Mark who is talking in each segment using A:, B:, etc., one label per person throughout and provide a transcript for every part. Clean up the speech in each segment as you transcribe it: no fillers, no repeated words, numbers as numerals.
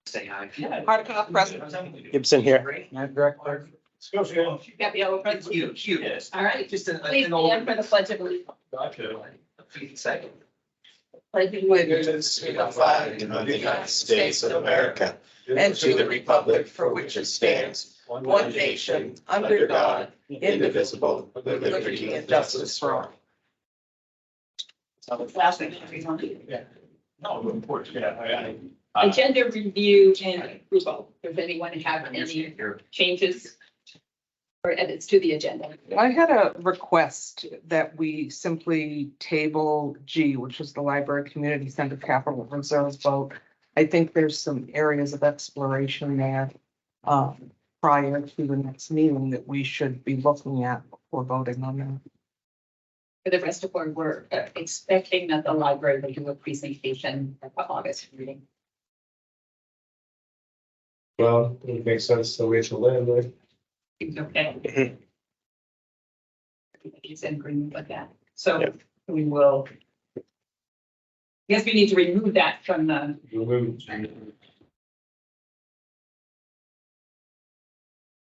A: Say hi.
B: Hardikoff present.
C: Gibson here.
A: Director.
B: Gabriella present.
A: Cute.
B: All right,
A: Just an.
B: please stand for the pledge of allegiance.
A: Second.
B: Pledge of allegiance.
C: To the flag of the United States of America and to the republic for which it stands, one nation, under God, indivisible, with liberty and justice for all.
B: Last thing, everyone.
A: No, important, yeah,
B: Agenda review and approval. Does anyone have any changes or edits to the agenda?
D: I had a request that we simply table G, which is the Library Community Center Capital Reserve vote. I think there's some areas of exploration there prior to the next meeting that we should be looking at before voting on that.
B: For the rest of us, we're expecting that the library will do a presentation at the August meeting.
E: Well, it makes sense to wait till then, like.
B: Seems okay. Everybody's in agreement with that. So
C: Yeah.
B: we will. Yes, we need to remove that from the,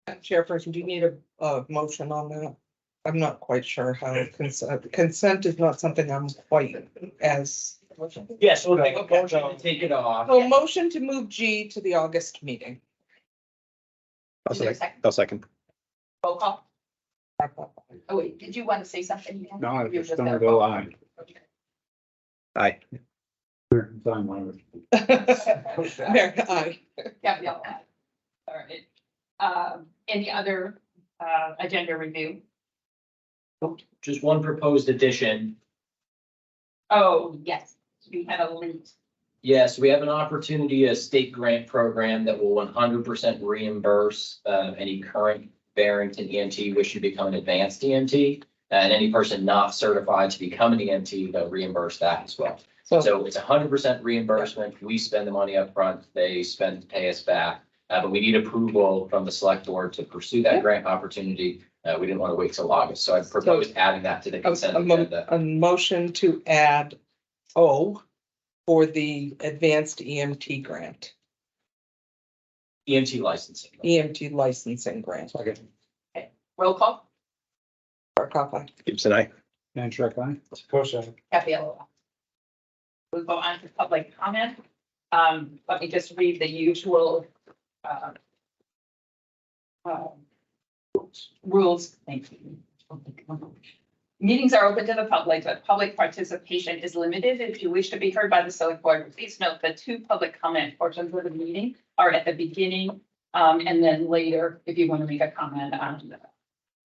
D: Chairperson, do you need a motion on that? I'm not quite sure how consent is not something I'm quite as.
A: Yes, we'll make a motion to take it off.
D: So motion to move G to the August meeting.
B: Is there a second?
C: I'll second.
B: Roll call. Oh, wait, did you want to say something?
F: No, I
B: You
F: was just
B: just
F: gonna
B: have-
F: go on.
B: Okay.
C: Aye.
D: Mary, aye.
B: Gabrielle, aye. All right. Any other agenda review?
A: Just one proposed addition.
B: Oh, yes, we had a link.
A: Yes, we have an opportunity, a state grant program that will 100% reimburse any current Barrington EMT wishing to become an advanced EMT. And any person not certified to become an EMT, they'll reimburse that as well. So it's 100% reimbursement. We spend the money up front. They pay us back. But we need approval from the select board to pursue that grant opportunity. We didn't want to wait till August, so I proposed adding that to the consent agenda.
D: A motion to add O for the advanced EMT grant,
A: EMT licensing.
D: EMT licensing grant.
B: Roll call.
D: Hardikoff, aye.
C: Gibson, aye.
F: And check on.
B: Gabriella. We'll go on to public comment. Let me just read the usual rules. Thank you. Meetings are open to the public, but public participation is limited. If you wish to be heard by the select board, please note that 2 public comment portions of the meeting are at the beginning. And then later, if you want to make a comment on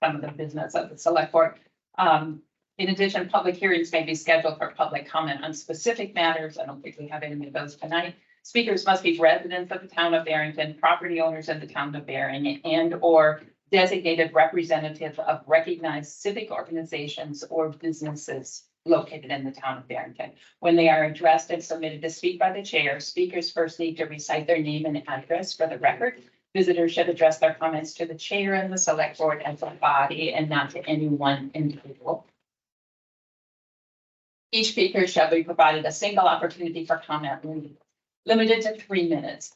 B: some of the business of the select board. In addition, public hearings may be scheduled for public comment on specific matters. I don't think we have any of those tonight. Speakers must be residents of the town of Barrington, property owners in the town of Barrington, and or designated representatives of recognized civic organizations or businesses located in the town of Barrington. When they are addressed and submitted to speak by the chair, speakers first need to recite their name and address for the record. Visitors should address their comments to the chair and the select board as a body and not to any one individual. Each speaker shall be provided a single opportunity for comment, limited to 3 minutes.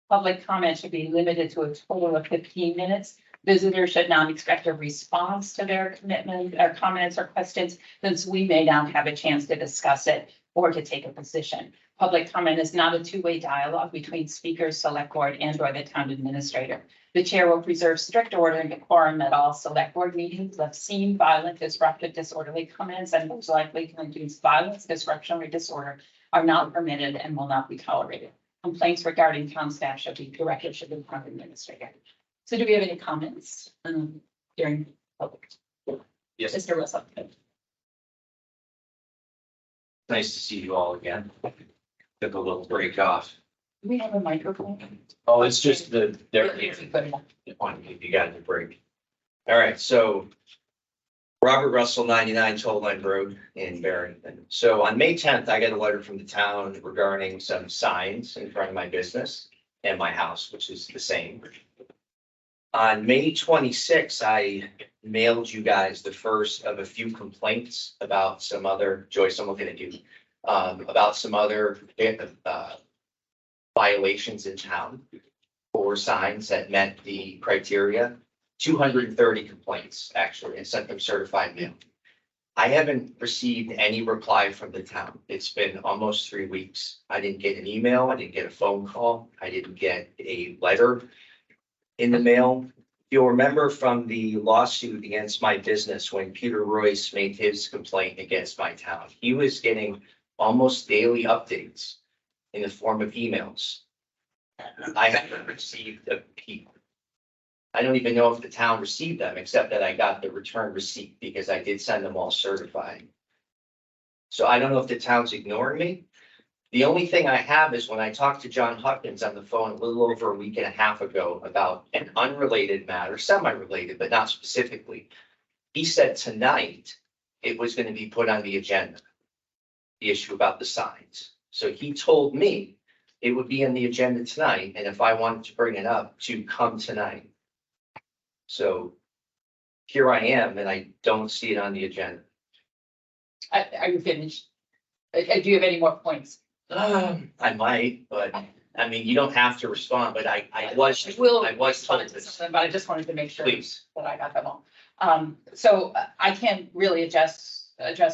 B: Public comment should be limited to a total of 15 minutes. Visitors should not expect a response to their commitment or comments or questions, since we may not have a chance to discuss it or to take a position. Public comment is not a 2-way dialogue between speakers, select board, and or the town administrator. The chair will preserve strict order and decorum at all select board meetings. Obscene, violent, disruptive, disorderly comments, and those likely to induce violence, disruption, or disorder are not permitted and will not be tolerated. Complaints regarding town staff should be directed to the town administrator. So do we have any comments during public?
A: Yes,
B: Mr. Russell.
G: Nice to see you all again. Took a little break off.
B: Do we have a microphone?
G: Oh, it's just
B: Is it good enough?
G: you got your break. All right, so Robert Russell, 99 Toll Line Road in Barrington. So on May 10th, I got a letter from the town regarding some signs in front of my business and my house, which is the same. On May 26th, I mailed you guys the first of a few complaints about some other, Joyce, I'm looking at you, about some other violations in town for signs that met the criteria. 230 complaints, actually, and sent them certified mail. I haven't received any reply from the town. It's been almost 3 weeks. I didn't get an email. I didn't get a phone call. I didn't get a letter in the mail. You'll remember from the lawsuit against my business when Peter Royce made his complaint against my town, he was getting almost daily updates in the form of emails. I haven't received a peep. I don't even know if the town received them, except that I got the return receipt because I did send them all certified. So I don't know if the town's ignoring me. The only thing I have is when I talked to John Huckins on the phone a little over a week and a half ago about an unrelated matter, semi-related, but not specifically. He said tonight it was going to be put on the agenda, the issue about the signs. So he told me it would be on the agenda tonight, and if I wanted to bring it up, to come tonight. So here I am, and I don't see it on the agenda.
B: Are you finished? Do you have any more points?
G: I might, but I mean, you don't have to respond, but I was
B: Will
G: told
B: respond to
G: this.
B: something, but I just wanted to make sure
G: Please.
B: that I got them all. So I can't really address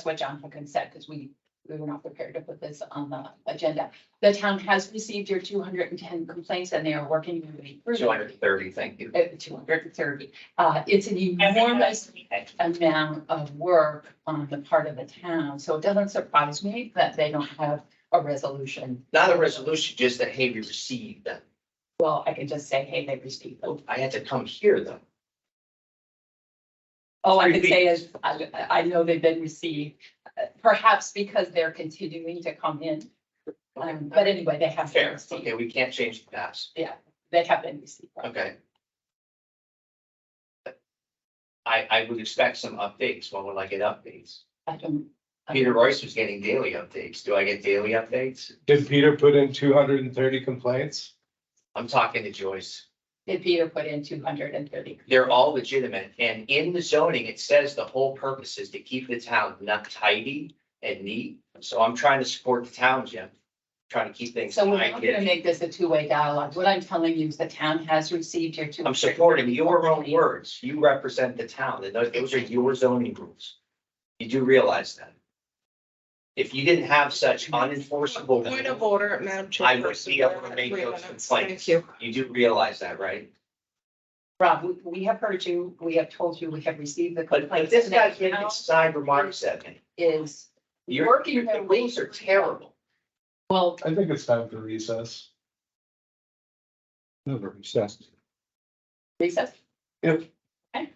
B: what John Hawkins said, because we were not prepared to put this on the agenda. The town has received your 210 complaints, and they are working their way through.
G: 230, thank you.
B: 230. It's an enormous amount of work on the part of the town, so it doesn't surprise me that they don't have a resolution.
G: Not a resolution, just that, hey, we received them.
B: Well, I can just say, hey, they received them.
G: I had to come here though.
B: All I can say is, I know they've been received, perhaps because they're continuing to come in. But anyway, they have been
G: Fair,
B: received.
G: okay, we can't change the past,
B: They have been received.
G: okay. I would expect some updates. When will I get updates?
B: I don't.
G: Peter Royce was getting daily updates. Do I get daily updates?
E: Did Peter put in 230 complaints?
G: I'm talking to Joyce.
B: Did Peter put in 230?
G: They're all legitimate, and in the zoning, it says the whole purpose is to keep the town not tidy and neat. So I'm trying to support the town, Jim. Trying to keep things.
B: So we're not
G: tidy.
B: gonna make this a two-way dialogue. What I'm telling you is the town has received your two.
G: I'm supporting your own words. You represent the town, and those are your zoning rules. You do realize that. If you didn't have such unenforceable.
C: Point of order, Madam Chair.
G: I would be able to make those complaints.
C: Thank you.
G: You do realize that, right?
B: Rob, we have heard you, we have told you, we have received the
G: But
B: complaints.
G: this
B: and
G: guy's
B: the
G: making
B: town
G: side remarks at me.
B: Is
G: Your
B: working their way.
G: rules are terrible.
B: Well,
E: I think it's time for recess.
F: Never recessed.
B: recess.
E: Yep.
B: Okay.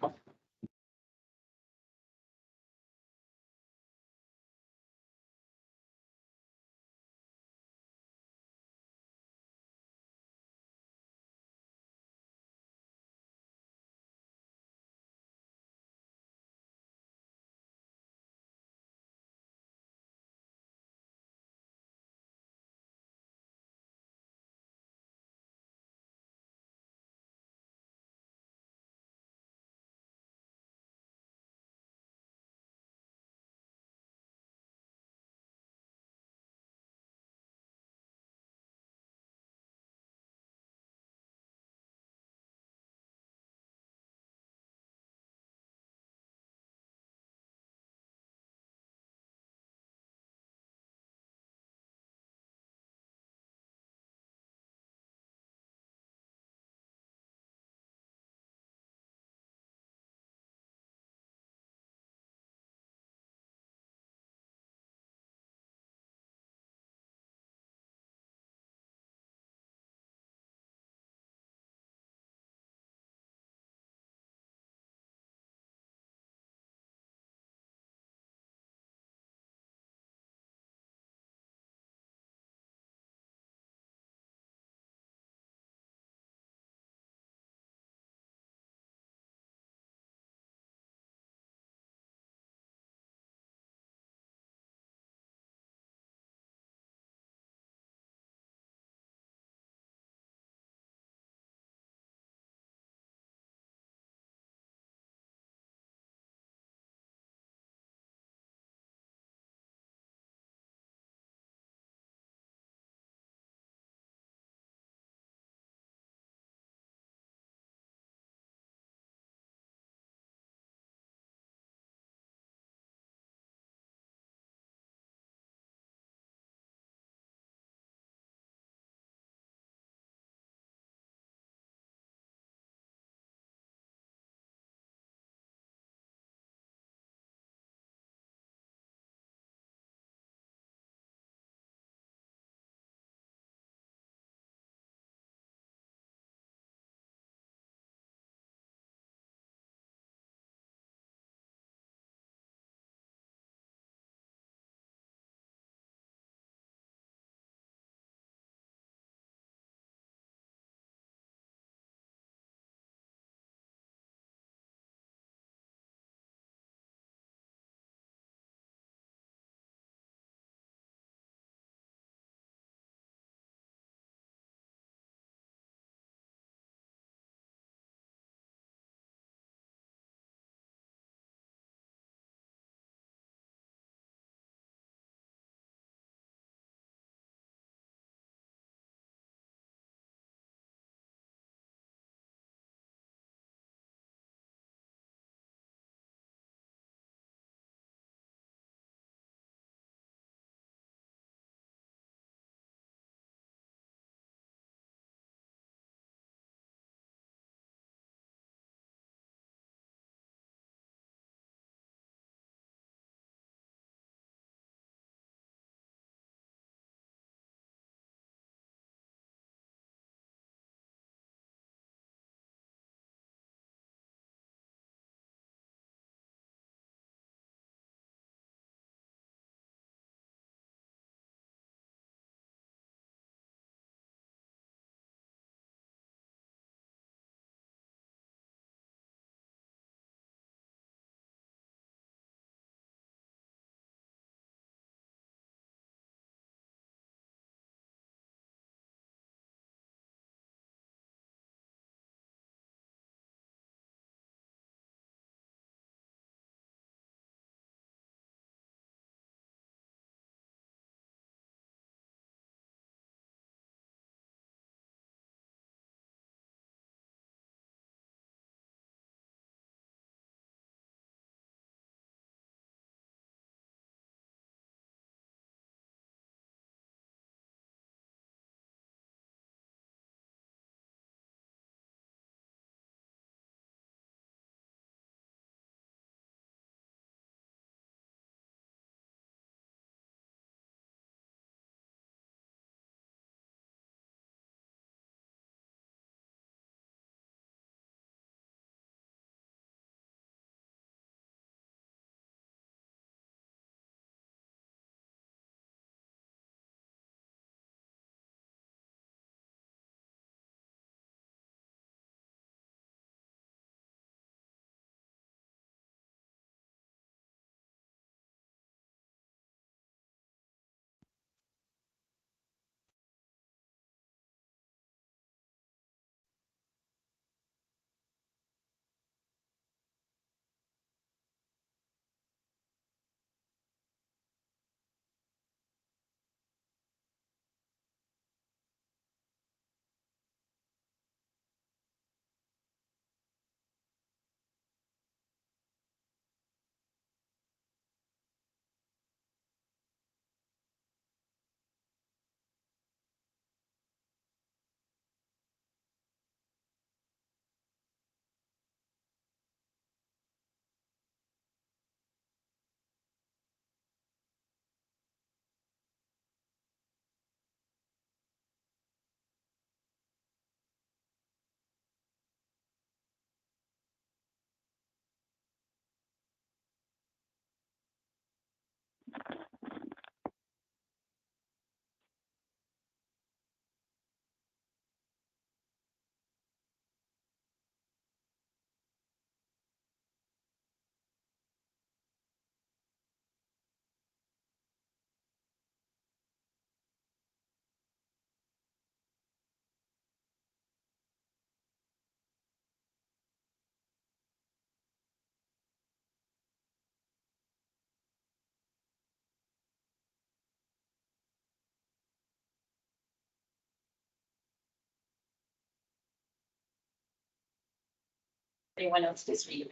B: anyone else to speak?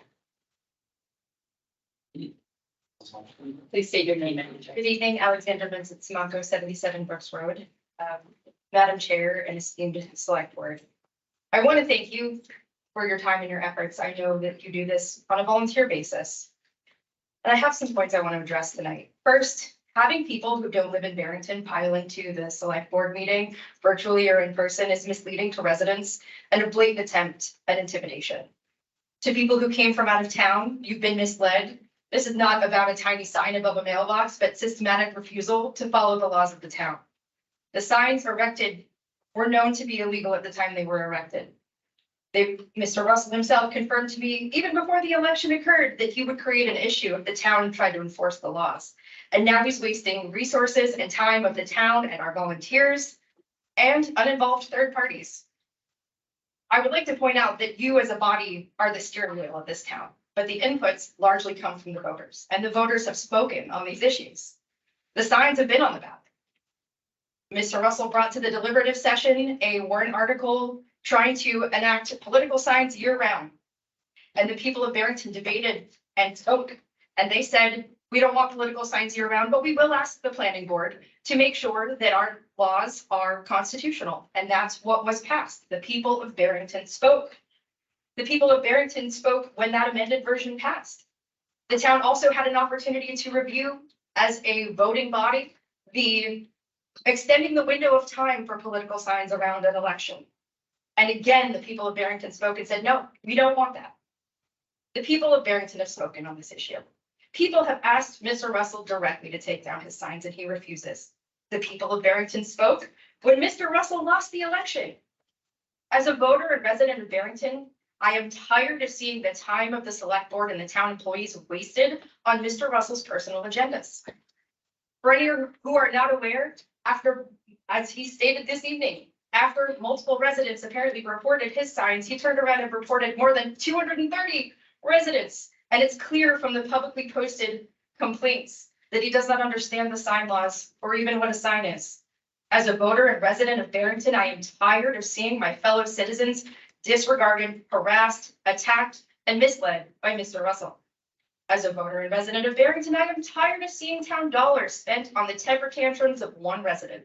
B: Please state your name and address.
F: Good evening, Alexander Vincent Simoco, 77 Brooks Road. Madam Chair and esteemed Select Board. I want to thank you for your time and your efforts. I know that you do this on a volunteer basis. And I have some points I want to address tonight. First, having people who don't live in Barrington pile into the Select Board meeting virtually or in person is misleading to residents and a blatant attempt at intimidation. To people who came from out of town, you've been misled. This is not about a tiny sign above a mailbox, but systematic refusal to follow the laws of the town. The signs erected were known to be illegal at the time they were erected. Mr. Russell himself confirmed to me, even before the election occurred, that he would create an issue if the town tried to enforce the laws. And now he's wasting resources and time of the town and our volunteers and uninvolved third parties. I would like to point out that you as a body are the steering wheel of this town, but the inputs largely come from the voters, and the voters have spoken on these issues. The signs have been on the ballot. Mr. Russell brought to the deliberative session a warrant article trying to enact political signs year round. And the people of Barrington debated and spoke, and they said, we don't want political signs year round, but we will ask the planning board to make sure that our laws are constitutional. And that's what was passed. The people of Barrington spoke. The people of Barrington spoke when that amended version passed. The town also had an opportunity to review as a voting body, extending the window of time for political signs around an election. And again, the people of Barrington spoke and said, no, we don't want that. The people of Barrington have spoken on this issue. People have asked Mr. Russell directly to take down his signs and he refuses. The people of Barrington spoke when Mr. Russell lost the election. As a voter and resident of Barrington, I am tired of seeing the time of the select board and the town employees wasted on Mr. Russell's personal agendas. For any who are not aware, as he stated this evening, after multiple residents apparently reported his signs, he turned around and reported more than 230 residents. And it's clear from the publicly posted complaints that he does not understand the sign laws or even what a sign is. As a voter and resident of Barrington, I am tired of seeing my fellow citizens disregarded, harassed, attacked, and misled by Mr. Russell. As a voter and resident of Barrington, I am tired of seeing town dollars spent on the temper tantrums of one resident.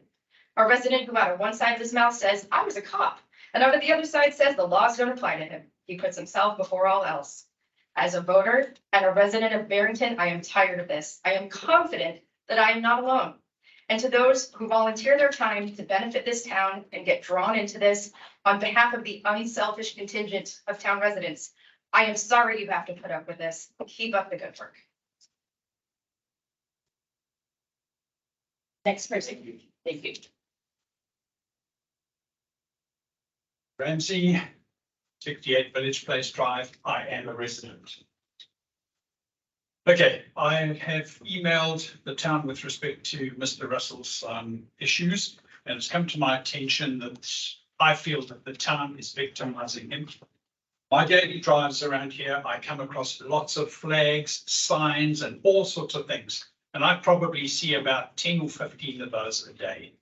F: A resident who out of one side of his mouth says, I was a cop, and out of the other side says the laws don't apply to him. He puts himself before all else. As a voter and a resident of Barrington, I am tired of this. I am confident that I am not alone. And to those who volunteer their time to benefit this town and get drawn into this on behalf of the unselfish contingent of town residents, I am sorry you have to put up with this. Keep up the good work.
B: Next person. Thank you.
H: Ramsey, 68 Village Place Drive. I am a resident. Okay, I have emailed the town with respect to Mr. Russell's issues, and it's come to my attention that I feel that the town is victimizing him. My daily drives around here, I come across lots of flags, signs, and all sorts of things. And I probably see about 10 or 15 of those a day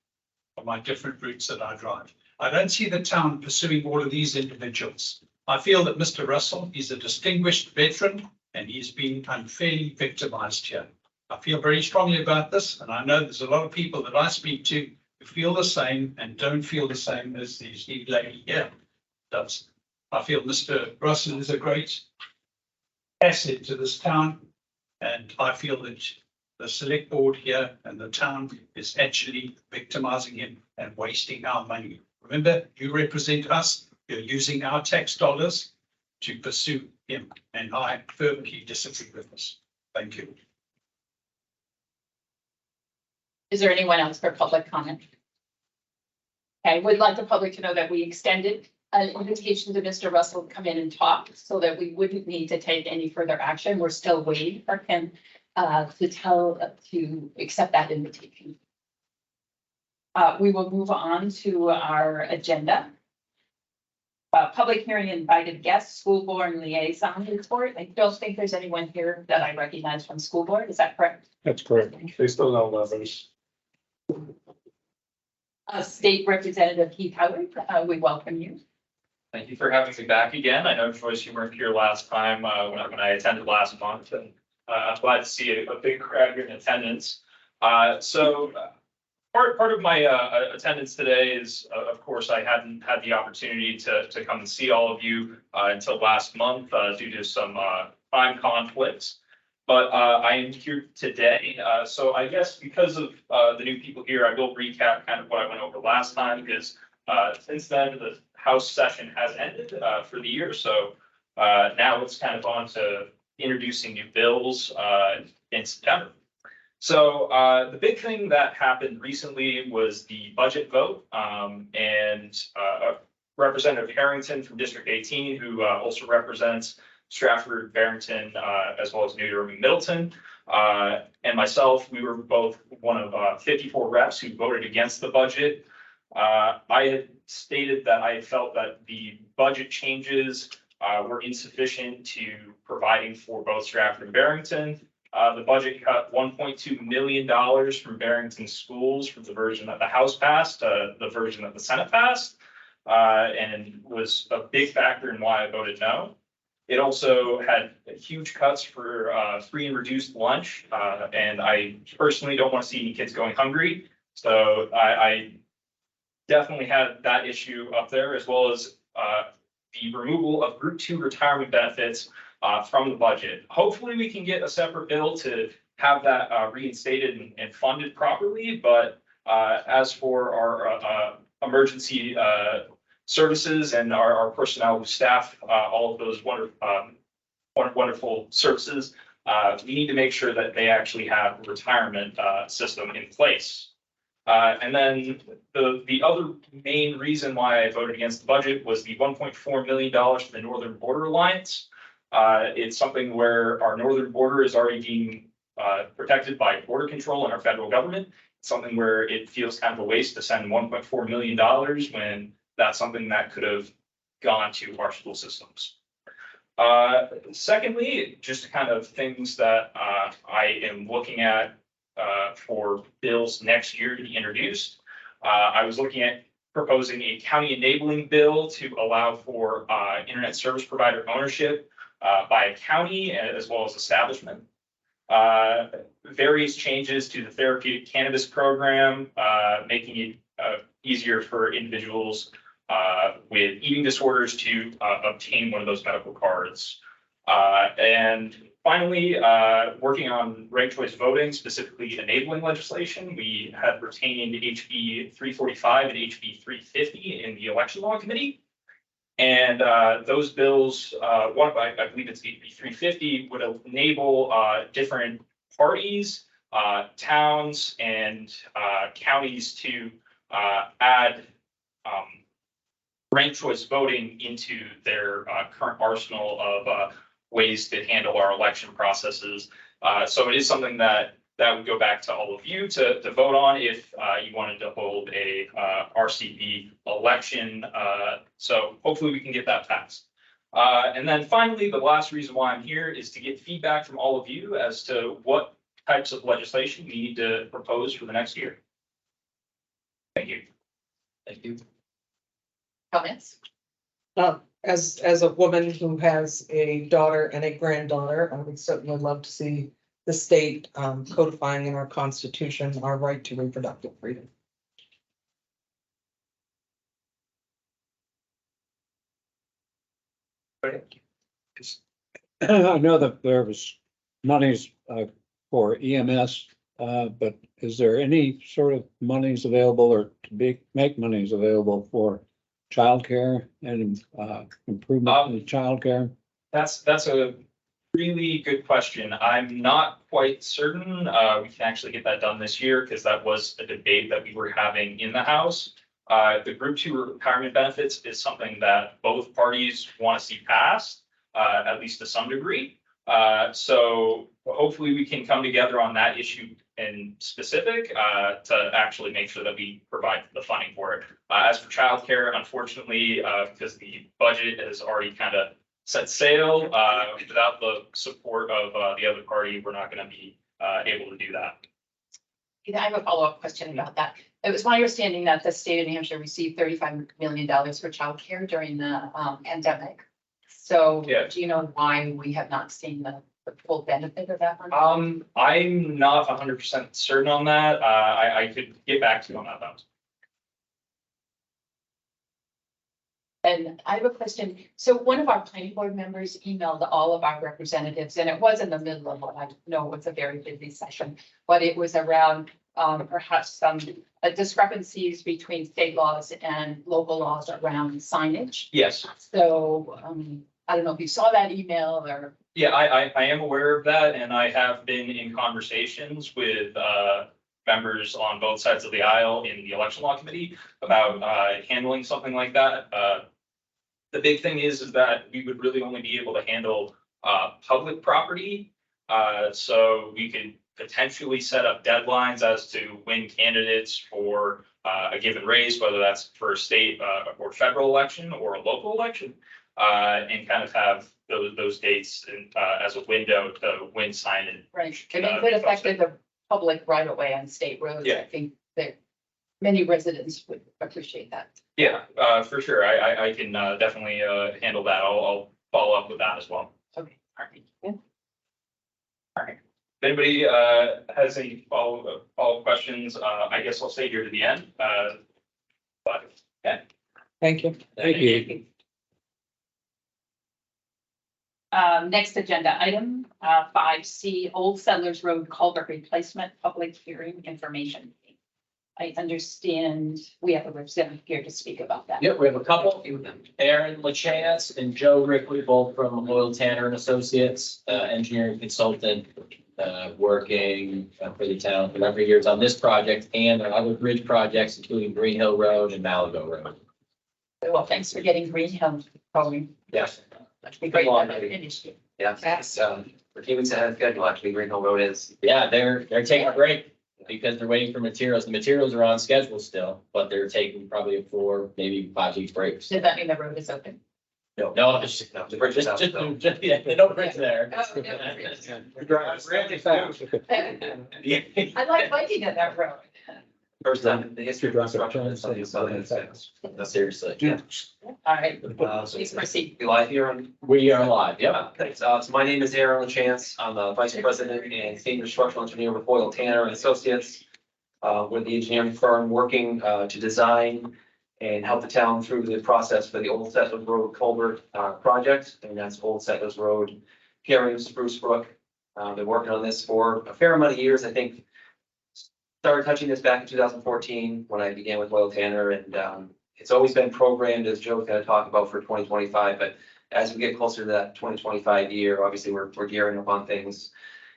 H: on my different routes that I drive. I don't see the town pursuing all of these individuals. I feel that Mr. Russell is a distinguished veteran and he's been unfairly victimized here. I feel very strongly about this, and I know there's a lot of people that I speak to who feel the same and don't feel the same as this lady here does. I feel Mr. Russell is a great asset to this town, and I feel that the select board here and the town is actually victimizing him and wasting our money. Remember, you represent us. You're using our tax dollars to pursue him, and I firmly disagree with this. Thank you.
B: Is there anyone else for public comment? Okay, would like the public to know that we extended an invitation to Mr. Russell to come in and talk so that we wouldn't need to take any further action. We're still waiting for him to accept that invitation. We will move on to our agenda. Public hearing invited guests, school board liaison report. I don't think there's anyone here that I recognize from school board. Is that correct?
E: That's correct. They still don't love us.
B: State Representative Keith Howard, we welcome you.
I: Thank you for having me back again. I know, Joyce, you weren't here last time when I attended last month, and I'm glad to see a big crowd here in attendance. Part of my attendance today is, of course, I hadn't had the opportunity to come and see all of you until last month due to some time conflicts. But I am here today. So I guess because of the new people here, I will recap kind of what I went over last time, because since then the House session has ended for the year. So now it's kind of on to introducing new bills in September. So the big thing that happened recently was the budget vote, and Representative Harrington from District 18, who also represents Stratford, Barrington, as well as New Durham and Middleton, and myself, we were both one of 54 reps who voted against the budget. I had stated that I felt that the budget changes were insufficient to providing for both Stratford and Barrington. The budget cut $1.2 million from Barrington schools from the version that the House passed, the version that the Senate passed, and was a big factor in why I voted no. It also had huge cuts for free and reduced lunch, and I personally don't want to see any kids going hungry. So I definitely had that issue up there, as well as the removal of Group 2 retirement benefits from the budget. Hopefully we can get a separate bill to have that reinstated and funded properly. But as for our emergency services and our personnel who staff all of those wonderful services, we need to make sure that they actually have a retirement system in place. And then the other main reason why I voted against the budget was the $1.4 million for the Northern Border Alliance. It's something where our northern border is already being protected by border control and our federal government. It's something where it feels kind of a waste to send $1.4 million when that's something that could have gone to our school systems. Secondly, just kind of things that I am looking at for bills next year to be introduced. I was looking at proposing a county enabling bill to allow for internet service provider ownership by a county as well as establishment. Various changes to the therapeutic cannabis program, making it easier for individuals with eating disorders to obtain one of those medical cards. And finally, working on ranked choice voting, specifically enabling legislation. We had retained HB 345 and HB 350 in the election law committee. And those bills, I believe it's HB 350, would enable different parties, towns, and counties to add ranked choice voting into their current arsenal of ways to handle our election processes. So it is something that would go back to all of you to vote on if you wanted to hold a RCV election. So hopefully we can get that passed. And then finally, the last reason why I'm here is to get feedback from all of you as to what types of legislation we need to propose for the next year. Thank you.
A: Thank you.
B: Comments?
D: As a woman who has a daughter and a granddaughter, I would certainly love to see the state codifying in our constitution our right to reproductive freedom.
E: I know that there was monies for EMS, but is there any sort of monies available or to make monies available for childcare and improvement in childcare?
I: That's a really good question. I'm not quite certain we can actually get that done this year, because that was a debate that we were having in the House. The Group 2 retirement benefits is something that both parties want to see passed, at least to some degree. So hopefully we can come together on that issue in specific to actually make sure that we provide the funding for it. As for childcare, unfortunately, because the budget has already kind of set sail, without the support of the other party, we're not going to be able to do that.
B: I have a follow-up question about that. It was my understanding that the state of New Hampshire received $35 million for childcare during the pandemic. So
I: Yeah.
B: do you know why we have not seen the full benefit of that money?
I: I'm not 100% certain on that. I could get back to you on that though.
B: And I have a question. So one of our planning board members emailed all of our representatives, and it was in the middle of what I know was a very busy session, but it was around perhaps some discrepancies between state laws and local laws around signage.
I: Yes.
B: So I don't know if you saw that email or.
I: Yeah, I am aware of that, and I have been in conversations with members on both sides of the aisle in the election law committee about handling something like that. The big thing is that we would really only be able to handle public property. So we could potentially set up deadlines as to when candidates for a given race, whether that's for a state or federal election or a local election, and kind of have those dates as a window to when sign-in.
B: Right, and it could affect the public right away on state roads.
I: Yeah.
B: I think that many residents would appreciate that.
I: Yeah, for sure. I can definitely handle that. I'll follow up with that as well.
B: Okay, all right. Yeah.
I: All right. If anybody has any follow-up questions, I guess I'll stay here to the end. But yeah.
D: Thank you.
E: Thank you.
B: Next agenda item, 5C, Old Settlers Road Culvert Replacement Public Hearing Information. I understand we have a representative here to speak about that.
A: Yep, we have a couple, Aaron LaChance and Joe Rickley, both from Oil Tanner and Associates, engineering consultant, working for the town for a number of years on this project and on other bridge projects, including Green Hill Road and Malago Road.
B: Well, thanks for getting Green Hill going.
A: Yes.
B: That'd be great.
C: Long
B: to
C: way.
B: finish it.
C: Yeah, it's, we're a few weeks ahead of schedule, actually, Green Hill Road is.
A: Yeah, they're taking a break because they're waiting for materials. The materials are on schedule still, but they're taking probably a 4, maybe 5 week breaks.
B: Does that mean the road is open?
A: No, it's
C: No, the bridge is out.
A: just, yeah, no bridge there.
B: Oh, no bridge.
E: You're driving really fast.
B: I like biking on that road.
C: First time in the history of
E: You're driving
C: construction.
E: fast.
C: It's something that's not in effect.
A: No, seriously.
C: Yeah.
B: All right,
C: So
B: please proceed.
C: be live here on.
A: We are live, yep.
C: Thanks. So my name is Aaron LaChance. I'm the vice president and senior structural engineer with Oil Tanner and Associates. We're the engineering firm working to design and help the town through the process for the Old Settlers Road Culvert project. And that's Old Settlers Road, carrying Spruce Brook. Been working on this for a fair amount of years, I think. Started touching this back in 2014 when I began with Oil Tanner, and it's always been programmed, as Joe's gonna talk about, for 2025. But as we get closer to that 2025 year, obviously we're gearing up on things.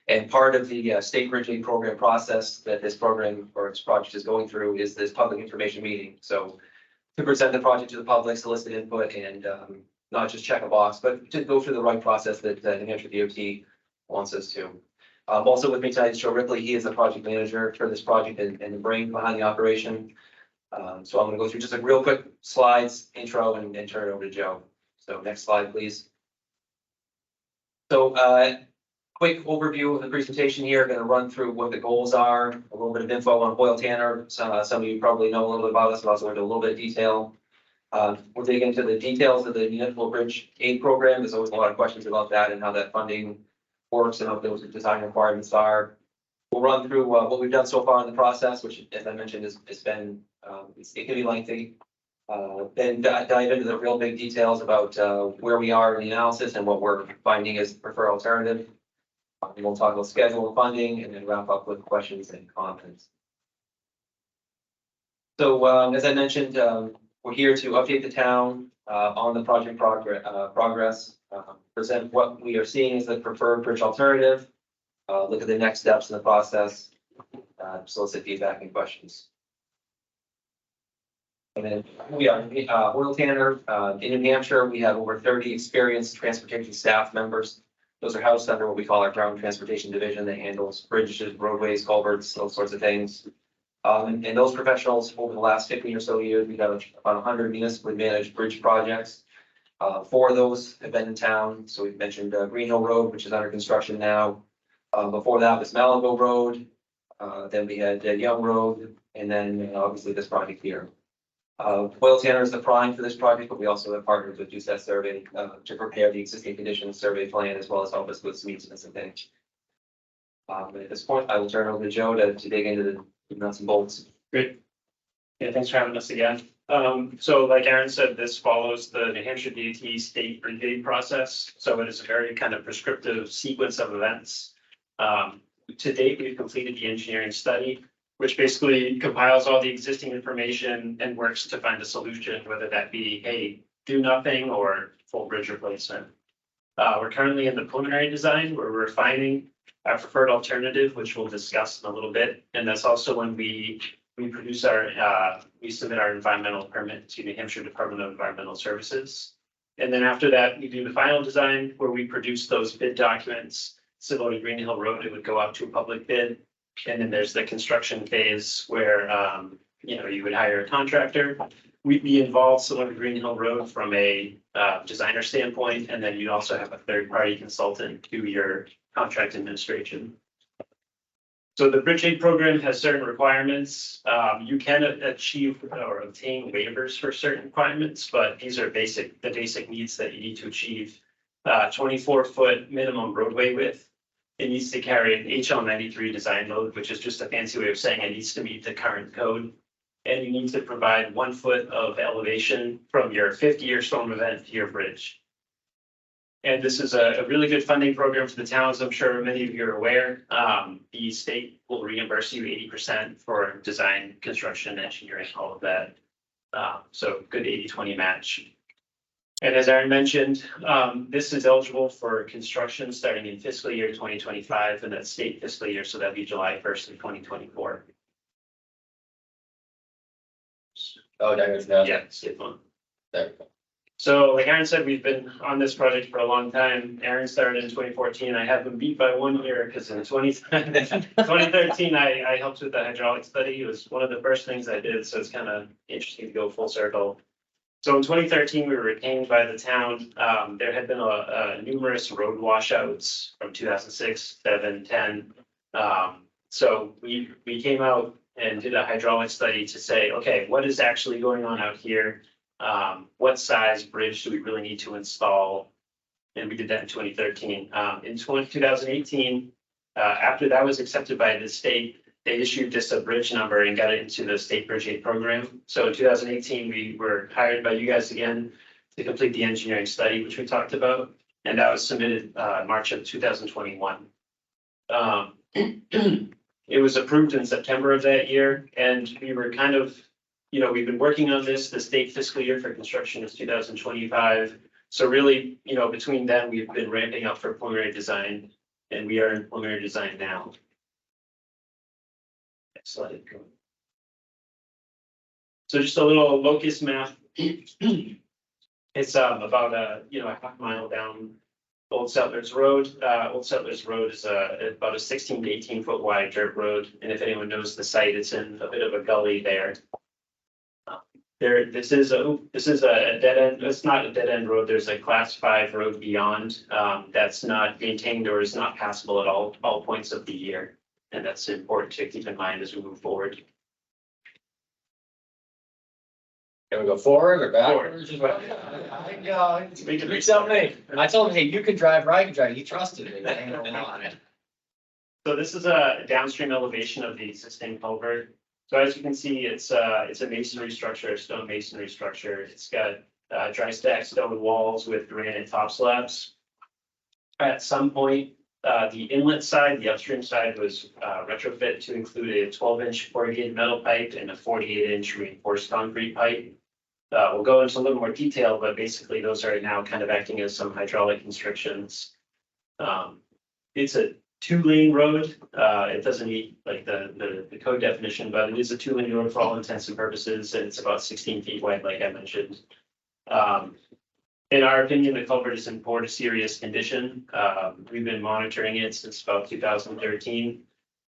C: And part of the state bridging program process that this program or its project is going through is this public information meeting. So to present the project to the public, solicit input, and not just check a box, but to go through the right process that New Hampshire DOT wants us to. Also with me tonight is Joe Rickley. He is the project manager for this project and the brain behind the operation. So I'm gonna go through just a real quick slides, intro, and turn it over to Joe. So next slide, please. So quick overview of the presentation here. Going to run through what the goals are, a little bit of info on Oil Tanner. Some of you probably know a little bit about us, but also into a little bit of detail. We'll dig into the details of the municipal bridge aid program. There's always a lot of questions about that and how that funding works and what those design requirements are. We'll run through what we've done so far in the process, which, as I mentioned, it's been it can be lengthy. Then dive into the real big details about where we are in the analysis and what we're finding is preferred alternative. And we'll talk about schedule and funding, and then wrap up with questions and comments. So as I mentioned, we're here to update the town on the project progress, present what we are seeing as the preferred bridge alternative, look at the next steps in the process, solicit feedback and questions. And then we are Oil Tanner in New Hampshire. We have over 30 experienced transportation staff members. Those are housed under what we call our ground transportation division that handles bridges, roadways, culverts, those sorts of things. And those professionals over the last 15 or so years, we've got about 100 municipally managed bridge projects. 4 of those have been in town. So we've mentioned Green Hill Road, which is under construction now. Before that was Malago Road,
G: Then we had Young Road, and then obviously this project here. Boyle Tanner is the prime for this project, but we also have partnered with that survey to prepare the existing conditions survey plan as well as help us with some easements and things. At this point, I will turn it over to Joe to dig into the nuts and bolts.
J: Great. Yeah, thanks for having us again. So like Aaron said, this follows the New Hampshire DOT state rebate process. So it is a very kind of prescriptive sequence of events. To date, we've completed the engineering study, which basically compiles all the existing information and works to find a solution, whether that be, hey, do nothing or full bridge replacement. We're currently in the preliminary design. We're refining our preferred alternative, which we'll discuss in a little bit. And that's also when we produce we submit our environmental permit to New Hampshire Department of Environmental Services. And then after that, we do the final design where we produce those bid documents. Similar to Green Hill Road, it would go out to a public bid. And then there's the construction phase where, you would hire a contractor. We'd be involved similar to Green Hill Road from a designer standpoint. And then you'd also have a third-party consultant do your contract administration. So the bridge aid program has certain requirements. You can achieve or obtain waivers for certain requirements, but these are the basic needs that you need to achieve. 24-foot minimum roadway width. It needs to carry an HL 93 design load, which is just a fancy way of saying it needs to meet the current code. And you need to provide 1 foot of elevation from your 50-year storm event to your bridge. And this is a really good funding program for the towns. I'm sure many of you are aware. The state will reimburse you 80% for design, construction, engineering, all of that. So good 80-20 match. And as Aaron mentioned, this is eligible for construction starting in fiscal year 2025 and that's state fiscal year. So that'd be July 1st of 2024.
A: Oh, there's no.
J: Yeah, state one.
A: There.
J: So like Aaron said, we've been on this project for a long time. Aaron started in 2014. I have been beat by 1 year because in 2013, I helped with the hydraulic study. It was one of the first things I did. So it's kind of interesting to go full circle. So in 2013, we were retained by the town. There had been numerous road washouts from 2006, 7, 10. So we came out and did a hydraulic study to say, okay, what is actually going on out here? What size bridge do we really need to install? And we did that in 2013. In 2018, after that was accepted by the state, they issued just a bridge number and got it into the state bridge aid program. So in 2018, we were hired by you guys again to complete the engineering study, which we talked about. And that was submitted March of 2021. It was approved in September of that year. And we were kind of, we've been working on this. The state fiscal year for construction is 2025. So really, between then, we've been ramping up for preliminary design and we are in preliminary design now. Next slide. So just a little locus map. It's about a half mile down Old Settlers Road. Old Settlers Road is about a 16 to 18 foot wide dirt road. And if anyone knows the site, it's in a bit of a gully there. This is a dead end. It's not a dead end road. There's a class 5 road beyond that's not maintained or is not passable at all points of the year. And that's important to keep in mind as we move forward.
A: Can we go forward or backwards?
J: Forward.
A: You tell me. I told him, hey, you can drive, or I can drive. He trusted me.
J: So this is a downstream elevation of the existing culvert. So as you can see, it's a masonry structure, a stone masonry structure. It's got dry stack stone walls with granite top slabs. At some point, the inlet side, the upstream side was retrofit to include a 12-inch corrugated metal pipe and a 48-inch reinforced concrete pipe. We'll go into a little more detail, but basically those are now kind of acting as some hydraulic constrictions. It's a 2-lane road. It doesn't meet like the code definition, but it is a 2-lane road for all intents and purposes, and it's about 16 feet wide, like I mentioned. In our opinion, the culvert is in poor to serious condition. We've been monitoring it since about 2013.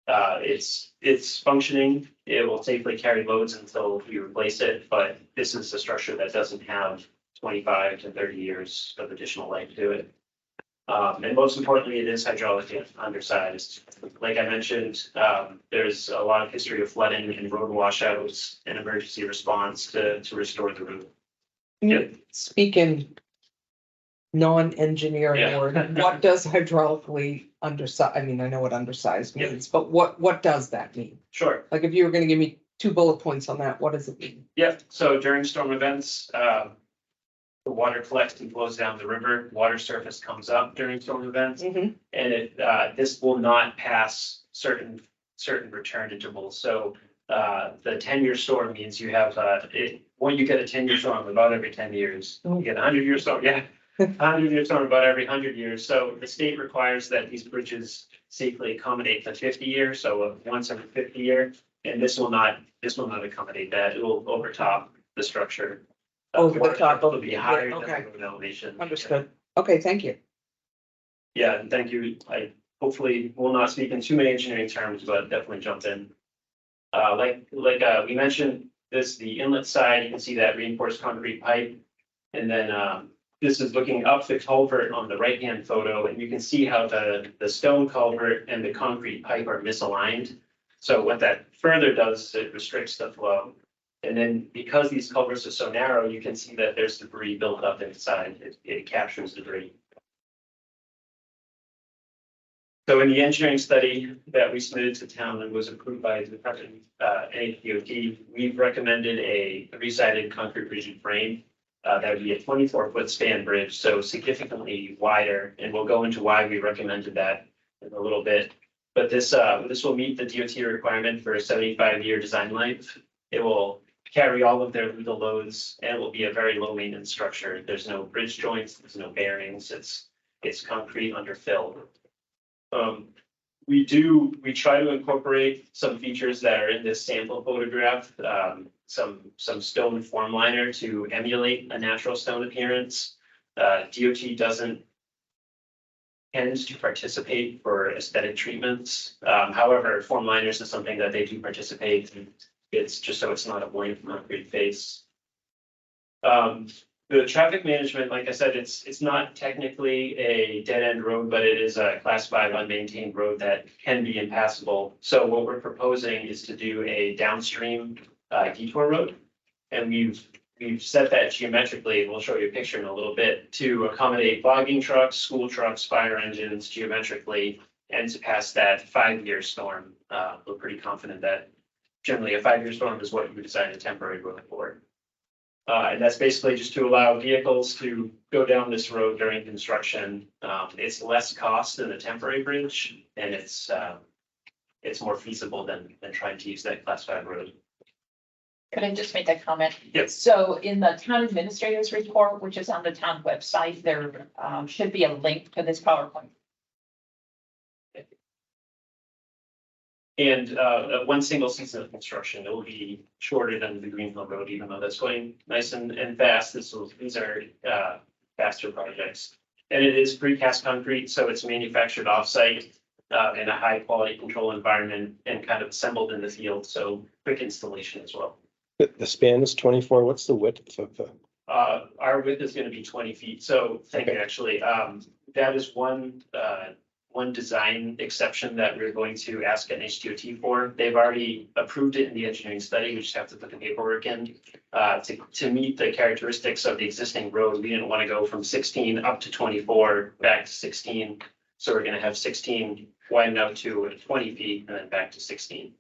J: It's functioning. It will safely carry loads until we replace it, but this is a structure that doesn't have 25 to 30 years of additional life to it. And most importantly, it is hydraulically undersized. Like I mentioned, there's a lot of history of flooding and road washouts and emergency response to restore the route. Yep.
D: Speaking non-engineering
J: Yeah.
D: word, what does hydraulically undersized, I mean, I know what undersized
J: Yeah.
D: means, but what does that mean?
J: Sure.
D: Like, if you were gonna give me 2 bullet points on that, what does it mean?
J: Yep, so during storm events, the water collects and flows down the river, water surface comes up during storm events.
D: Mhm.
J: And this will not pass certain return intervals, so, the 10-year storm means you have, when you get a 10-year storm about every 10 years, you get a 100-year storm, yeah. 100-year storm about every 100 years, so the state requires that these bridges safely accommodate the 50 year, so once every 50 year. And this will not accommodate that, it will overtop the structure.
D: Over the top of-
J: Will be higher than
D: okay.
J: the road elevation.
D: Understood. Okay, thank you.
J: Yeah, and thank you. I hopefully will not speak in too many engineering terms, but definitely jump in. Like we mentioned, the inlet side, you can see that reinforced concrete pipe. And then, this is looking up the culvert on the right-hand photo, and you can see how the stone culvert and the concrete pipe are misaligned. So what that further does is it restricts the flow. And then because these culverts are so narrow, you can see that there's debris built up inside. It captures debris. So in the engineering study that we submitted to town and was approved by the Department, NHDOT, we've recommended a three-sided concrete rigid frame. That would be a 24-foot span bridge, so significantly wider, and we'll go into why we recommended that in a little bit. But this will meet the DOT requirement for a 75-year design life. It will carry all of their legal loads, and it will be a very low maintenance structure. There's no bridge joints, there's no bearings, it's concrete underfilled. We try to incorporate some features that are in this sample photograph, some stone form liner to emulate a natural stone appearance. DOT doesn't tend to participate for aesthetic treatments. However, form liners is something that they do participate in. It's just so it's not a blank concrete face. The traffic management, like I said, it's not technically a dead end road, but it is a class 5 unmaintained road that can be impassable. So what we're proposing is to do a downstream detour road. And we've set that geometrically, and we'll show you a picture in a little bit, to accommodate logging trucks, school trucks, fire engines geometrically, and to pass that 5-year storm. We're pretty confident that generally a 5-year storm is what you would design a temporary road for. And that's basically just to allow vehicles to go down this road during construction. It's less cost than a temporary bridge, and it's more feasible than trying to use that class 5 road.
B: Could I just make a comment?
J: Yes.
B: So in the town administrator's report, which is on the town website, there should be a link to this PowerPoint.
J: And one single season of construction, it will be shorter than the Greenhill Road, even though that's going nice and fast. These are faster projects. And it is precast concrete, so it's manufactured offsite in a high quality control environment and kind of assembled in the field, so quick installation as well.
K: The span is 24. What's the width of the?
J: Our width is going to be 20 feet. So thank you, actually. That is one design exception that we're going to ask NHDOT for. They've already approved it in the engineering study. We just have to put the paperwork in. To meet the characteristics of the existing road, we didn't want to go from 16 up to 24, back to 16. So we're going to have 16 widen out to 20 feet and then back to 16.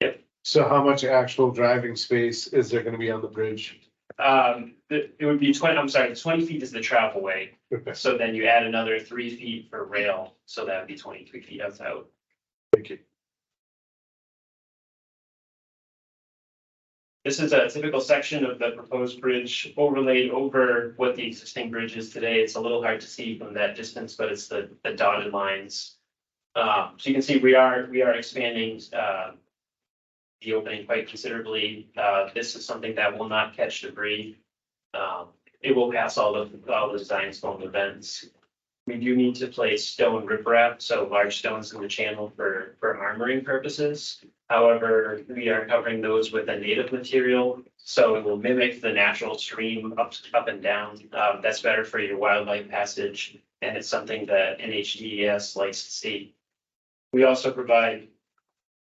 J: Yep.
K: So how much actual driving space is there going to be on the bridge?
J: It would be 20, I'm sorry, 20 feet is the travel way.
K: Okay,
J: So then you add another 3 feet for rail, so that would be 23 feet out.
K: thank you.
J: This is a typical section of the proposed bridge overlaid over what the existing bridge is today. It's a little hard to see from that distance, but it's the dotted lines. So you can see we are expanding the opening quite considerably. This is something that will not catch debris. It will pass all the design storm events. We do need to place stone riprap, so large stones in the channel for armoring purposes. However, we are covering those with a native material, so it will mimic the natural stream up and down. That's better for your wildlife passage, and it's something that NHDES likes to see. We also provide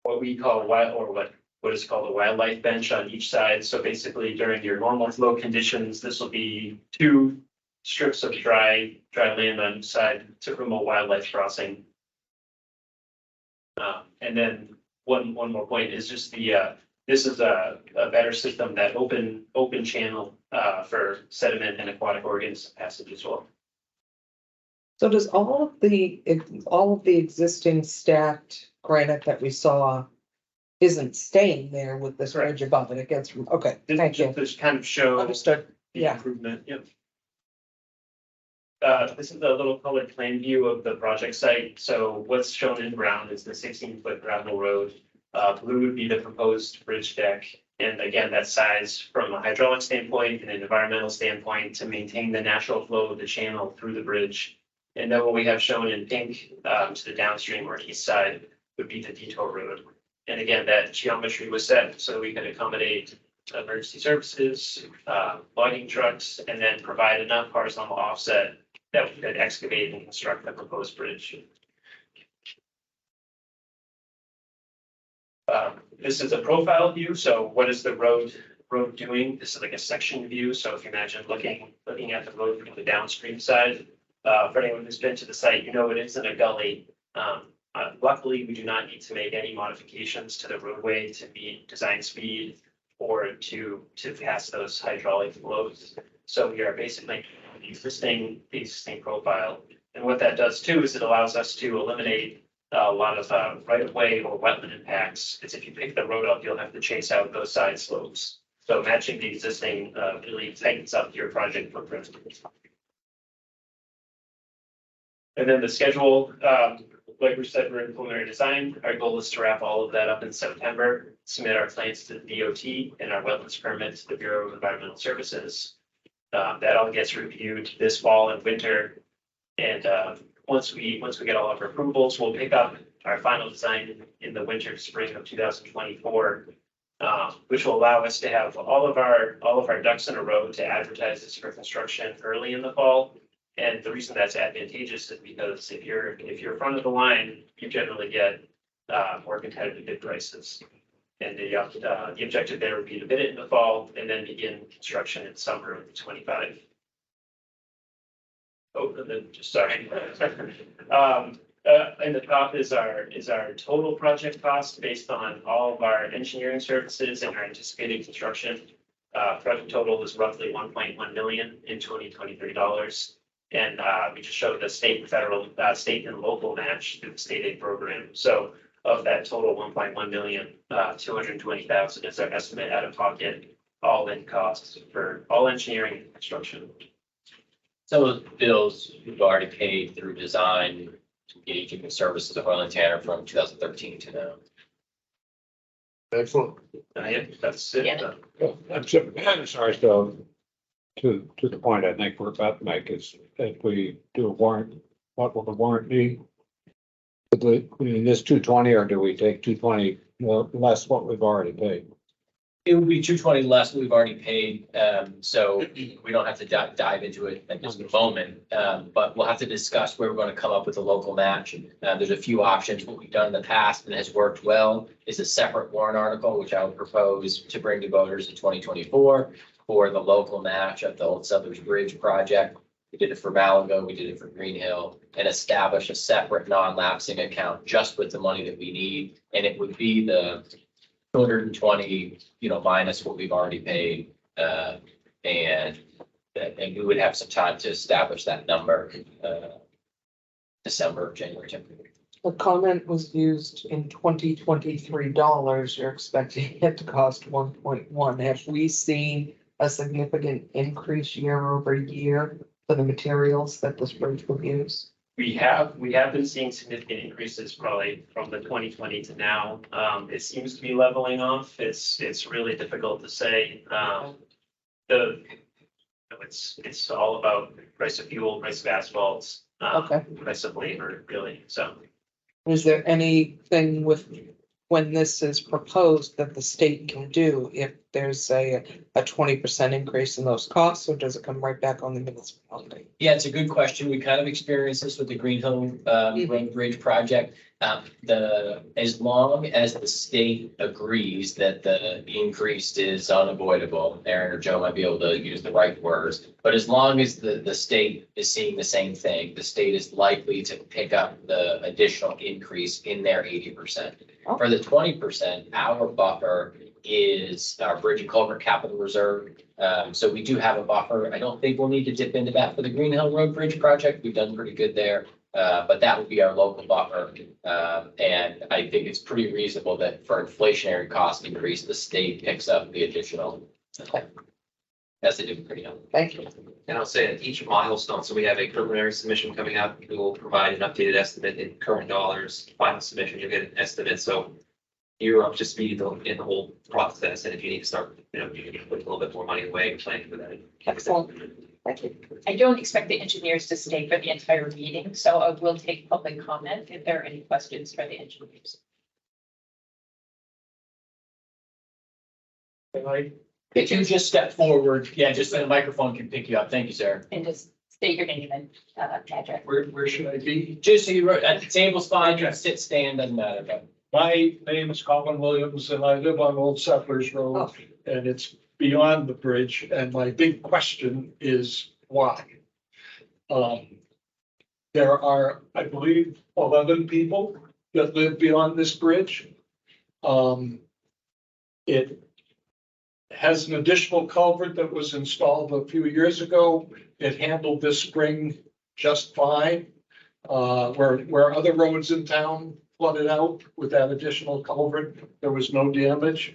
J: what we call what is called a wildlife bench on each side. So basically during your normal flow conditions, this will be 2 strips of dry land on each side to promote wildlife crossing. And then one more point is just this is a better system that open channel for sediment and aquatic organisms passage as well.
D: So does all of the existing stacked granite that we saw isn't staying there with this ridge above it? It gets, okay, thank you.
J: Just kind of show
D: Understood.
J: the
D: Yeah.
J: improvement, yep. This is a little colored plan view of the project site. So what's shown in brown is the 16-foot gravel road. Blue would be the proposed bridge deck. And again, that size from a hydraulic standpoint and an environmental standpoint to maintain the natural flow of the channel through the bridge. And then what we have shown in pink to the downstream or east side would be the detour road. And again, that geometry was set so we could accommodate emergency services, logging trucks, and then provide enough horizontal offset that we could excavate and construct the proposed bridge. This is a profile view. So what is the road doing? This is like a section view. So if you imagine looking at the road from the downstream side, for anyone who's been to the site, you know it is in a gully. Luckily, we do not need to make any modifications to the roadway to meet design speed or to pass those hydraulic flows. So we are basically the existing profile. And what that does too is it allows us to eliminate a lot of right of way or wetland impacts. Because if you pick the road up, you'll have to chase out those side slopes. So matching the existing really tightens up your project footprint. And then the schedule, like we said, we're in preliminary design. Our goal is to wrap all of that up in September, submit our plans to the DOT and our wetlands permit to the Bureau of Environmental Services. That all gets reviewed this fall and winter. And once we get all of our approvals, we'll pick up our final design in the winter, spring of 2024, which will allow us to have all of our ducks in a row to advertise this for construction early in the fall. And the reason that's advantageous is because if you're front of the line, you generally get more competitive bid prices. And the objective there would be to bid it in the fall and then begin construction in summer of 25. Oh, and then just sorry. In the top is our total project cost based on all of our engineering services and our anticipated construction. Project total is roughly 1.1 million in 2023 dollars. And we just showed the state and federal, state and local match through the state aid program. So of that total 1.1 million, 220,000 is our estimate out of pocket, all in costs for all engineering and construction.
A: Some of the bills we've already paid through design, engaging the services of Oil and Tanner from 2013 to now.
K: Excellent.
J: Yeah, that's it.
B: Yeah.
E: I'm sorry, so to the point I think we're about to make is if we do a warrant, what will the warrant be? This 220 or do we take 220 less what we've already paid?
A: It would be 220 less than we've already paid, so we don't have to dive into it at this moment. But we'll have to discuss where we're going to come up with a local match. There's a few options. What we've done in the past and has worked well is a separate warrant article, which I would propose to bring to voters in 2024 for the local match of the Old Settlers Bridge project. We did it for Malago, we did it for Green Hill, and establish a separate non-lapsing account just with the money that we need. And it would be the 220, minus what we've already paid. And we would have some time to establish that number, December, January.
D: The comment was used in 2023 dollars. You're expecting it to cost 1.1. Have we seen a significant increase year over year for the materials that this bridge will use?
J: We have been seeing significant increases probably from the 2020 to now. It seems to be leveling off. It's really difficult to say. It's all about price of fuel, price of asphalt,
D: Okay.
J: price of labor, really. So
D: Is there anything with when this is proposed that the state can do if there's a 20% increase in those costs, or does it come right back on the municipality?
A: Yeah, it's a good question. We kind of experienced this with the Green Hill Road Bridge project. As long as the state agrees that the increase is unavoidable, Aaron or Joe might be able to use the right words. But as long as the state is seeing the same thing, the state is likely to pick up the additional increase in their 80%. For the 20%, our buffer is our bridge and culvert capital reserve. So we do have a buffer. I don't think we'll need to dip into that for the Green Hill Road Bridge project. We've done pretty good there. But that would be our local buffer. And I think it's pretty reasonable that for inflationary cost increase, the state picks up the additional. As they do for Green Hill.
D: Thank you.
L: And I'll say at each milestone, so we have a preliminary submission coming up, we will provide an updated estimate in current dollars. Final submission, you'll get an estimate, so you're up to speed in the whole process, and if you need to start, you can put a little bit more money away and plan for that.
D: Excellent. Thank you.
B: I don't expect the engineers to stay for the entire meeting, so I will take public comment if there are any questions for the engineers.
A: If you just step forward, yeah, just so the microphone can pick you up. Thank you, sir.
B: And just state your name and address.
K: Where should I be?
A: Just so you wrote at the table's fine, you can sit, stand, doesn't matter, but.
K: My name is Colin Williams and I live on Old Settlers Road and it's beyond the bridge. And my big question is why? There are, I believe, 11 people that live beyond this bridge. It has an additional culvert that was installed a few years ago. It handled this spring just fine. Where other roads in town flooded out with that additional culvert, there was no damage.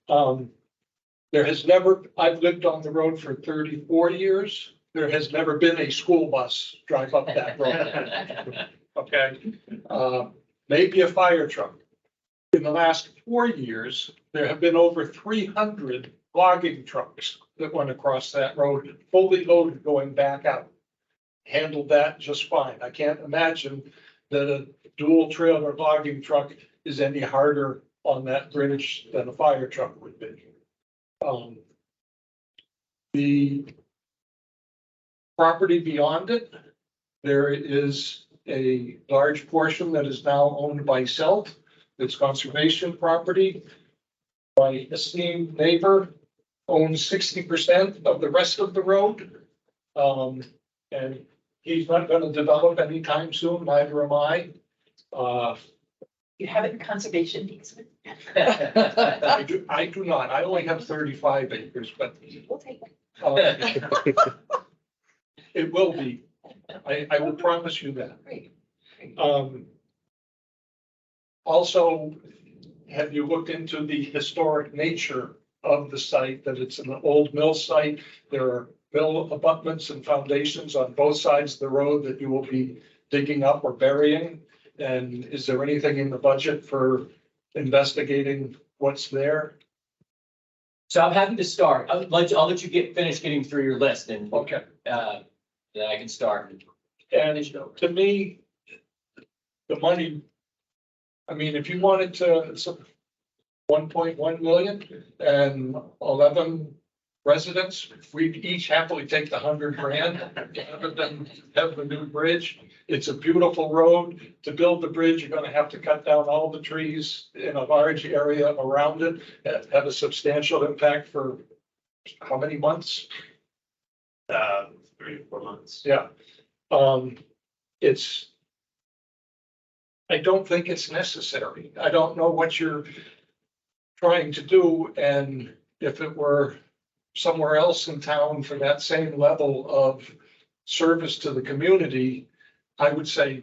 K: There has never, I've lived on the road for 34 years. There has never been a school bus drive up that road. Okay, maybe a fire truck. In the last 4 years, there have been over 300 logging trucks that went across that road, fully loaded going back out. Handled that just fine. I can't imagine that a dual trailer logging truck is any harder on that bridge than a fire truck would be. The property beyond it, there is a large portion that is now owned by Self. It's conservation property. My esteemed neighbor owns 60% of the rest of the road. And he's not going to develop anytime soon, neither am I.
B: You have it in conservation easement.
K: I do not. I only have 35 acres, but
B: We'll take it.
K: it will be. I will promise you that.
B: Great.
K: Also, have you looked into the historic nature of the site, that it's an old mill site? There are mill abutments and foundations on both sides of the road that you will be digging up or burying. And is there anything in the budget for investigating what's there?
A: So I'm happy to start. I'll let you finish getting through your list and.
K: Okay.
A: Then I can start.
K: And to me, the money, I mean, if you wanted to, it's 1.1 million and 11 residents, we'd each happily take the 100 grand rather than have the new bridge. It's a beautiful road. To build the bridge, you're gonna have to cut down all the trees in a large area around it. Have a substantial impact for how many months?
J: 3 or 4 months.
K: Yeah. I don't think it's necessary. I don't know what you're trying to do, and if it were somewhere else in town for that same level of service to the community, I would say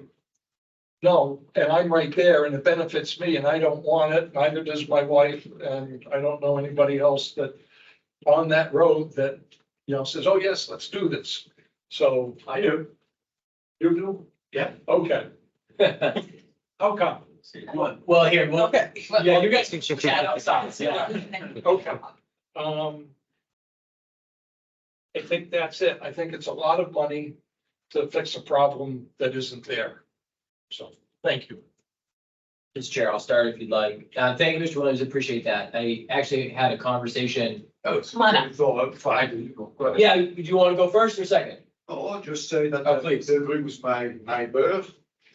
K: no, and I'm right there and it benefits me and I don't want it, neither does my wife, and I don't know anybody else that on that road that, says, oh yes, let's do this. So
J: I do.
K: You do?
J: Yeah.
K: Okay. How come?
A: Well, here, well,
D: Okay.
A: yeah, you guys can chat outside. Yeah.
K: Okay. I think that's it. I think it's a lot of money to fix a problem that isn't there. So, thank you.
A: Mr. Chair, I'll start if you'd like. Thank you, Mr. Williams. Appreciate that. I actually had a conversation.
K: Oh,
B: Come on up.
K: Fine.
A: Yeah, do you want to go first or second?
K: Oh, I'll just say that
A: Oh, please.
K: I agree with my neighbor.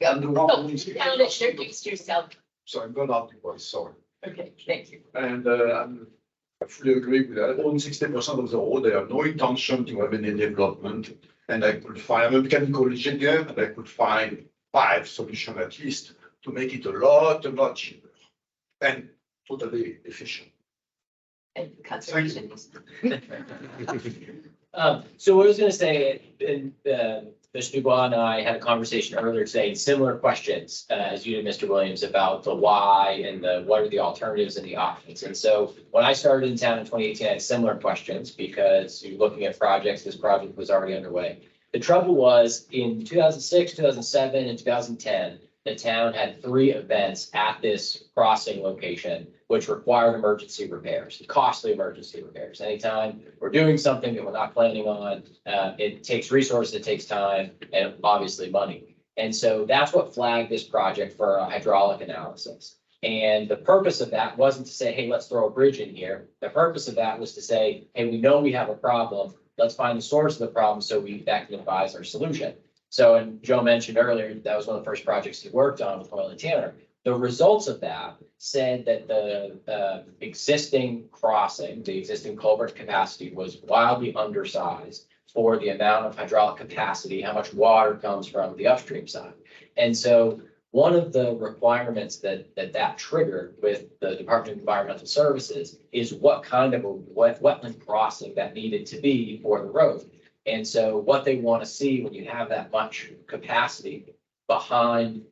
K: And the one.
B: Count it, introduce yourself.
K: So I'm gonna have to voice, sorry.
B: Okay, thank you.
K: And I fully agree with that. Only 60% of the road, there are no intention to have any development. And I could find, I'm a mechanical engineer, and I could find 5 solutions at least to make it a lot cheaper and totally efficient.
B: And conservation.
A: So what I was gonna say, and, Mr. Dubois and I had a conversation earlier today, similar questions, as you did, Mr. Williams, about the why and the, what are the alternatives and the options. And so when I started in town in 2018, I had similar questions because you're looking at projects, this project was already underway. The trouble was in 2006, 2007, and 2010, the town had 3 events at this crossing location, which required emergency repairs, costly emergency repairs. Anytime we're doing something that we're not planning on, it takes resources, it takes time, and obviously money. And so that's what flagged this project for a hydraulic analysis. And the purpose of that wasn't to say, hey, let's throw a bridge in here. The purpose of that was to say, hey, we know we have a problem. Let's find the source of the problem so that can advise our solution. So, and Joe mentioned earlier, that was one of the first projects he worked on with Hoyle and Tanner. The results of that said that the existing crossing, the existing culvert capacity was wildly undersized for the amount of hydraulic capacity, how much water comes from the upstream side. And so one of the requirements that triggered with the Department of Environmental Services is what kind of a wetland crossing that needed to be for the road. And so what they want to see when you have that much capacity behind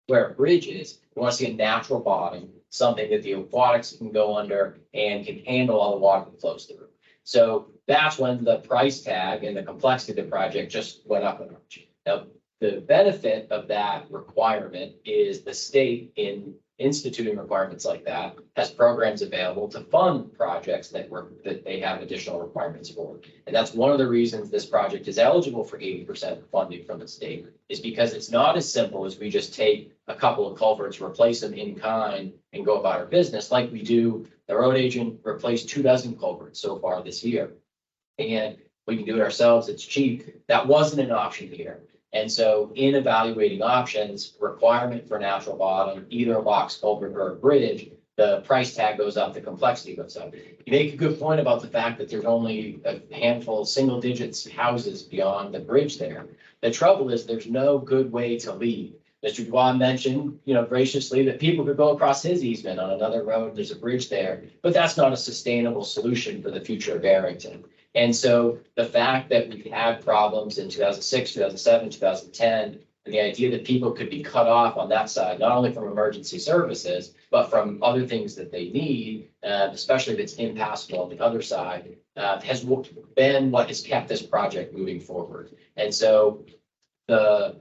A: where a bridge is, you want to see a natural bottom, something that the aquatics can go under and can handle all the water that flows through. So that's when the price tag and the complexity of the project just went up a notch. Now, the benefit of that requirement is the state in instituting requirements like that has programs available to fund projects that they have additional requirements for. And that's one of the reasons this project is eligible for 80% funding from the state, is because it's not as simple as we just take a couple of culverts, replace them in kind and go about our business like we do. The road agent replaced 24 culverts so far this year. And we can do it ourselves. It's cheap. That wasn't an option here. And so in evaluating options, requirement for natural bottom, either a box culvert or a bridge, the price tag goes up, the complexity goes up. You make a good point about the fact that there's only a handful of single digits houses beyond the bridge there. The trouble is there's no good way to lead. Mr. Dubois mentioned, graciously that people could go across his easement on another road. There's a bridge there, but that's not a sustainable solution for the future of Barrington. And so the fact that we've had problems in 2006, 2007, 2010, and the idea that people could be cut off on that side, not only from emergency services, but from other things that they need, especially if it's impassable on the other side, has been what has kept this project moving forward. And so the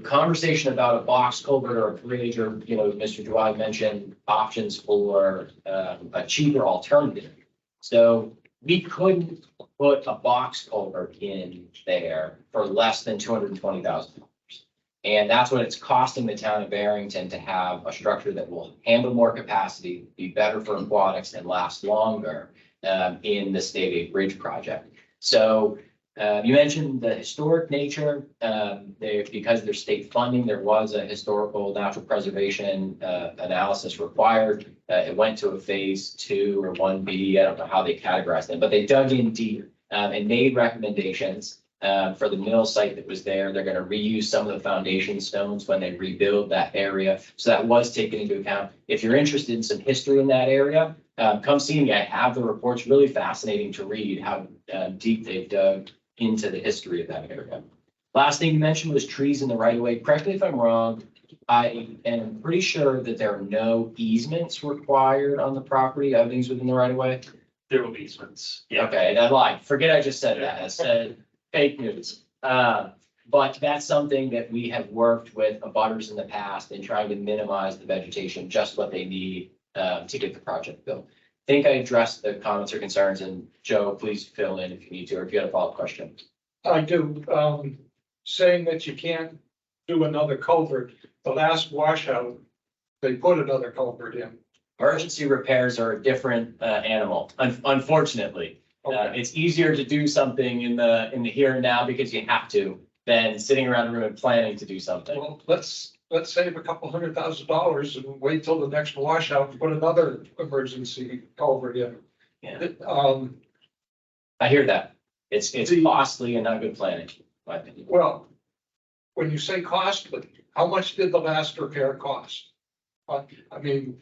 A: conversation about a box culvert or a bridge, or, Mr. Dubois mentioned options for a cheaper alternative. So we couldn't put a box culvert in there for less than $220,000. And that's what it's costing the town of Barrington to have a structure that will handle more capacity, be better for aquatics, and last longer in the state aid bridge project. So you mentioned the historic nature. Because there's state funding, there was a historical natural preservation analysis required. It went to a phase 2 or 1B. I don't know how they categorized them, but they dug in deep and made recommendations for the mill site that was there. They're going to reuse some of the foundation stones when they rebuild that area. So that was taken into account. If you're interested in some history in that area, come see me. I have the reports. Really fascinating to read how deep they've dug into the history of that area. Last thing you mentioned was trees in the right of way. Correct me if I'm wrong. I am pretty sure that there are no easements required on the property. Everything's within the right of way.
J: There will be easements. Yeah.
A: Okay, I lied. Forget I just said that. I said fake news. But that's something that we have worked with abutters in the past in trying to minimize the vegetation, just what they need to get the project built. I think I addressed the comments or concerns, and Joe, please fill in if you need to, or if you have a follow-up question.
K: I do, saying that you can't do another culvert, the last washout they put another culvert in.
A: Emergency repairs are a different animal, unfortunately.
K: Okay,
A: It's easier to do something in the here and now because you have to than sitting around a room and planning to do something.
K: well, let's save a couple $100,000 and wait till the next washout to put another emergency culvert in.
A: Yeah.
K: Um,
A: I hear that. It's costly and not good planning, in my opinion.
K: well, when you say costly, how much did the last repair cost? I mean,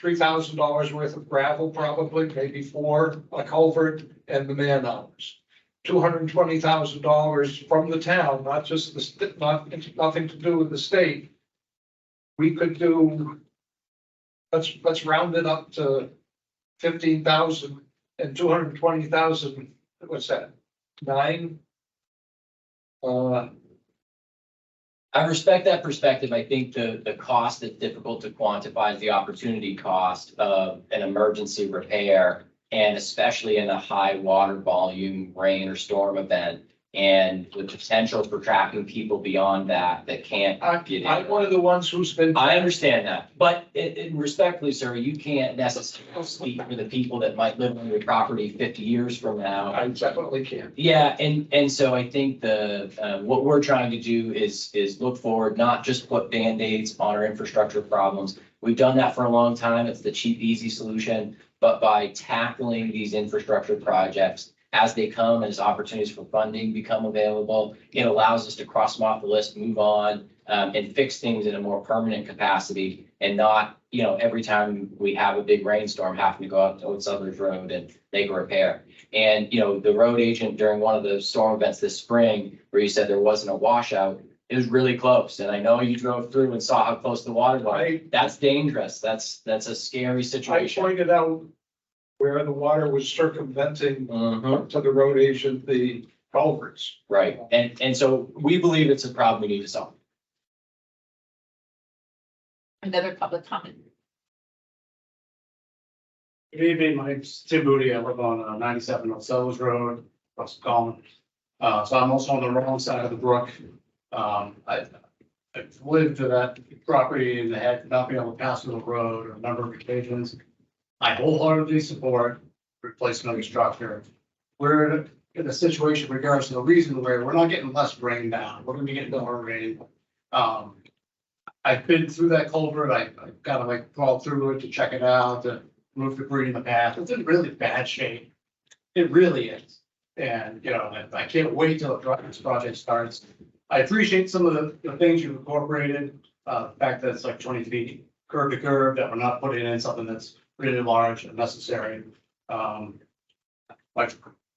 K: $3,000 worth of gravel, probably, maybe 4, a culvert and the man hours. $220,000 from the town, not just nothing to do with the state. We could do, let's round it up to 15,000 and 220,000, what's that? 9?
A: I respect that perspective. I think the cost that's difficult to quantify is the opportunity cost of an emergency repair. And especially in a high water volume rain or storm event, and the potential for tracking people beyond that can't get in.
K: I'm one of the ones who's been.
A: I understand that, but respectfully, sir, you can't necessarily speak for the people that might live on your property 50 years from now.
K: I definitely can.
A: Yeah, and so I think what we're trying to do is look forward, not just put Band-Aids on our infrastructure problems. We've done that for a long time. It's the cheap, easy solution. But by tackling these infrastructure projects as they come, as opportunities for funding become available, it allows us to cross them off the list, move on, and fix things in a more permanent capacity, and not, every time we have a big rainstorm, having to go out to Old Southers Road and make a repair. And, the road agent during one of the storm events this spring, where you said there wasn't a washout, it was really close. And I know you drove through and saw how close the water was. That's dangerous. That's a scary
K: I
A: situation.
K: pointed out where the water was circumventing
A: Mhm.
K: to the road agent, the culverts.
A: Right. And so we believe it's a problem we need to solve.
B: Another public comment.
M: Good evening, my name's Tim Moody. I live on 97 Old Sellers Road, Russell Common. So I'm also on the wrong side of the brook. I've lived to that property and had not been able to pass through the road on a number of occasions. I wholeheartedly support replacement of the structure. We're in a situation in regards to the reason where we're not getting less rain now. We're gonna be getting more rain. I've been through that culvert. I kind of like crawled through it to check it out, to remove debris in the path. It's in really bad shape. It really is. And, I can't wait till this project starts. I appreciate some of the things you've incorporated, the fact that it's like 20 feet curb to curb, that we're not putting in something that's really large and necessary. My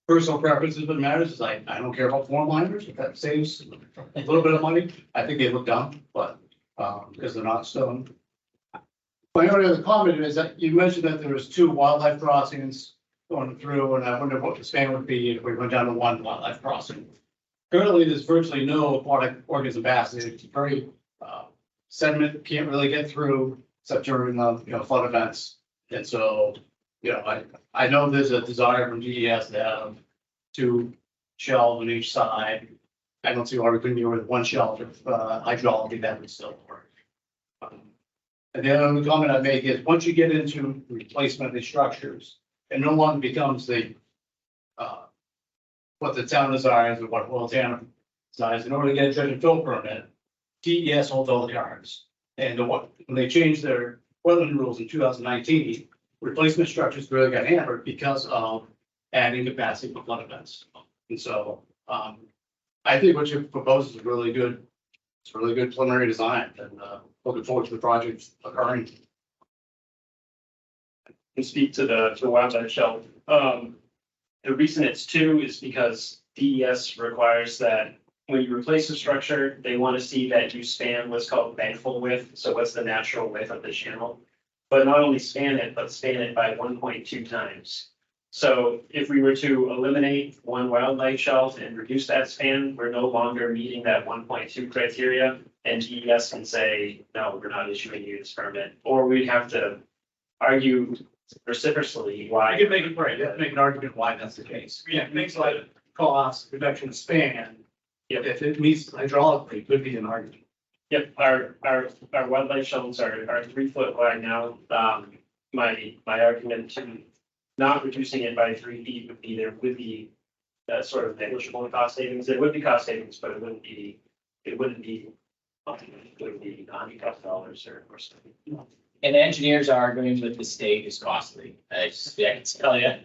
M: personal preferences, what matters is I don't care about form liners. If that saves a little bit of money, I think they look dumb, but, because they're not stone. My only other comment is that you mentioned that there was 2 wildlife crossings going through, and I wonder what the span would be if we went down to 1 wildlife crossing. Currently, there's virtually no aquatic organism passage. It's very sediment can't really get through except during the flood events. And so, I know there's a desire from DES to have 2 shelves on each side. I don't see why we couldn't do with 1 shelf of hydrology that would still work. And the other comment I make is once you get into replacement of these structures, it no longer becomes the what the town desires or what Will Town desires. In order to get a dredge and fill permit, DES holds all the cards. And when they changed their wetland rules in 2019, replacement structures really got hammered because of adding capacity for flood events. And so I think what you propose is really good. It's a really good preliminary design, and looking forward to the project occurring.
J: To speak to the wildlife shelf. The reason it's 2 is because DES requires that when you replace a structure, they want to see that you span what's called bankful width. So what's the natural width of the channel? But not only span it, but span it by 1.2 times. So if we were to eliminate 1 wildlife shelf and reduce that span, we're no longer meeting that 1.2 criteria. And DES can say, no, we're not issuing you this permit. Or we'd have to argue reciprocally why.
M: You can make it right, you have to make an argument why that's the case. Yeah, it makes a lot of cost, reduction of span. If it meets hydraulically, it could be an argument.
J: Yep, our wildlife shelters are 3 foot wide now. My argument to not reducing it by 3 feet would be there would be sort of negligible cost savings. There would be cost savings, but it wouldn't be $100,000 or something.
A: And engineers arguing with the state is costly. I can tell you,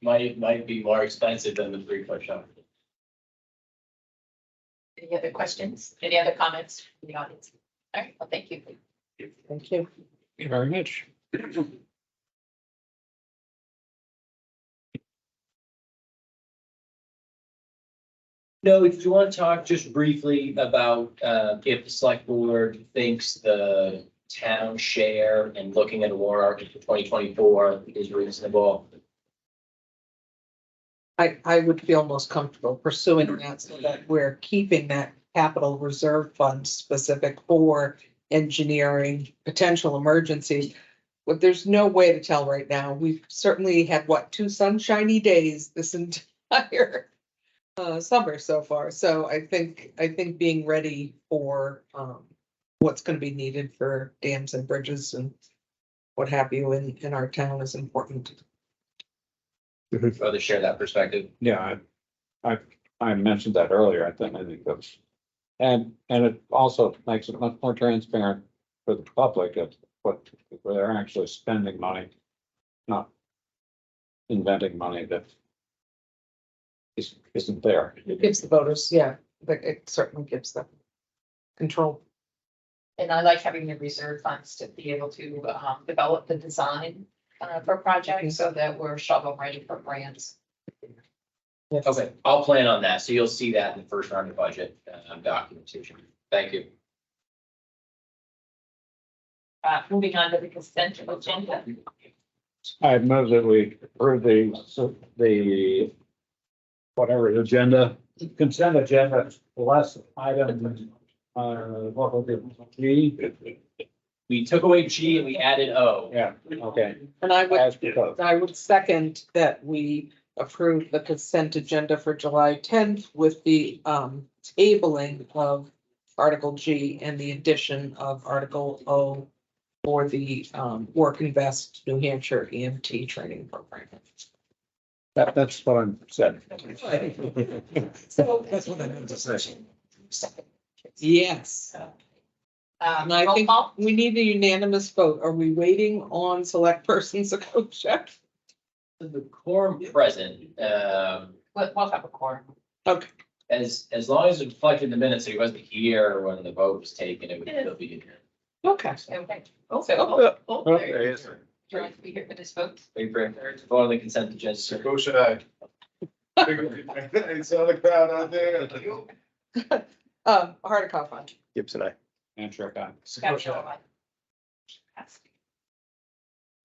A: might be more expensive than the 3-foot shop.
B: Any other questions? Any other comments from the audience? All right, well, thank you.
D: Thank you.
E: Thank you very much.
A: No, if you want to talk just briefly about if the select board thinks the town share and looking at a warrant article for 2024 is reasonable.
D: I would feel most comfortable pursuing that so that we're keeping that capital reserve fund specific for engineering potential emergencies. But there's no way to tell right now. We've certainly had, what, 2 sunshiny days this entire summer so far. So I think being ready for what's going to be needed for dams and bridges and what have you in our town is important.
A: Rather share that perspective.
E: Yeah, I mentioned that earlier, I think that's, and it also makes it much more transparent for the public of what, where they're actually spending money, not inventing money that isn't there.
D: It gives the voters, yeah, but it certainly gives them control.
B: And I like having the reserve funds to be able to develop the design for projects so that we're shovel ready for grants.
D: Yes.
A: Okay, I'll plan on that. So you'll see that in the first round of budget documentation. Thank you.
B: Moving on to the consent agenda.
E: I move that we approve the whatever agenda, consent agenda, less item, what was it, G?
A: We took away G and we added O.
E: Yeah, okay.
D: And I
E: As proposed.
D: would second that we approve the consent agenda for July 10th with the tabling of Article G and the addition of Article O for the Work Invest New Hampshire EMT training program.
E: That's what I'm said.
B: So.
E: That's what I meant to say.
D: Yes. And I
B: Roll
D: think
B: call.
D: we need a unanimous vote. Are we waiting on select person Sakosha?
A: The quorum present,
B: We'll have a quorum.
D: Okay.
A: as long as it reflected in the minutes, that he wasn't here when the vote was taken, it would still be here.
D: Okay.
B: Okay.
G: There he is.
B: Do you want to be here for this vote?
A: Wait for him to vote on the consent agenda. sir.
C: Go should I? I saw the crowd out there.
D: Hardikoff on.
C: Gibson, I.
E: And sure, guy.
B: That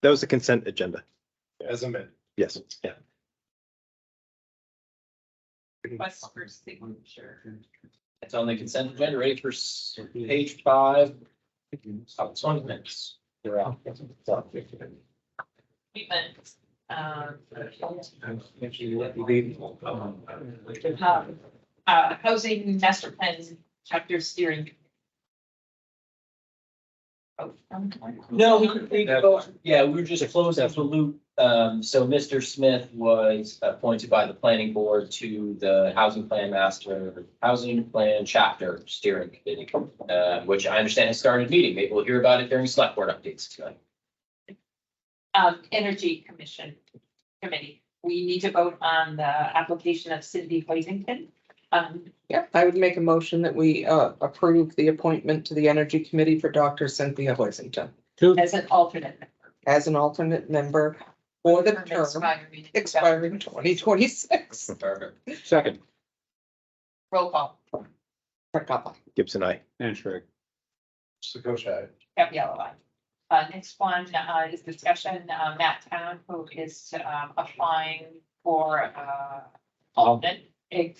C: That was the consent agenda. As amended. Yes, yeah.
B: Request for signature.
A: It's on the consent agenda, ready for page 5. About 20 minutes.
E: You're out.
B: Treatment. Housing master plan chapter steering.
A: No, we both, yeah, we were just closing the loop. So Mr. Smith was appointed by the planning board to the housing plan chapter steering committee, which I understand has started meeting. Maybe we'll hear about it during select board updates tonight.
B: Energy committee. We need to vote on the application of Cindy Hoisington.
D: Yeah, I would make a motion that we approve the appointment to the Energy Committee for Dr. Cynthia Hoisington
B: As an alternate member.
D: as an alternate member for the term expiring 2026.
A: Perfect.
E: Second,
B: Roll call.
D: Hardikoff.
C: Gibson, I.
E: and sure.
B: Capiella. Next one is discussion, Matt Town, who is applying for alternate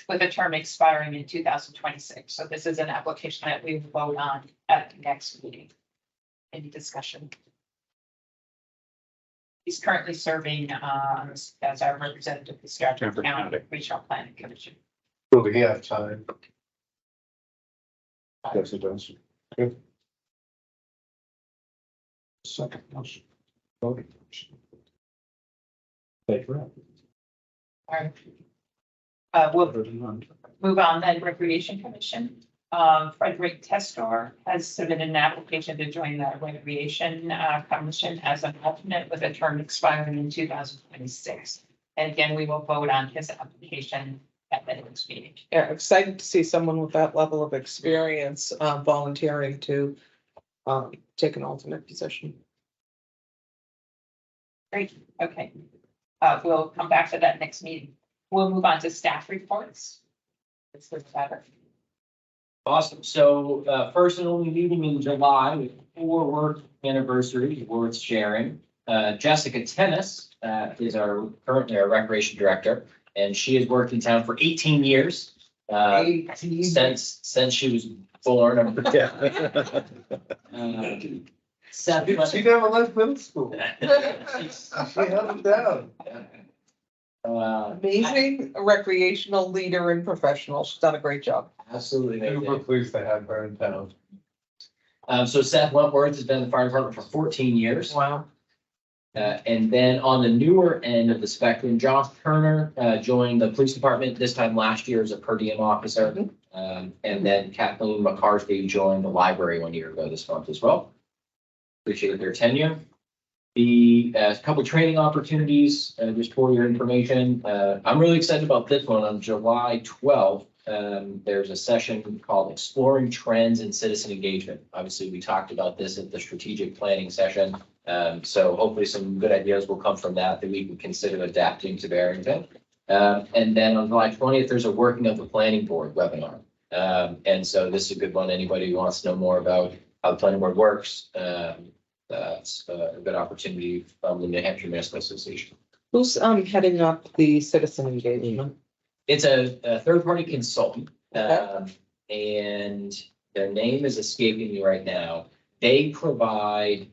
B: with a term expiring in 2026. So this is an application that we will vote on at the next meeting. Any discussion? He's currently serving as our representative of the Stratford
E: Stratford
B: County
E: County.
B: Regional Planning Commission.
C: Will we have time?
E: Yes, it does. Second motion. Voting. Favorite.
B: Alright. We'll move on then, Recreation Commission. Frederick Testor has submitted an application to join the Recreation Commission as an alternate with a term expiring in 2026. And again, we will vote on his application at the next meeting.
D: Yeah, excited to see someone with that level of experience volunteering to take an alternate position.
B: Great, okay. We'll come back to that next meeting. We'll move on to staff reports. This is better.
A: Awesome. So, first and only meeting in July with 4 work anniversary awards sharing. Jessica Tennis, is currently our recreation director, and she has worked in town for 18 years. Since she was born. Seth,
C: She never left middle school. She held it down.
D: Amazing recreational leader and professional. She's done a great job.
A: Absolutely
C: Super
A: amazing.
C: pleased to have her in town.
A: So Seth Wentworth has been in the fire department for 14 years.
D: Wow.
A: And then on the newer end of the spectrum, Josh Turner joined the police department this time last year as a per diem officer. And then Kathleen McCarthy joined the library 1 year ago this month as well. Appreciate their tenure. The couple training opportunities, just for your information. I'm really excited about this one. On July 12th, there's a session called Exploring Trends in Citizen Engagement. Obviously, we talked about this at the strategic planning session. So hopefully some good ideas will come from that we can consider adapting to Barrington. And then on July 20th, there's a Working of the Planning Board webinar. And so this is a good one. Anybody who wants to know more about how the planning board works, that's a good opportunity from the New Hampshire Municipal Association.
D: Who's heading up the citizen engagement?
A: It's a third-party consultant,
D: Okay.
A: and their name is escaping me right now. They provide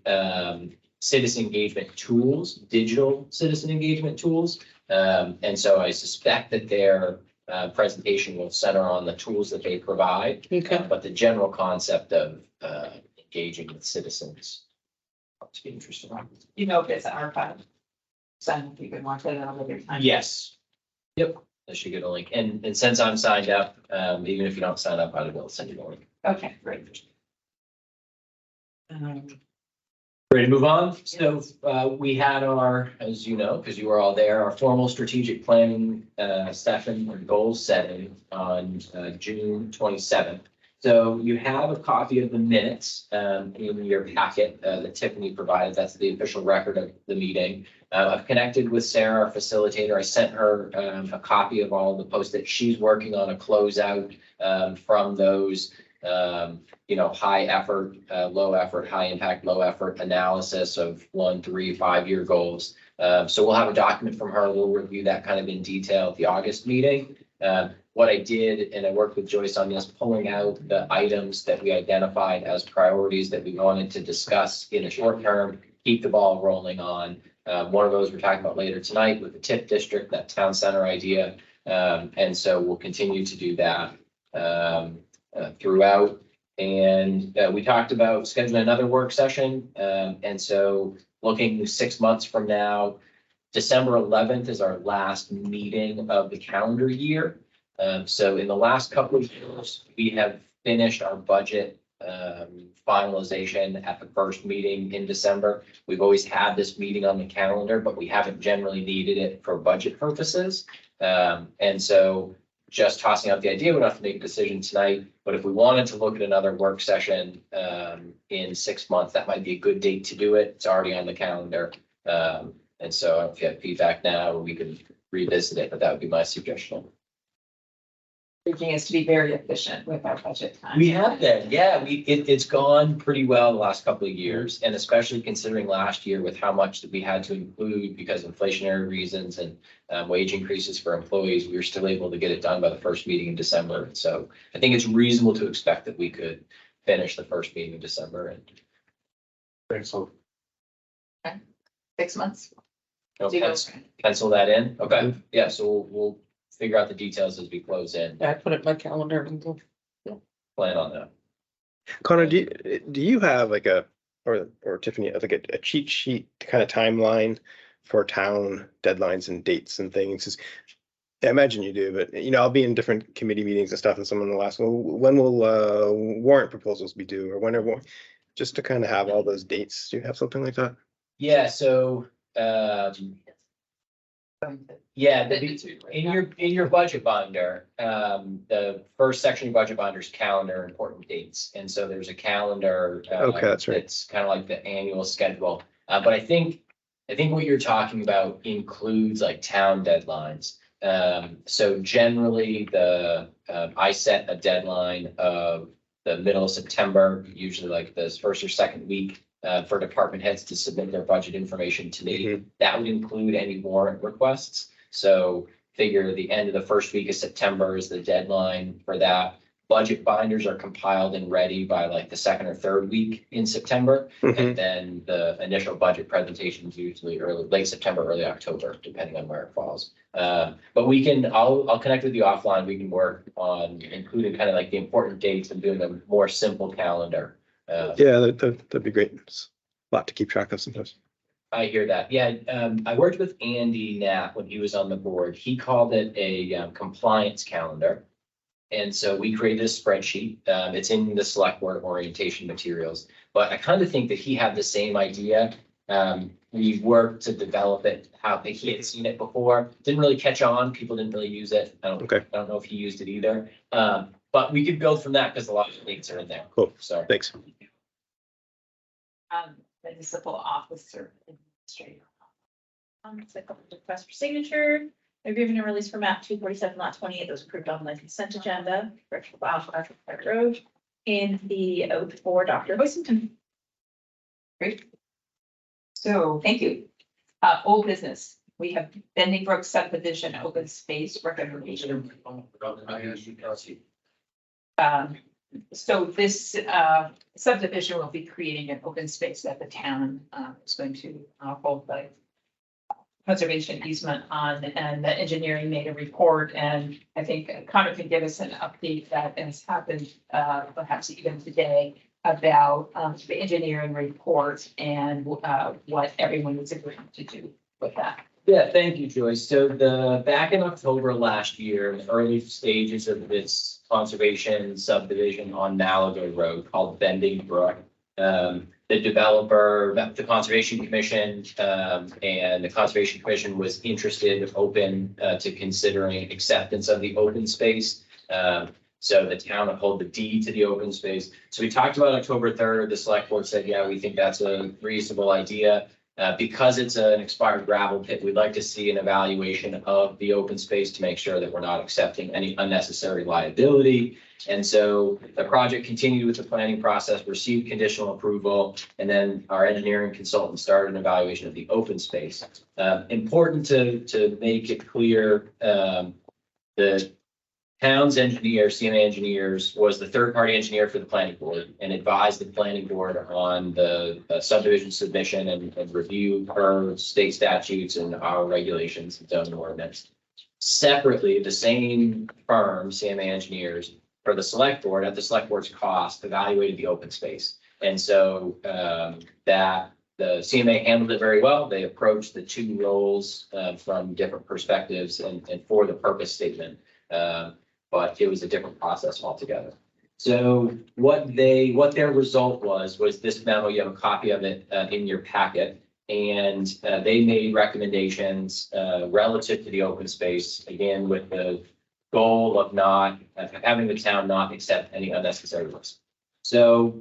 A: citizen engagement tools, digital citizen engagement tools. And so I suspect that their presentation will center on the tools that they provide.
D: Okay.
A: But the general concept of engaging with citizens. To be interesting.
B: You know, if it's archived. So if you can watch it another time.
A: Yes. Yep, that should get a link. And since I'm signed up, even if you don't sign up, I'll be able to send you a link.
B: Okay, great.
A: Ready to move on? So we had our, as you know, because you were all there, our formal strategic planning session and goal setting on June 27th. So you have a copy of the minutes in your packet that Tiffany provided. That's the official record of the meeting. I've connected with Sarah, our facilitator. I sent her a copy of all the posts that she's working on, a closeout from those high effort, low effort, high impact, low effort analysis of 1, 3, 5 year goals. So we'll have a document from her. We'll review that kind of in detail at the August meeting. What I did, and I worked with Joyce on this, pulling out the items that we identified as priorities that we wanted to discuss in the short term, keep the ball rolling on. One of those we're talking about later tonight with the TIP district, that town center idea. And so we'll continue to do that throughout. And we talked about scheduling another work session. And so looking 6 months from now, December 11th is our last meeting of the calendar year. So in the last couple of years, we have finished our budget finalization at the first meeting in December. We've always had this meeting on the calendar, but we haven't generally needed it for budget purposes. And so just tossing out the idea, we don't have to make a decision tonight, but if we wanted to look at another work session in 6 months, that might be a good date to do it. It's already on the calendar. And so if you have feedback now, we can revisit it, but that would be my suggestion.
B: Urging us to be very efficient with our budget time.
A: We have been, yeah, it's gone pretty well the last couple of years, and especially considering last year with how much that we had to include because of inflationary reasons and wage increases for employees, we were still able to get it done by the first meeting in December. So I think it's reasonable to expect that we could finish the first meeting in December and.
C: Excellent.
B: 6 months.
A: Okay, pencil that in. Okay, yeah, so we'll figure out the details as we close in.
D: Yeah, I put it in my calendar and
A: Plan on that.
N: Connor, do you have like or Tiffany, like a cheat sheet kind of timeline for town deadlines and dates and things? 'Cause I imagine you do, but I'll be in different committee meetings and stuff, and someone will ask, well, when will warrant proposals be due, or whenever, just to kind of have all those dates. Do you have something like that?
A: Yeah, so, yeah, in your budget binder, the first section of budget binder is calendar important dates. And so there's a calendar.
N: Okay, that's right.
A: It's kind of like the annual schedule. But I think what you're talking about includes like town deadlines. So generally I set a deadline of the middle of September, usually like the first or second week. For department heads to submit their budget information to me.
N: Mhm.
A: That would include any warrant requests. So figure the end of the first week of September is the deadline for that. Budget binders are compiled and ready by like the second or third week in September.
N: Mhm.
A: And then the initial budget presentation is usually late September, early October, depending on where it falls. But I'll connect with you offline. We can work on including kind of like the important dates and doing a more simple calendar.
N: Yeah, that'd be great. It's a lot to keep track of sometimes.
A: I hear that. Yeah, I worked with Andy Knapp when he was on the board. He called it a compliance calendar. And so we created a spreadsheet. It's in the select board orientation materials, but I kind of think that he had the same idea. We worked to develop it, how he had seen it before. Didn't really catch on. People didn't really use it. I don't know if he used it either. But we could build from that because a lot of links are in there.
N: Cool.
A: So
N: Thanks.
B: Municipal officer administrator.
O: It's a couple of requests for signature. Agreement and release for map 247 lot 28 that was approved on the consent agenda for Park Road in the oath for Dr. Hoisington.
B: Great. So, thank you. Old business, we have Bending Brook subdivision open space recommendation. So this subdivision will be creating an open space that the town is going to hold the conservation easement on, and the engineering made a report, and I think Connor can give us an update that has happened perhaps even today about the engineering report and what everyone was agreeing to do with that.
A: yeah, thank you, Joyce. So back in October last year, in the early stages of this conservation subdivision on Malaga Road called Bending Brook, the developer, the Conservation Commission, and the Conservation Commission was interested, open to considering acceptance of the open space. So the town would hold the deed to the open space. So we talked about October 3rd. The select board said, yeah, we think that's a reasonable idea. Because it's an expired gravel pit, we'd like to see an evaluation of the open space to make sure that we're not accepting any unnecessary liability. And so the project continued with the planning process, received conditional approval, and then our engineering consultant started an evaluation of the open space. Important to make it clear, the town's engineer, CMA Engineers, was the third-party engineer for the planning board and advised the planning board on the subdivision submission and review her state statutes and our regulations and zoning ordinance. Separately, the same firm, CMA Engineers, for the select board, at the select board's cost, evaluated the open space. And so that the CMA handled it very well. They approached the two roles from different perspectives and for the purpose statement. But it was a different process altogether. So what their result was this memo. You have a copy of it in your packet, and they made recommendations relative to the open space, again, with the goal of not having the town not accept any unnecessary risk. So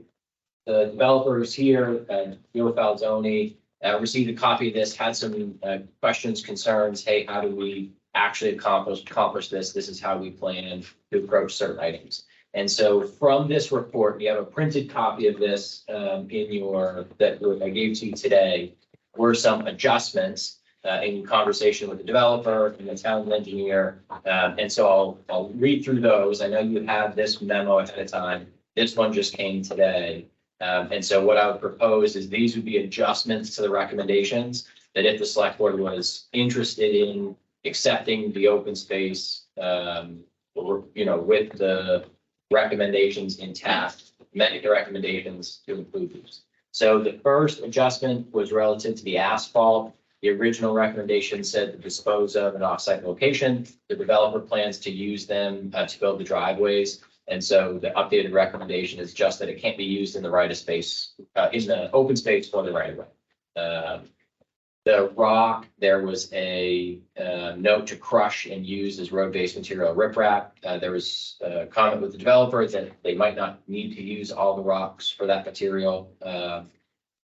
A: the developers here, Gil Falzoni, received a copy of this, had some questions, concerns. Hey, how do we actually accomplish this? This is how we plan to approach certain items. And so from this report, you have a printed copy of this that I gave to you today, were some adjustments in conversation with the developer and the town engineer. And so I'll read through those. I know you have this memo ahead of time. This one just came today. And so what I would propose is these would be adjustments to the recommendations that if the select board was interested in accepting the open space, with the recommendations intact, many of the recommendations to include these. So the first adjustment was relative to the asphalt. The original recommendation said to dispose of an off-site location. The developer plans to use them to build the driveways. And so the updated recommendation is just that it can't be used in the right of space, in the open space for the right of way. The rock, there was a note to crush and use as road-based material riprap. There was a comment with the developer that they might not need to use all the rocks for that material.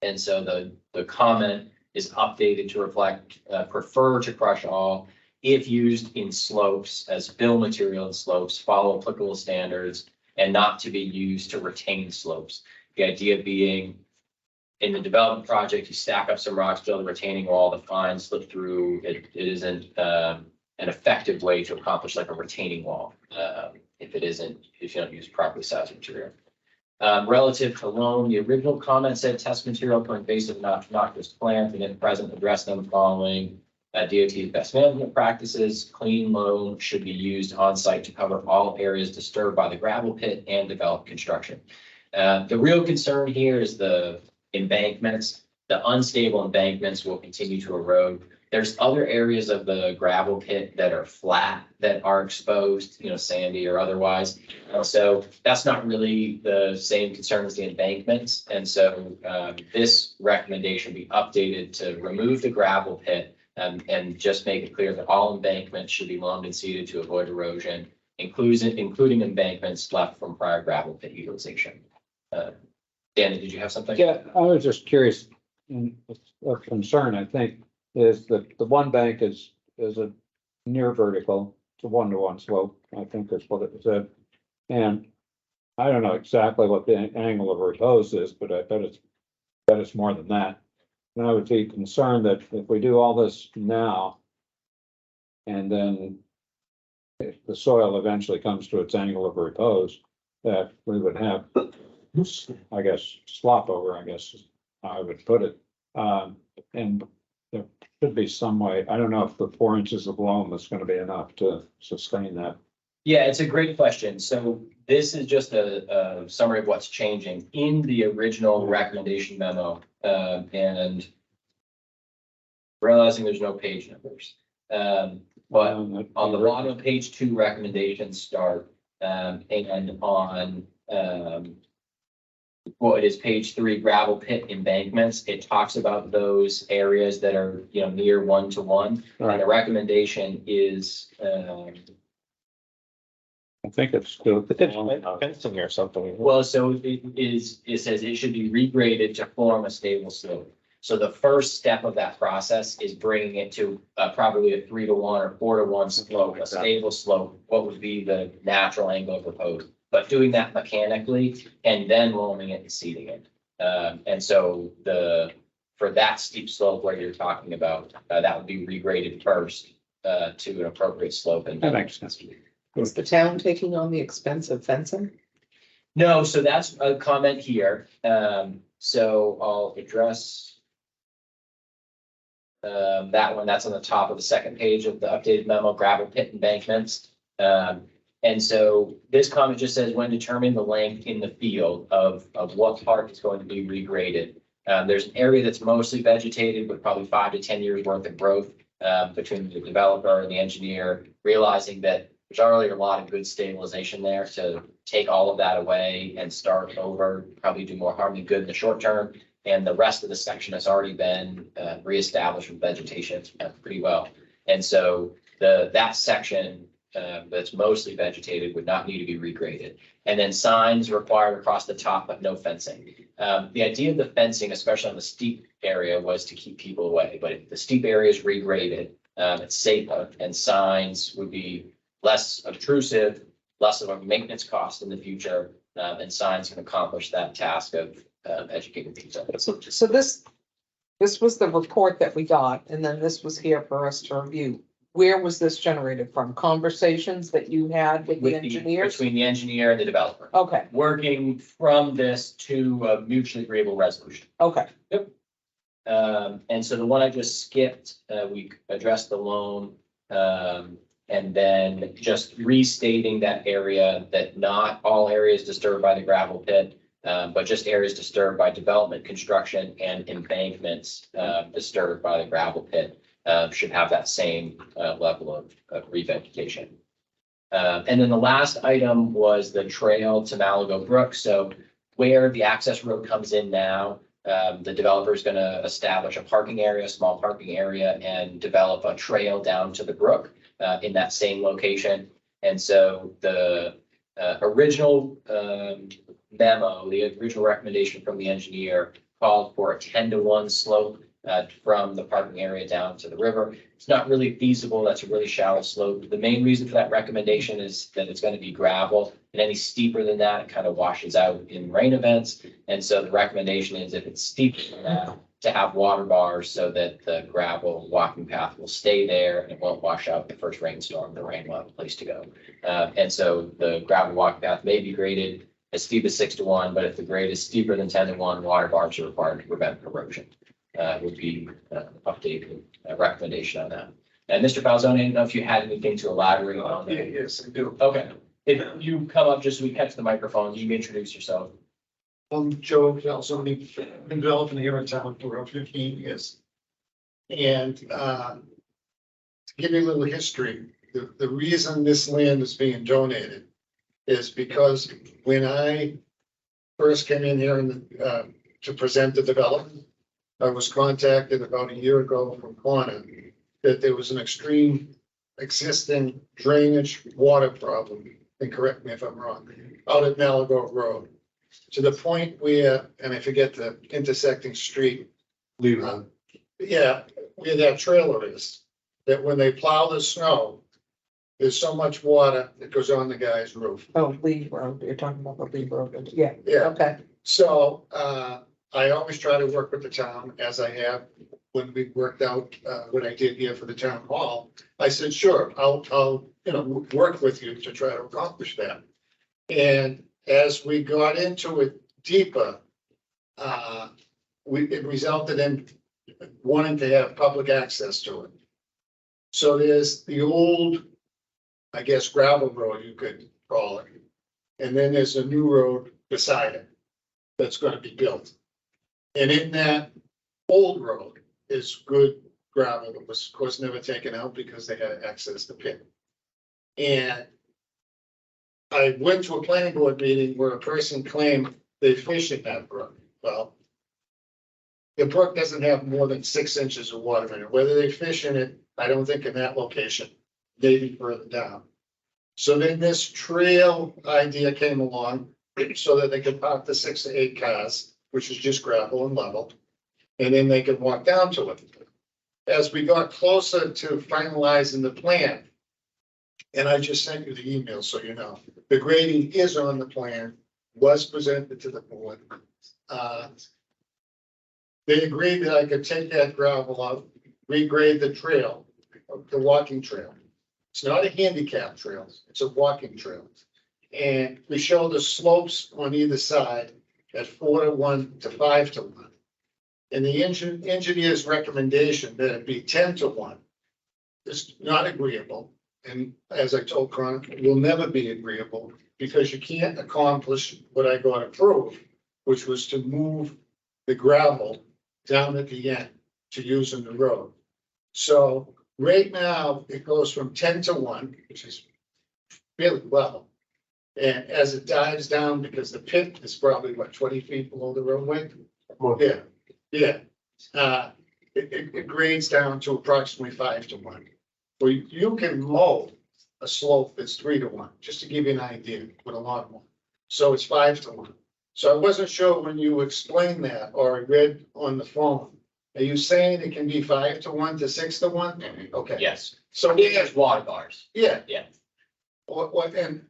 A: And so the comment is updated to reflect, prefer to crush all if used in slopes as fill material in slopes, follow applicable standards, and not to be used to retain slopes. The idea being, in the development project, you stack up some rocks, build a retaining wall, the fines slip through. It isn't an effective way to accomplish like a retaining wall if you don't use properly sized material. Relative to loam, the original comment said test material for invasive noxious plants and at present address them following DOT's best management practices. Clean loam should be used on site to cover all areas disturbed by the gravel pit and developed construction. The real concern here is the embankments. The unstable embankments will continue to erode. There's other areas of the gravel pit that are flat that are exposed, sandy or otherwise. So that's not really the same concern as the embankments. And so this recommendation be updated to remove the gravel pit and just make it clear that all embankments should be loamed and seeded to avoid erosion, including embankments left from prior gravel pit utilization. Danny, did you have something?
E: Yeah, I was just curious, and a concern, I think, is that the one bank is a near vertical, it's a 1-to-1 slope, I think that's what it said. And I don't know exactly what the angle of repose is, but I bet it's more than that. And I would be concerned that if we do all this now, and then if the soil eventually comes to its angle of repose, that we would have, I guess, slop over, I guess I would put it. And there should be some way, I don't know if the 4 inches of loam is going to be enough to sustain that.
A: Yeah, it's a great question. So this is just a summary of what's changing in the original recommendation memo. And realizing there's no page numbers. But on the bottom of page 2, recommendations start, and on it is page 3, gravel pit embankments. It talks about those areas that are, near 1-to-1. And the recommendation is,
E: I think it's still.
N: Fencing or something.
A: well, so it says it should be regraded to form a stable slope. So the first step of that process is bringing it to probably a 3-to-1 or 4-to-1 slope, a stable slope, what would be the natural angle of repose. But doing that mechanically and then loaming it and seeding it. And so for that steep slope where you're talking about, that would be regraded first to an appropriate slope. And
E: That makes sense.
D: Is the town taking on the expense of fencing?
A: No, so that's a comment here. So I'll address that one. That's on the top of the second page of the updated memo, gravel pit embankments. And so this comment just says when determining the length in the field of what part is going to be regraded. There's an area that's mostly vegetated with probably 5 to 10 years worth of growth between the developer and the engineer, realizing that there's already a lot of good stabilization there. To take all of that away and start over, probably do more harm than good in the short term. And the rest of the section has already been reestablished with vegetation pretty well. And so that section that's mostly vegetated would not need to be regraded. And then signs required across the top, but no fencing. The idea of the fencing, especially on the steep area, was to keep people away. But if the steep area is regraded, it's safer, and signs would be less obtrusive, less of a maintenance cost in the future, and signs can accomplish that task of educating people.
D: So this was the report that we got, and then this was here for us to review. Where was this generated from? Conversations that you had with the engineers?
A: Between the engineer and the developer.
D: Okay,
A: Working from this to a mutually agreeable resolution.
D: okay.
A: And so the one I just skipped, we addressed the loan, and then just restating that area, that not all areas disturbed by the gravel pit But just areas disturbed by development, construction, and embankments disturbed by the gravel pit should have that same level of revegetation. And then the last item was the trail to Malago Brook. So where the access road comes in now, the developer is going to establish a parking area, small parking area, and develop a trail down to the brook in that same location. And so the original memo, the original recommendation from the engineer called for a 10-to-1 slope from the parking area down to the river. It's not really feasible. That's a really shallow slope. The main reason for that recommendation is that it's going to be gravel, and any steeper than that, it kind of washes out in rain events. And so the recommendation is if it's steeper than that, to have water bars so that the gravel walking path will stay there and it won't wash out the first rainstorm. The rain will have a place to go. And so the gravel walking path may be graded as steep as 6-to-1, but if the grade is steeper than 10-to-1, water bars are required to prevent erosion. Would be updated recommendation on that. And Mr. Falzone, I didn't know if you had anything to elaborate on that.
K: Yes, I do.
A: Okay, if you come up just so we catch the microphone, you can introduce yourself.
K: I'm Joe Falzone, been developing here in town for about 15 years. And to give you a little history, the reason this land is being donated is because when I first came in here to present the development, I was contacted about a year ago from Connor that there was an extreme existing drainage water problem, and correct me if I'm wrong, out at Malago Road. To the point where, and I forget the intersecting street. Yeah, where that trailer is, that when they plow the snow, there's so much water that goes on the guy's roof.
D: Oh, Lee Road, you're talking about the Lee Road, yeah,
K: Yeah,
D: okay.
K: so I always try to work with the town, as I have when we worked out what I did here for the town hall. I said, sure, I'll work with you to try to accomplish that. And as we got into it deeper, it resulted in wanting to have public access to it. So there's the old, I guess, gravel road, you could call it. And then there's a new road beside it that's going to be built. And in that old road is good gravel that was, of course, never taken out because they had access to pit. And I went to a planning board meeting where a person claimed they fish in that brook. Well, the brook doesn't have more than 6 inches of water in it. Whether they fish in it, I don't think in that location, maybe further down. So then this trail idea came along so that they could park the 6 to 8 cars, which is just gravel and level, and then they could walk down to it. As we got closer to finalizing the plan, and I just sent you the email so you know, the grading is on the plan, was presented to the board. They agreed that I could take that gravel out, regrade the trail, the walking trail. It's not a handicap trail, it's a walking trail. And we show the slopes on either side at 4-to-1 to 5-to-1. And the engineer's recommendation that it be 10-to-1 is not agreeable. And as I told Connor, it will never be agreeable because you can't accomplish what I got approved, which was to move the gravel down at the end to use in the road. So right now it goes from 10-to-1, which is really well. And as it dives down, because the pit is probably what, 20 feet below the roadway? Yeah. It grades down to approximately 5-to-1. Well, you can mow a slope that's 3-to-1, just to give you an idea with a lot more. So it's 5-to-1. So I wasn't sure when you explained that, or I read on the phone. Are you saying it can be 5-to-1 to 6-to-1? Okay.
A: Yes.
K: So
A: There's water bars.
K: yeah.
A: Yeah.
K: What, and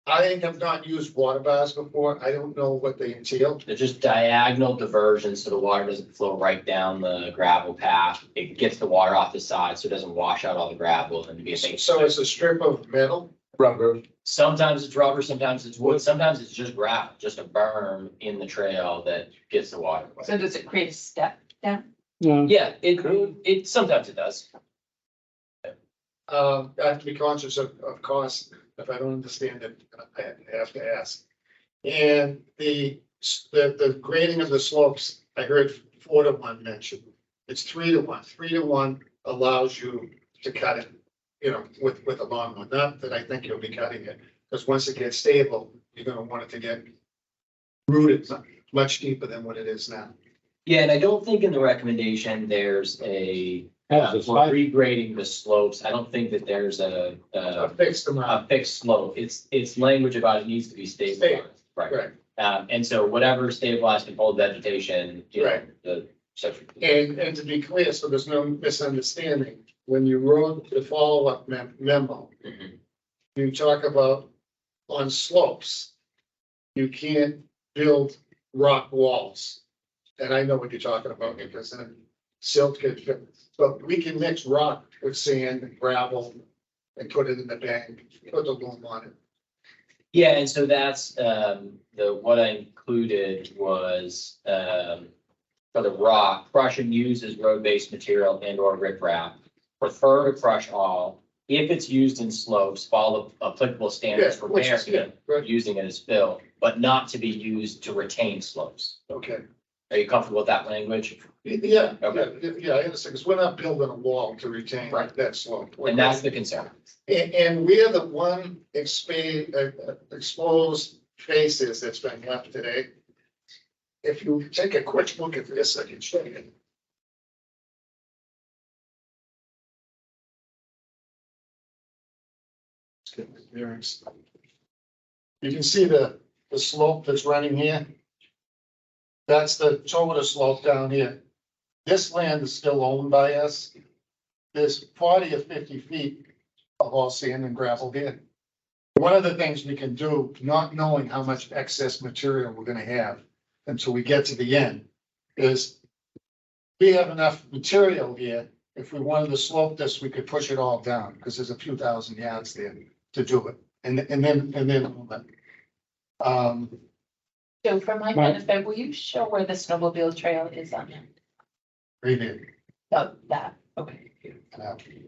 K: I have not used water bars before. I don't know what they entail.
A: They're just diagonal diversions so the water doesn't flow right down the gravel path. It gets the water off the side so it doesn't wash out all the gravel and be a thing.
K: So it's a strip of metal.
A: Rubber. Sometimes it's rubber, sometimes it's wood, sometimes it's just gravel, just a berm in the trail that gets the water.
B: So does it create a step down?
A: Yeah, it sometimes it does.
K: I have to be conscious of cost. If I don't understand it, I have to ask. And the grading of the slopes, I heard 4-to-1 mentioned. It's 3-to-1. 3-to-1 allows you to cut it, with a long one. Not that I think you'll be cutting it, because once it gets stable, you're gonna want it to get rooted much deeper than what it is now.
A: Yeah, and I don't think in the recommendation, there's a,
E: Has the
A: for
E: site-
A: regrading the slopes, I don't think that there's a
K: Fixed amount,
A: a fixed slope. It's language about it needs to be stabilized. Right.
K: right?
A: And so whatever stabilized controlled vegetation,
K: Right.
A: the.
K: And to be clear, so there's no misunderstanding, when you wrote the follow-up memo,
A: Mhm.
K: you talk about on slopes, you can't build rock walls. And I know what you're talking about because then silt could fit, but we can mix rock with sand and gravel and put it in the bank, put the loam on it.
A: Yeah, and so that's, what I included was, for the rock, crush and use as road-based material and or riprap. Prefer to crush all. If it's used in slopes, follow applicable standards for
K: which is-
A: bearing it,
K: right.
A: using it as fill, but not to be used to retain slopes.
K: Okay,
A: Are you comfortable with that language?
K: yeah,
A: Okay.
K: yeah, I understand, because we're not building a wall to retain
A: Right.
K: that slope.
A: And that's the concern.
K: And we're the one exposed faces that's been left today. If you take a quick look at this, I can show you. Let's get my bearings. You can see the slope that's running here. That's the total slope down here. This land is still owned by us. There's 40 or 50 feet of all sand and gravel here. One of the things we can do, not knowing how much excess material we're gonna have until we get to the end, is we have enough material here. If we wanted to slope this, we could push it all down, because there's a few thousand yards there to do it, and then.
B: So for my benefit, will you show where the snowmobile trail is on that?
K: Right here.
B: Oh, that, okay.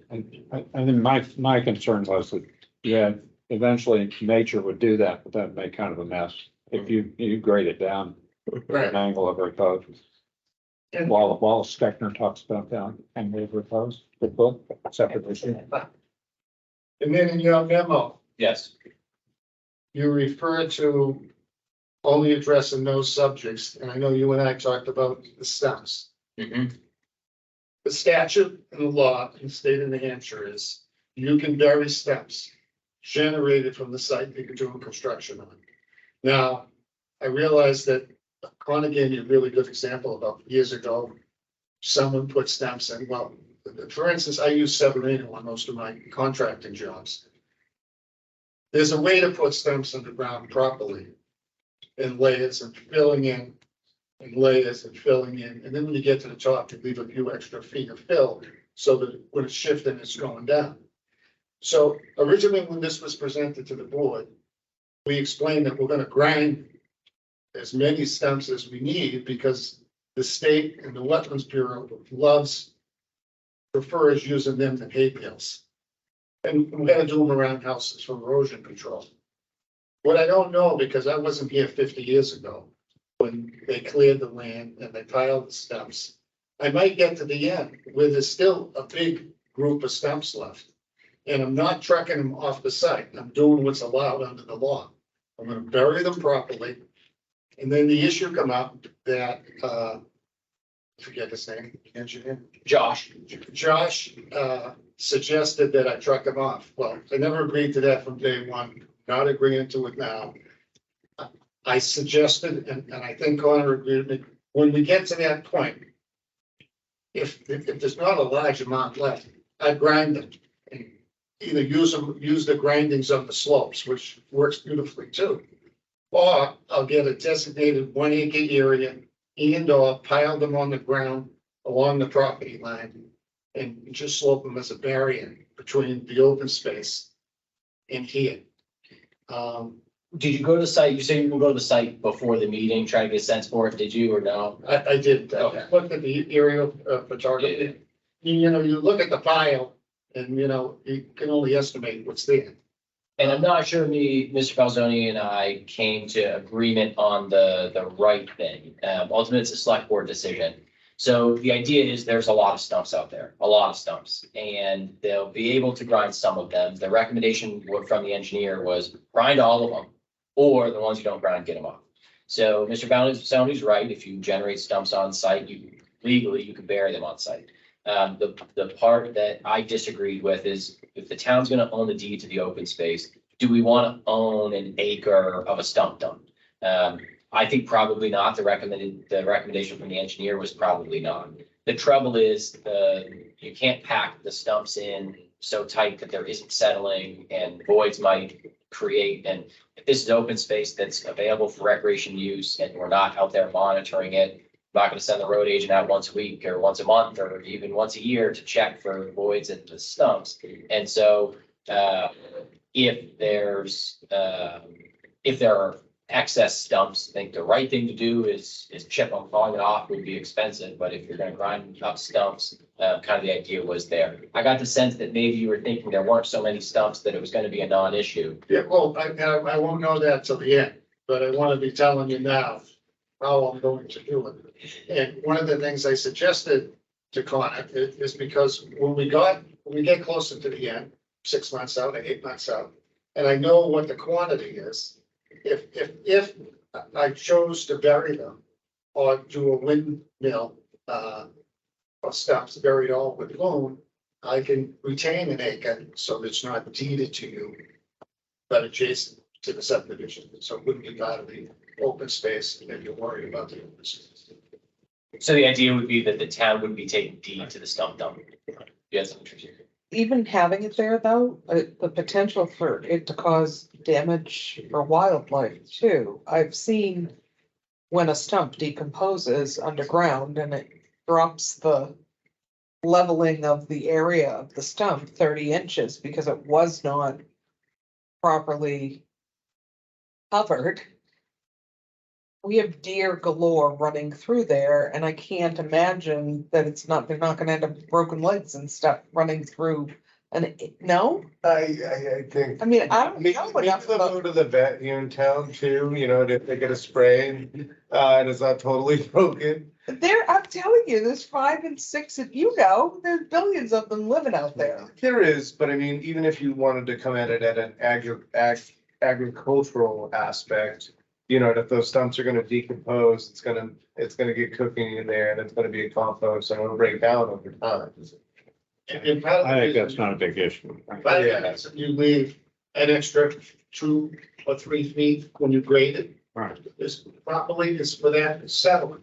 E: I think my concern was that, yeah, eventually nature would do that, but that'd make kind of a mess. If you grade it down at
K: Right.
E: an angle of repose.
K: And-
E: While Steckner talks about that angle of repose, the book, separate issue.
K: And then in your memo,
A: Yes.
K: you refer to only addressing those subjects, and I know you and I talked about the stems.
A: Mhm.
K: The statute and the law in the state of New Hampshire is you can bury stems generated from the site that you're doing construction on. Now, I realize that Connor gave you a really good example about years ago. Someone put stems in, well, for instance, I use Severino on most of my contracting jobs. There's a way to put stems in the ground properly in layers and filling in and layers and filling in. And then when you get to the top, you leave a few extra feet of fill so that when it's shifting, it's going down. So originally, when this was presented to the board, we explained that we're gonna grind as many stems as we need because the state and the Wetlands Bureau prefers using them than hay bales. And we gotta do them around houses for erosion control. What I don't know, because I wasn't here 50 years ago, when they cleared the land and they piled the stumps, I might get to the end where there's still a big group of stumps left. And I'm not trucking them off the site. I'm doing what's allowed under the law. I'm gonna bury them properly. And then the issue come up that, forget his name, engineer.
A: Josh.
K: Josh suggested that I truck him off. Well, I never agreed to that from day one, not agreeing to it now. I suggested, and I think Connor agreed with me, when we get to that point, if there's not a large amount left, I'd grind them. And either use the grindings of the slopes, which works beautifully too. Or I'll get a designated 1 acre area and or pile them on the ground along the property line and just slope them as a barrier between the open space and here.
A: Did you go to the site? You say you will go to the site before the meeting, try to get a sense for it. Did you or no?
K: I did,
A: Okay.
K: looked at the aerial photography. You know, you look at the pile and, you can only estimate what's there.
A: And I'm not sure Mr. Falzoni and I came to agreement on the right thing. Ultimately, it's a select board decision. So the idea is there's a lot of stumps out there, a lot of stumps, and they'll be able to grind some of them. The recommendation from the engineer was grind all of them, or the ones you don't grind, get them off. So Mr. Falzoni's right. If you generate stumps on site, legally, you can bury them on site. The part that I disagreed with is if the town's gonna own the deed to the open space, do we want to own an acre of a stump dump? I think probably not. The recommendation from the engineer was probably not. The trouble is, you can't pack the stumps in so tight that there isn't settling and voids might create. And if this is open space that's available for recreation use and we're not out there monitoring it, not gonna send the road agent out once a week or once a month or even once a year to check for voids and the stumps. And so, if there are excess stumps, I think the right thing to do is chip them. Falling it off would be expensive, but if you're gonna grind up stumps, kind of the idea was there. I got the sense that maybe you were thinking there weren't so many stumps that it was gonna be a non-issue.
K: Yeah, well, I won't know that till the end, but I want to be telling you now how I'm going to do it. And one of the things I suggested to Connor is because when we get closer to the end, 6 months out, 8 months out, and I know what the quantity is, if I chose to bury them or do a windmill, or stumps buried all with loam, I can retain an acre, so it's not deeded to you, but adjacent to the subdivision, so it wouldn't be part of the open space, and then you're worried about the open space.
A: So the idea would be that the town would be taking deed to the stump dump. Yes,
D: Even having it there though, the potential for it to cause damage for wildlife too. I've seen when a stump decomposes underground and it drops the leveling of the area of the stump 30 inches because it was not properly covered. We have deer galore running through there, and I can't imagine that they're not gonna end up with broken legs and stuff running through. And no,
P: I think.
D: I mean, I don't
P: Maybe
D: know
P: them
D: enough
P: go to the vet here in town too, you know, if they get a spray and it's not totally broken.
D: I'm telling you, there's 5 and 6, and there's billions of them living out there.
P: There is, but I mean, even if you wanted to come at it at an agricultural aspect, you know, if those stumps are gonna decompose, it's gonna get cooking in there and it's gonna be a compost and it'll break down over time.
K: And part of the
E: I think
K: reason-
E: that's not a big issue.
K: Part of the reason you leave an extra 2 or 3 feet when you grade it.
E: Right.
K: Is for that settlement.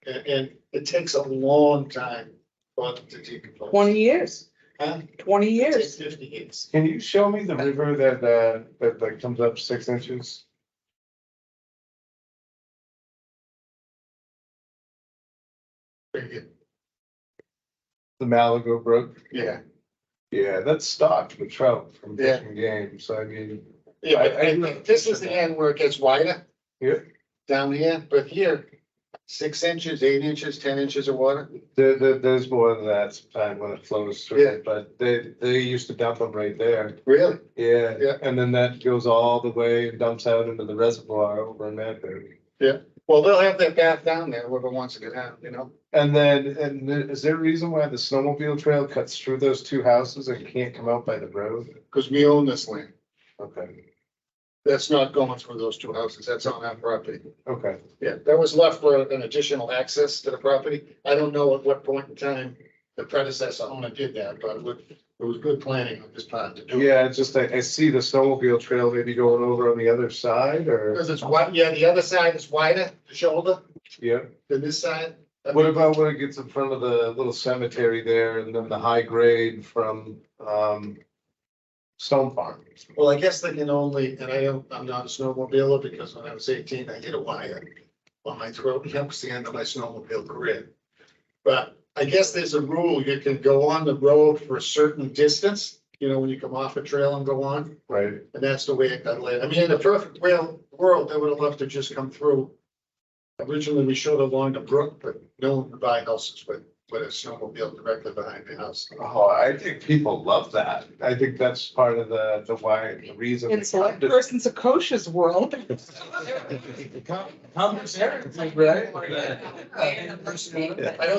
K: And it takes a long time for it to decompose.
D: 20 years,
K: Huh?
D: 20
K: It
D: years.
K: takes 50 years.
P: Can you show me the river that like comes up 6 inches? The Malago Brook?
K: Yeah.
P: Yeah, that's stocked with trout from fishing game, so I mean.
K: Yeah, I think this is the end where it gets wider.
P: Yeah.
K: Down here, but here, 6 inches, 8 inches, 10 inches of water.
P: There's more than that sometimes when it flows
K: Yeah.
P: through, but they used to dump them right there.
K: Really?
P: Yeah,
K: Yeah.
P: and then that goes all the way and dumps out into the reservoir over in Madbury.
K: Well, they'll have that path down there, whoever wants to get out,
P: And is there a reason why the snowmobile trail cuts through those 2 houses and can't come out by the road?
K: Because we own this land.
P: Okay,
K: That's not going through those 2 houses. That's on our property.
P: okay.
K: Yeah, that was left for an additional access to the property. I don't know at what point in time the predecessor owner did that, but it was good planning on his part to do. it.
P: Yeah, it's just I see the snowmobile trail maybe going over on the other side or,
K: Because it's wide, yeah, the other side is wider, the shoulder,
P: yeah.
K: than this side.
P: What about when it gets in front of the little cemetery there and then the high grade from Stone Farm?
K: Well, I guess they can only, and I'm not a snowmobiler because when I was 18, I hit a wire on my throat. That was the end of my snowmobile career. But I guess there's a rule, you can go on the road for a certain distance, when you come off a trail and go on.
P: Right.
K: And that's the way it got laid. I mean, in the perfect world, they would have loved to just come through. Originally, we showed along the brook, but no one would buy houses, but put a snowmobile directly behind the house.
P: Oh, I think people love that. I think that's part of the why, the reason.
D: In select persons of Kosha's world.
A: I don't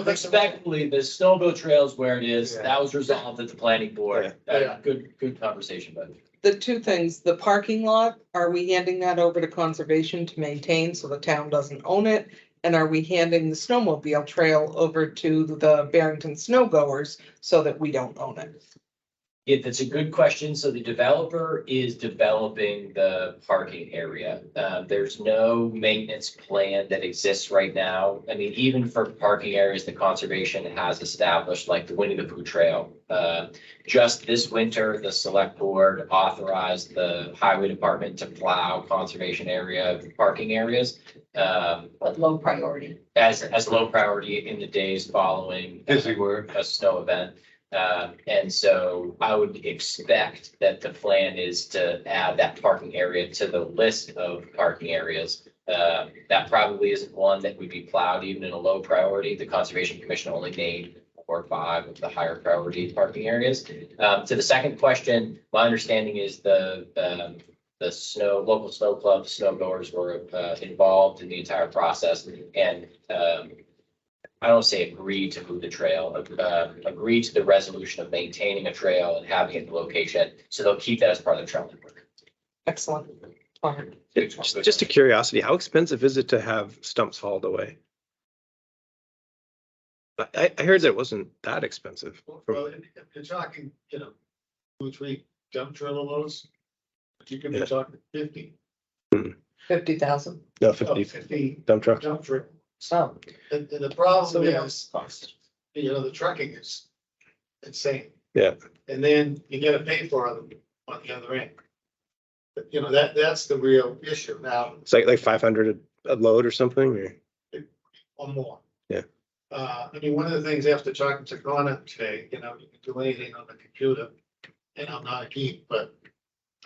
A: respectfully, the snowmobile trails where it is, that was resolved at the planning board.
K: Yeah.
A: Good conversation, but.
D: The two things, the parking lot, are we handing that over to conservation to maintain so the town doesn't own it? And are we handing the snowmobile trail over to the Barrington snow goers so that we don't own it?
A: Yeah, that's a good question. So the developer is developing the parking area. There's no maintenance plan that exists right now. I mean, even for parking areas, the conservation has established, like the Winnie the Pooh Trail. Just this winter, the select board authorized the highway department to plow conservation area parking areas.
B: But low priority.
A: As low priority in the days following
P: Busy work.
A: a snow event. And so I would expect that the plan is to add that parking area to the list of parking areas. That probably isn't one that would be plowed even in a low priority. The Conservation Commission only named 4 or 5 of the higher priority parking areas. To the second question, my understanding is the local snow club, snow goers were involved in the entire process and I don't say agree to move the trail, agree to the resolution of maintaining a trail and having it in the location. So they'll keep that as part of the trail network.
D: Excellent. Fine.
N: Just a curiosity, how expensive is it to have stumps hauled away? I heard that it wasn't that expensive.
K: Well, if you're talking, 2 or 3 dump trailer loads, you could be talking 50.
D: 50,000.
N: No,
K: Oh,
N: 50
K: 50
N: dump truck.
K: dump trailer.
D: So.
K: And the problem
D: So we don't
K: is,
D: cost.
K: the trucking is insane.
N: Yeah.
K: And then you gotta pay for them on the other end. But that's the real issue now,
N: It's like 500 a load or something,
K: or more.
N: Yeah.
K: I mean, one of the things after talking to Connor today, you can do anything on the computer, and I'm not a geek, but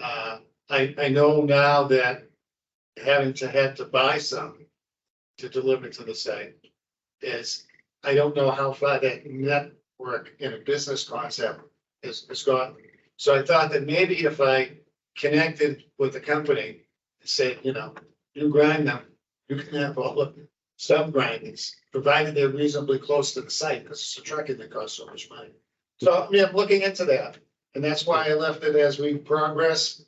K: I know now that having to buy some to deliver to the site is, I don't know how far that network in a business concept is gone. So I thought that maybe if I connected with the company and said, you grind them, you can have all the sub grindings, provided they're reasonably close to the site, because it's the trucking that costs so much money. So, I'm looking into that, and that's why I left it as we progress,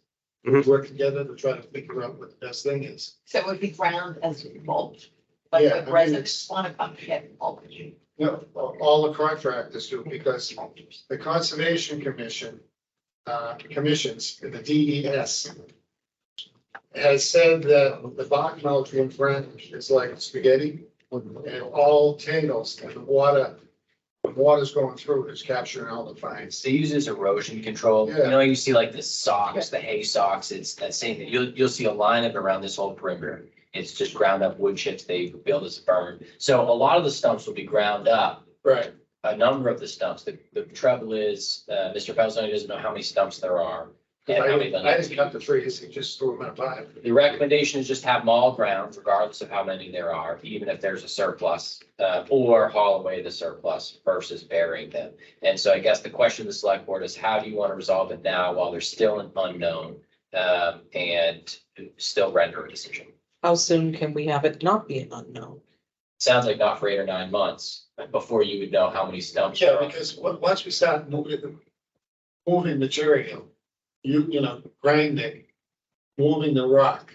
K: work together to try to figure out what the best thing is.
B: So it would be ground as mulch, but
K: Yeah, I
B: the
K: mean,
B: residents want to come to get mulch.
K: All the contractors do, because the Conservation Commission, commissions, the DES, has said that the bottom mulch when French is like spaghetti, and it all tangles, and when water's going through, it's capturing all the fines.
A: They use it as erosion control.
K: Yeah.
A: You see like the socks, the hay socks, it's that same thing. You'll see a line of it around this whole perimeter. It's just ground up wood chips they build as a berm. So a lot of the stumps will be ground up.
K: Right.
A: A number of the stumps. The trouble is, Mr. Falzoni doesn't know how many stumps there are. And how many
K: I didn't cut the trees, he just threw them in a pile.
A: The recommendation is just have them all ground, regardless of how many there are, even if there's a surplus, or haul away the surplus versus burying them. And so I guess the question of the select board is, how do you want to resolve it now while there's still an unknown, and still render a decision?
D: How soon can we have it not be an unknown?
A: Sounds like not for 8 or 9 months before you would know how many stumps.
K: Yeah,
A: there are.
K: because once we start moving material, grinding, moving the rock,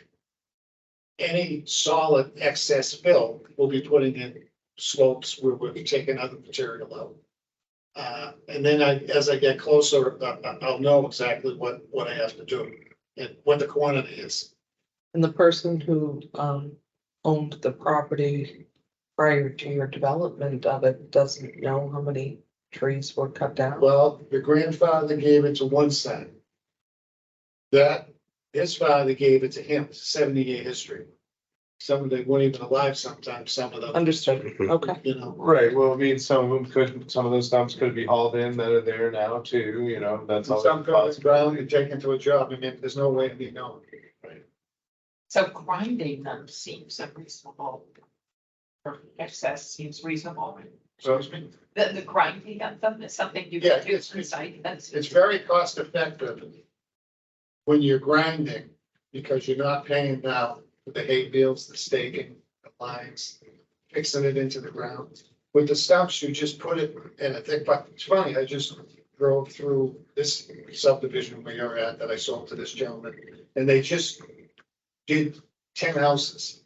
K: any solid excess fill will be putting in slopes where we'll be taking other material out. And then as I get closer, I'll know exactly what I have to do and what the quantity is.
D: And the person who owned the property prior to your development of it doesn't know how many trees were cut down?
K: Well, the grandfather gave it to one son. That, his father gave it to him, it's a 70-year history. Some of them weren't even alive sometimes, some of them.
D: Understood, okay.
P: Right, well, I mean, some of those stumps could be hauled in that are there now too, that's all.
K: Some go to the ground and taken to a job, there's no way to be known.
B: So grinding them seems unreasonable. Or excess seems reasonable.
K: So
B: The grinding of them is something you
K: Yeah,
B: can do
K: it's-
B: on site. That's.
K: it's very cost effective when you're grinding, because you're not paying now for the hay bales, the staking, the lines, fixing it into the ground. With the stumps, you just put it in a thick, but it's funny, I just drove through this subdivision where you're at that I sold to this gentleman, and they just did 10 houses.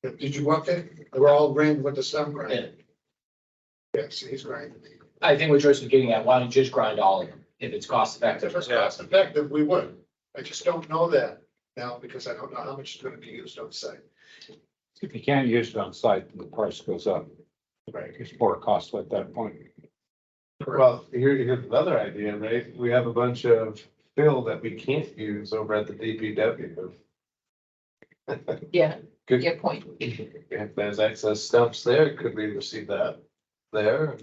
K: Did you walk there? They were all ringed with the stump grinder. Yes, he's grinding.
A: I think what Joyce was getting at, why don't you just grind all of them if it's cost effective?
K: If it's cost effective, we would. I just don't know that now because I don't know how much is gonna be used on site.
E: If you can't use it on site, the price goes up.
K: Right.
E: It's more costly at that point.
P: Well, here's another idea, right? We have a bunch of fill that we can't use over at the DPW.
B: Yeah,
P: Could,
B: good point.
P: if there's excess stumps there, could we receive that there?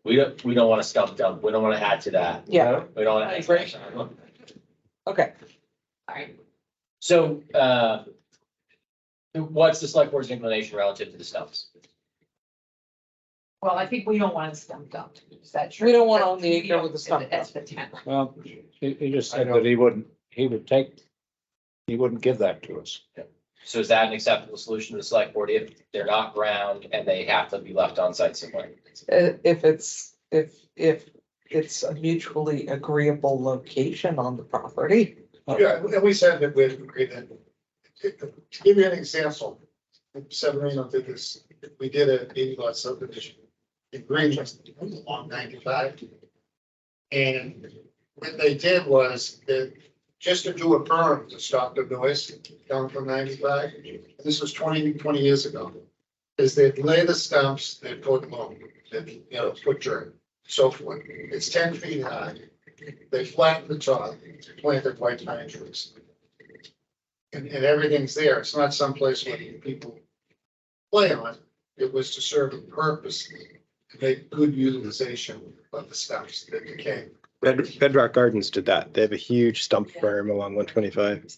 A: We don't want to stump dump. We don't want to add to that.
D: Yeah,
A: We don't want
D: I
A: to.
D: agree. Okay.
B: All right.
A: So, what's the select board's inclination relative to the stumps?
B: Well, I think we don't want to stump dump. Is that true?
D: We don't want to own the acre with the stump.
B: That's the town.
E: Well, he just said that he wouldn't give that to us.
A: So is that an acceptable solution to the select board if they're not ground and they have to be left on site somewhere?
D: If it's a mutually agreeable location on the property.
K: Yeah, and we said that we'd agree that, to give you an example, Severino did this, we did a 80-lot subdivision in Greenwich along 95. And what they did was that just to do a berm to stop the noise down from 95, this was 20 years ago, is they'd lay the stumps, they'd put loam, they'd, put dirt, so forth. It's 10 feet high. They flatten the top, planted white pine trees. And everything's there. It's not someplace where people play on. It was to serve a purpose, to make good utilization of the stumps that became.
N: Bedrock Gardens did that. They have a huge stump berm along 125.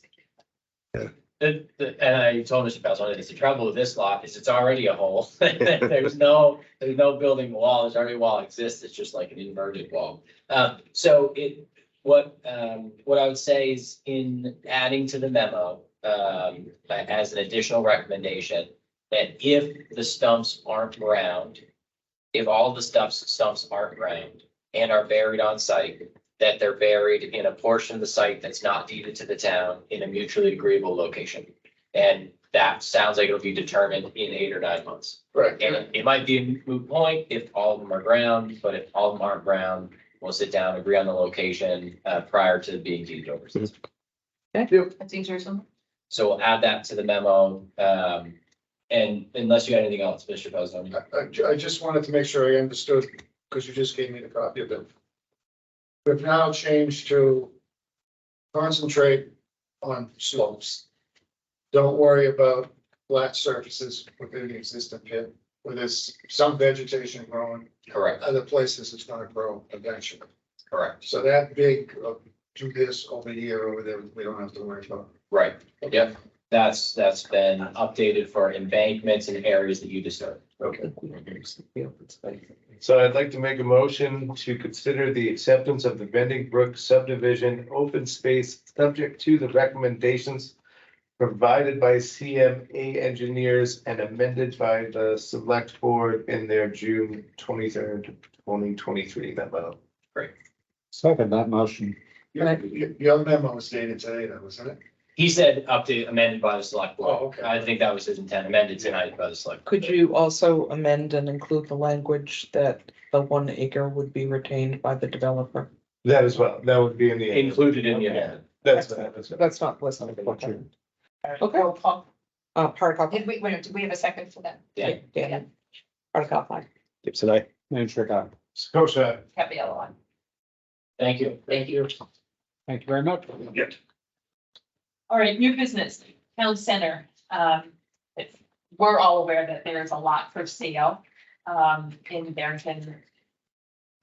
A: And I told Mr. Pelzone, it's the trouble with this lot is it's already a hole. There's no building wall. There's already a wall exists. It's just like an inverted wall. What I would say is in adding to the memo, as an additional recommendation, that if the stumps aren't ground, if all the stumps aren't ground and are buried on site, that they're buried in a portion of the site that's not deeded to the town in a mutually agreeable location. And that sounds like it'll be determined in 8 or 9 months.
K: Right.
A: And it might be a moot point if all of them are ground, but if all of them aren't ground, we'll sit down, agree on the location, prior to being deeded over.
B: That seems reasonable.
A: So we'll add that to the memo. And unless you had anything else, Mr. Pelzone.
K: I just wanted to make sure I understood, because you just gave me the copy of it. We've now changed to concentrate on slopes. Don't worry about flat surfaces within the existing pit, where there's some vegetation growing.
A: Correct.
K: Other places it's gonna grow eventually.
A: Correct.
K: So that big, do this over here, over there, we don't have to worry about.
A: Right. Yep. That's been updated for embankments in areas that you disturb.
K: Okay.
P: So I'd like to make a motion to consider the acceptance of the Bending Brook subdivision open space subject to the recommendations provided by CMA engineers and amended by the select board in their June 23rd, 2023 memo.
E: Second that motion.
K: Your memo was dated today, though, wasn't it?
A: He said update amended by the select board.
K: Oh, okay.
A: I think that was his intent, amended tonight by the select.
D: Could you also amend and include the language that the 1 acre would be retained by the developer?
P: That as well, that would be in the.
A: Included in the amendment.
P: That's.
D: That's not listed. Okay.
B: Roll call.
D: Article.
B: Did we have a second for that?
A: Yeah.
D: Yeah. Article 5.
N: Gibson, I.
E: Sure.
P: Scotia.
B: Capiella on.
A: Thank you.
B: Thank you.
E: Thank you very much.
B: All right, new business, town center. We're all aware that there's a lot for sale in Barrington.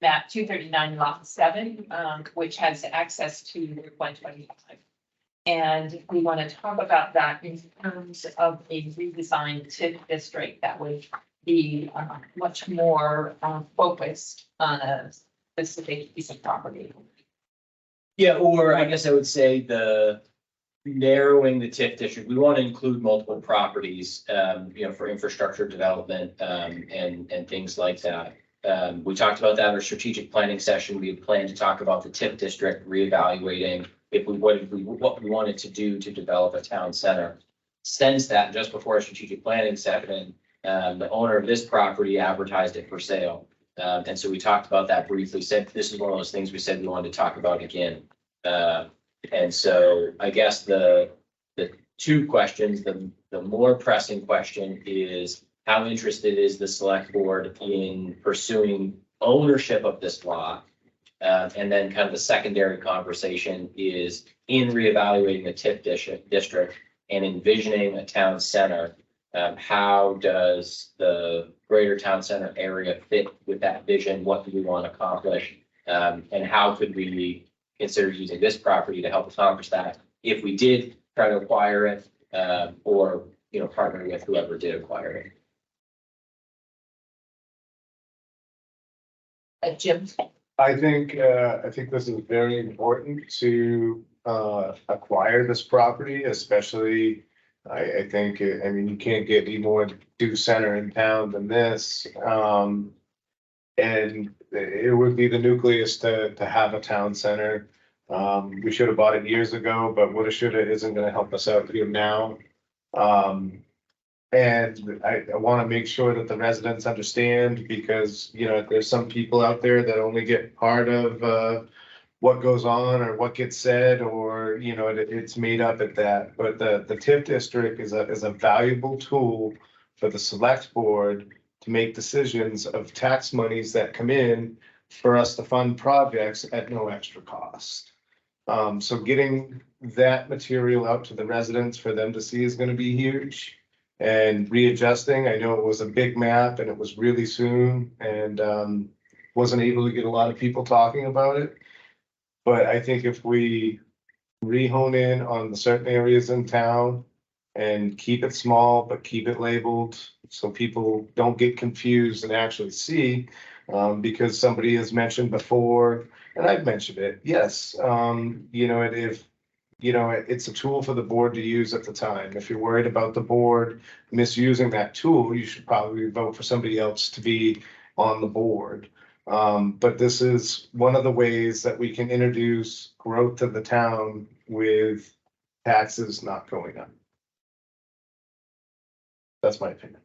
B: Map 239 lot 7, which has access to Route 125. And we want to talk about that in terms of a redesigned TIF district that would be much more focused on a specific piece of property.
A: Yeah, or I guess I would say the narrowing the TIF district, we want to include multiple properties, for infrastructure development, and things like that. We talked about that in our strategic planning session. We had planned to talk about the TIF district reevaluating what we wanted to do to develop a town center. Since that, just before our strategic planning session, the owner of this property advertised it for sale. And so we talked about that briefly, said this is one of those things we said we wanted to talk about again. And so I guess the two questions, the more pressing question is how interested is the select board in pursuing ownership of this lot? And then kind of the secondary conversation is in reevaluating the TIF district and envisioning a town center. How does the greater town center area fit with that vision? What do we want to accomplish? And how could we consider using this property to help accomplish that if we did try to acquire it, or, partner with whoever did acquire it?
B: Jim?
P: I think this is very important to acquire this property, especially. I think, you can't get any more due center in town than this. And it would be the nucleus to have a town center. We should have bought it years ago, but woulda, shoulda isn't gonna help us out here now. And I want to make sure that the residents understand, because, there's some people out there that only get part of what goes on or what gets said, or, it's made up at that. But the TIF district is a valuable tool for the select board to make decisions of tax monies that come in for us to fund projects at no extra cost. So getting that material out to the residents for them to see is going to be huge. And readjusting, I know it was a big map and it was really soon, and wasn't able to get a lot of people talking about it. But I think if we re-hone in on the certain areas in town and keep it small, but keep it labeled so people don't get confused and actually see, because somebody has mentioned before, and I've mentioned it, yes, it's a tool for the board to use at the time. If you're worried about the board misusing that tool, you should probably vote for somebody else to be on the board. But this is one of the ways that we can introduce growth to the town with taxes not going up. That's my opinion.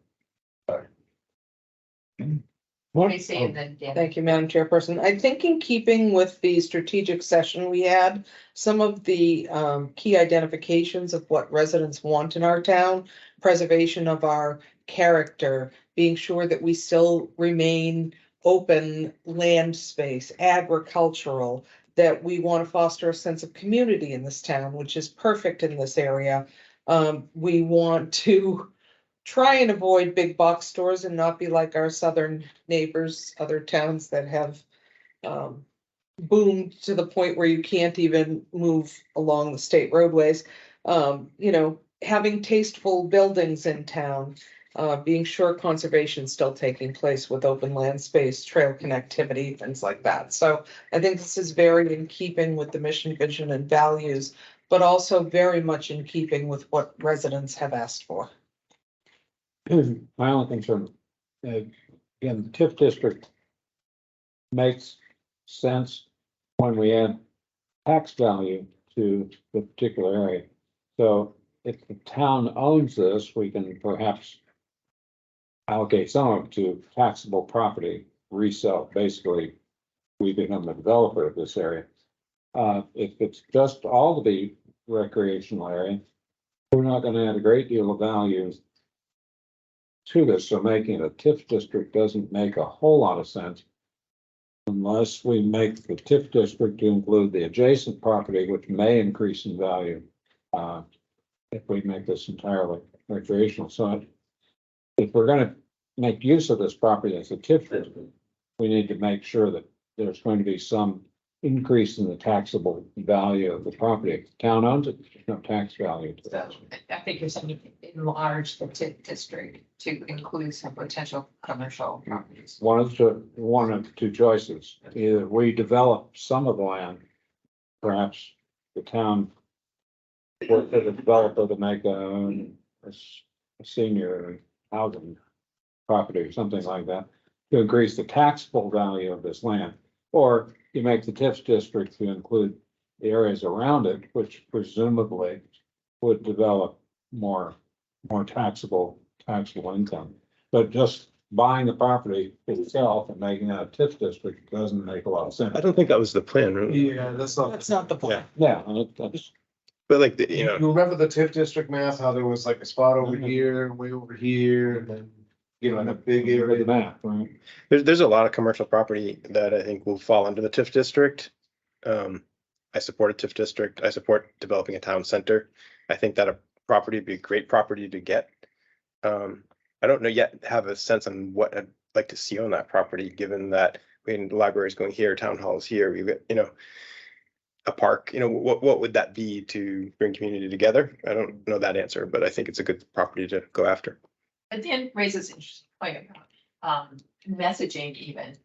P: Sorry.
B: What do you say then, Dan?
D: Thank you, Madam Chairperson. I think in keeping with the strategic session we had, some of the key identifications of what residents want in our town, preservation of our character, being sure that we still remain open land space, agricultural, that we want to foster a sense of community in this town, which is perfect in this area. We want to try and avoid big box stores and not be like our southern neighbors, other towns that have boomed to the point where you can't even move along the state roadways. Having tasteful buildings in town, being sure conservation is still taking place with open land space, trail connectivity, things like that. So I think this is very in keeping with the mission, vision, and values, but also very much in keeping with what residents have asked for.
E: My only concern, again, the TIF district makes sense when we add tax value to the particular area. So if the town owns this, we can perhaps allocate some of it to taxable property, resell. Basically, we become the developer of this area. If it's just all to be recreational area, we're not going to add a great deal of value to this. So making it a TIF district doesn't make a whole lot of sense unless we make the TIF district to include the adjacent property, which may increase in value if we make this entirely recreational. So if we're going to make use of this property as a TIF district, we need to make sure that there's going to be some increase in the taxable value of the property. If the town owns it, there's no tax value to that.
D: I think you're saying enlarge the TIF district to include some potential commercial properties.
E: One of two choices. Either we develop some of the land, perhaps the town work with a developer to make a senior housing property or something like that, to increase the taxable value of this land. Or you make the TIF district to include the areas around it, which presumably would develop more taxable income. But just buying the property itself and making that a TIF district doesn't make a lot of sense.
N: I don't think that was the plan, really.
P: Yeah,
D: That's not the point.
E: Yeah, that's,
N: But like,
P: You remember the TIF district map, how there was like a spot over here, way over here, and then, in a big
E: the
P: area.
E: map, right?
N: there's a lot of commercial property that I think will fall under the TIF district. I support a TIF district. I support developing a town center. I think that a property would be a great property to get. I don't know yet, have a sense on what I'd like to see on that property, given that the library is going here, town hall is here, we've got, a park, what would that be to bring community together? I don't know that answer, but I think it's a good property to go after.
D: But then raises an interesting point about messaging even,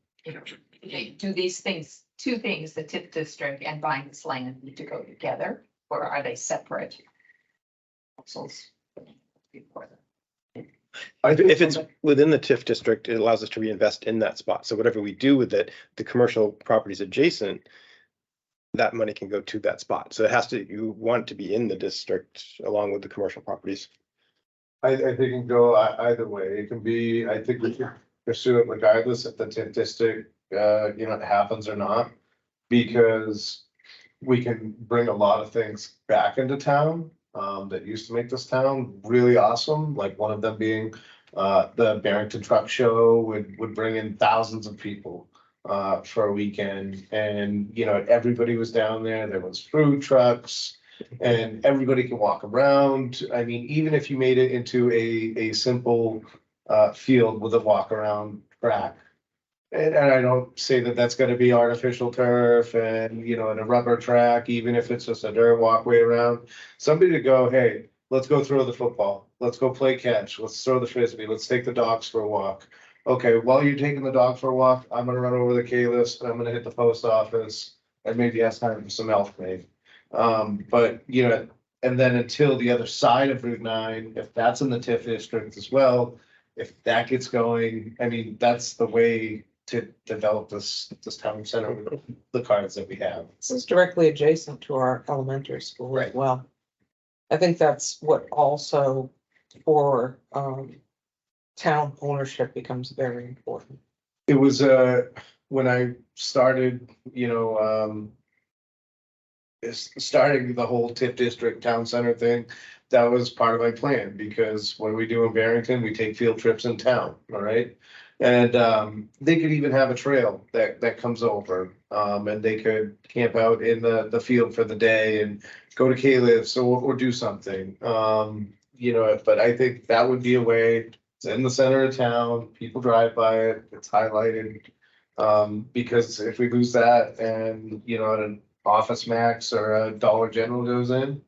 D: do these things, two things, the TIF district and buying this land need to go together, or are they separate? Parcels?
N: If it's within the TIF district, it allows us to reinvest in that spot. So whatever we do with it, the commercial properties adjacent, that money can go to that spot. So you want it to be in the district along with the commercial properties.
P: I think it can go either way. It can be, I think we should pursue it regardless if the TIF district, it happens or not. Because we can bring a lot of things back into town, that used to make this town really awesome. Like one of them being, the Barrington Truck Show would bring in thousands of people, for a weekend. And, everybody was down there. There was food trucks. And everybody can walk around. I mean, even if you made it into a simple field with a walk around track. And I don't say that that's gonna be artificial turf and, and a rubber track, even if it's just a dirt walkway around. Somebody to go, hey, let's go throw the football. Let's go play catch. Let's throw the frisbee. Let's take the dogs for a walk. Okay, while you're taking the dog for a walk, I'm gonna run over the K-list and I'm gonna hit the post office and maybe ask time for some elf maybe. But and then until the other side of Route 9, if that's in the TIF district as well, if that gets going, I mean, that's the way to develop this town center with the cards that we have.
D: This is directly adjacent to our elementary school as well. I think that's what also for town ownership becomes very important.
P: It was when I started, starting the whole TIF district town center thing, that was part of my plan, because what do we do in Barrington? We take field trips in town, all right? And they could even have a trail that comes over, and they could camp out in the field for the day and go to K-lifts or do something. But I think that would be a way. It's in the center of town, people drive by it, it's highlighted. Because if we lose that and, an Office Max or a Dollar General goes in,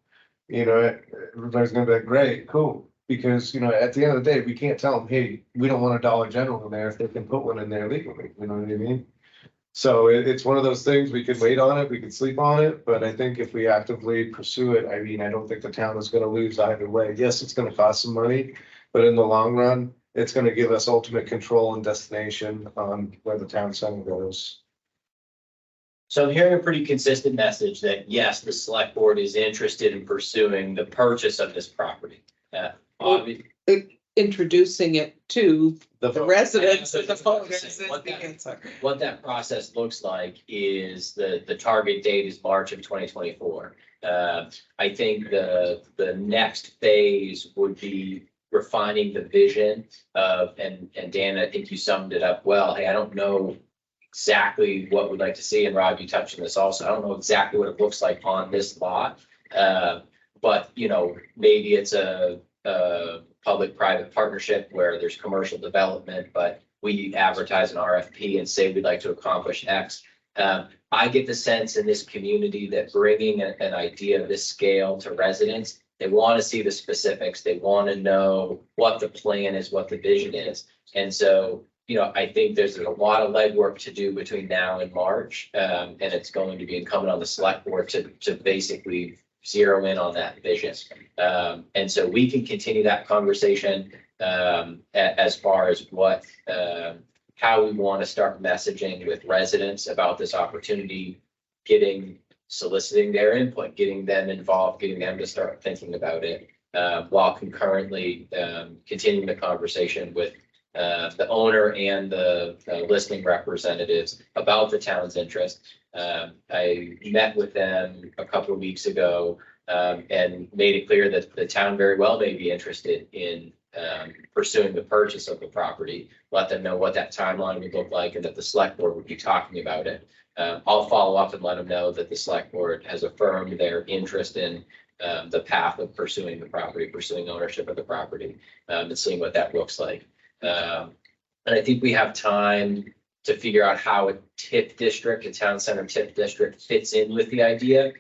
P: everybody's gonna be like, great, cool. Because, at the end of the day, we can't tell them, hey, we don't want a Dollar General in there if they can put one in there legally, you know what I mean? So it's one of those things, we could wait on it, we could sleep on it, but I think if we actively pursue it, I mean, I don't think the town is gonna lose either way. Yes, it's gonna cost some money, but in the long run, it's gonna give us ultimate control and destination on where the town center goes.
A: So I'm hearing a pretty consistent message that yes, the select board is interested in pursuing the purchase of this property.
D: Introducing it to the residents of the voters is
A: What
D: the
A: that-
D: answer.
A: What that process looks like is the target date is March of 2024. I think the next phase would be refining the vision of, and Dan, I think you summed it up well. Hey, I don't know exactly what we'd like to see, and Rob, you touched on this also. I don't know exactly what it looks like on this lot. But maybe it's a public-private partnership where there's commercial development, but we advertise an RFP and say we'd like to accomplish X. I get the sense in this community that bringing an idea of this scale to residents, they want to see the specifics. They want to know what the plan is, what the vision is. And so, I think there's a lot of legwork to do between now and March. And it's going to be incumbent on the select board to basically zero in on that vision. And so we can continue that conversation as far as what, how we want to start messaging with residents about this opportunity, soliciting their input, getting them involved, getting them to start thinking about it, while concurrently continuing the conversation with the owner and the listening representatives about the town's interest. I met with them a couple of weeks ago and made it clear that the town very well may be interested in pursuing the purchase of the property. Let them know what that timeline would look like and that the select board would be talking about it. I'll follow up and let them know that the select board has affirmed their interest in the path of pursuing the property, pursuing ownership of the property, and seeing what that looks like. And I think we have time to figure out how a TIF district, a town center TIF district fits in with the idea.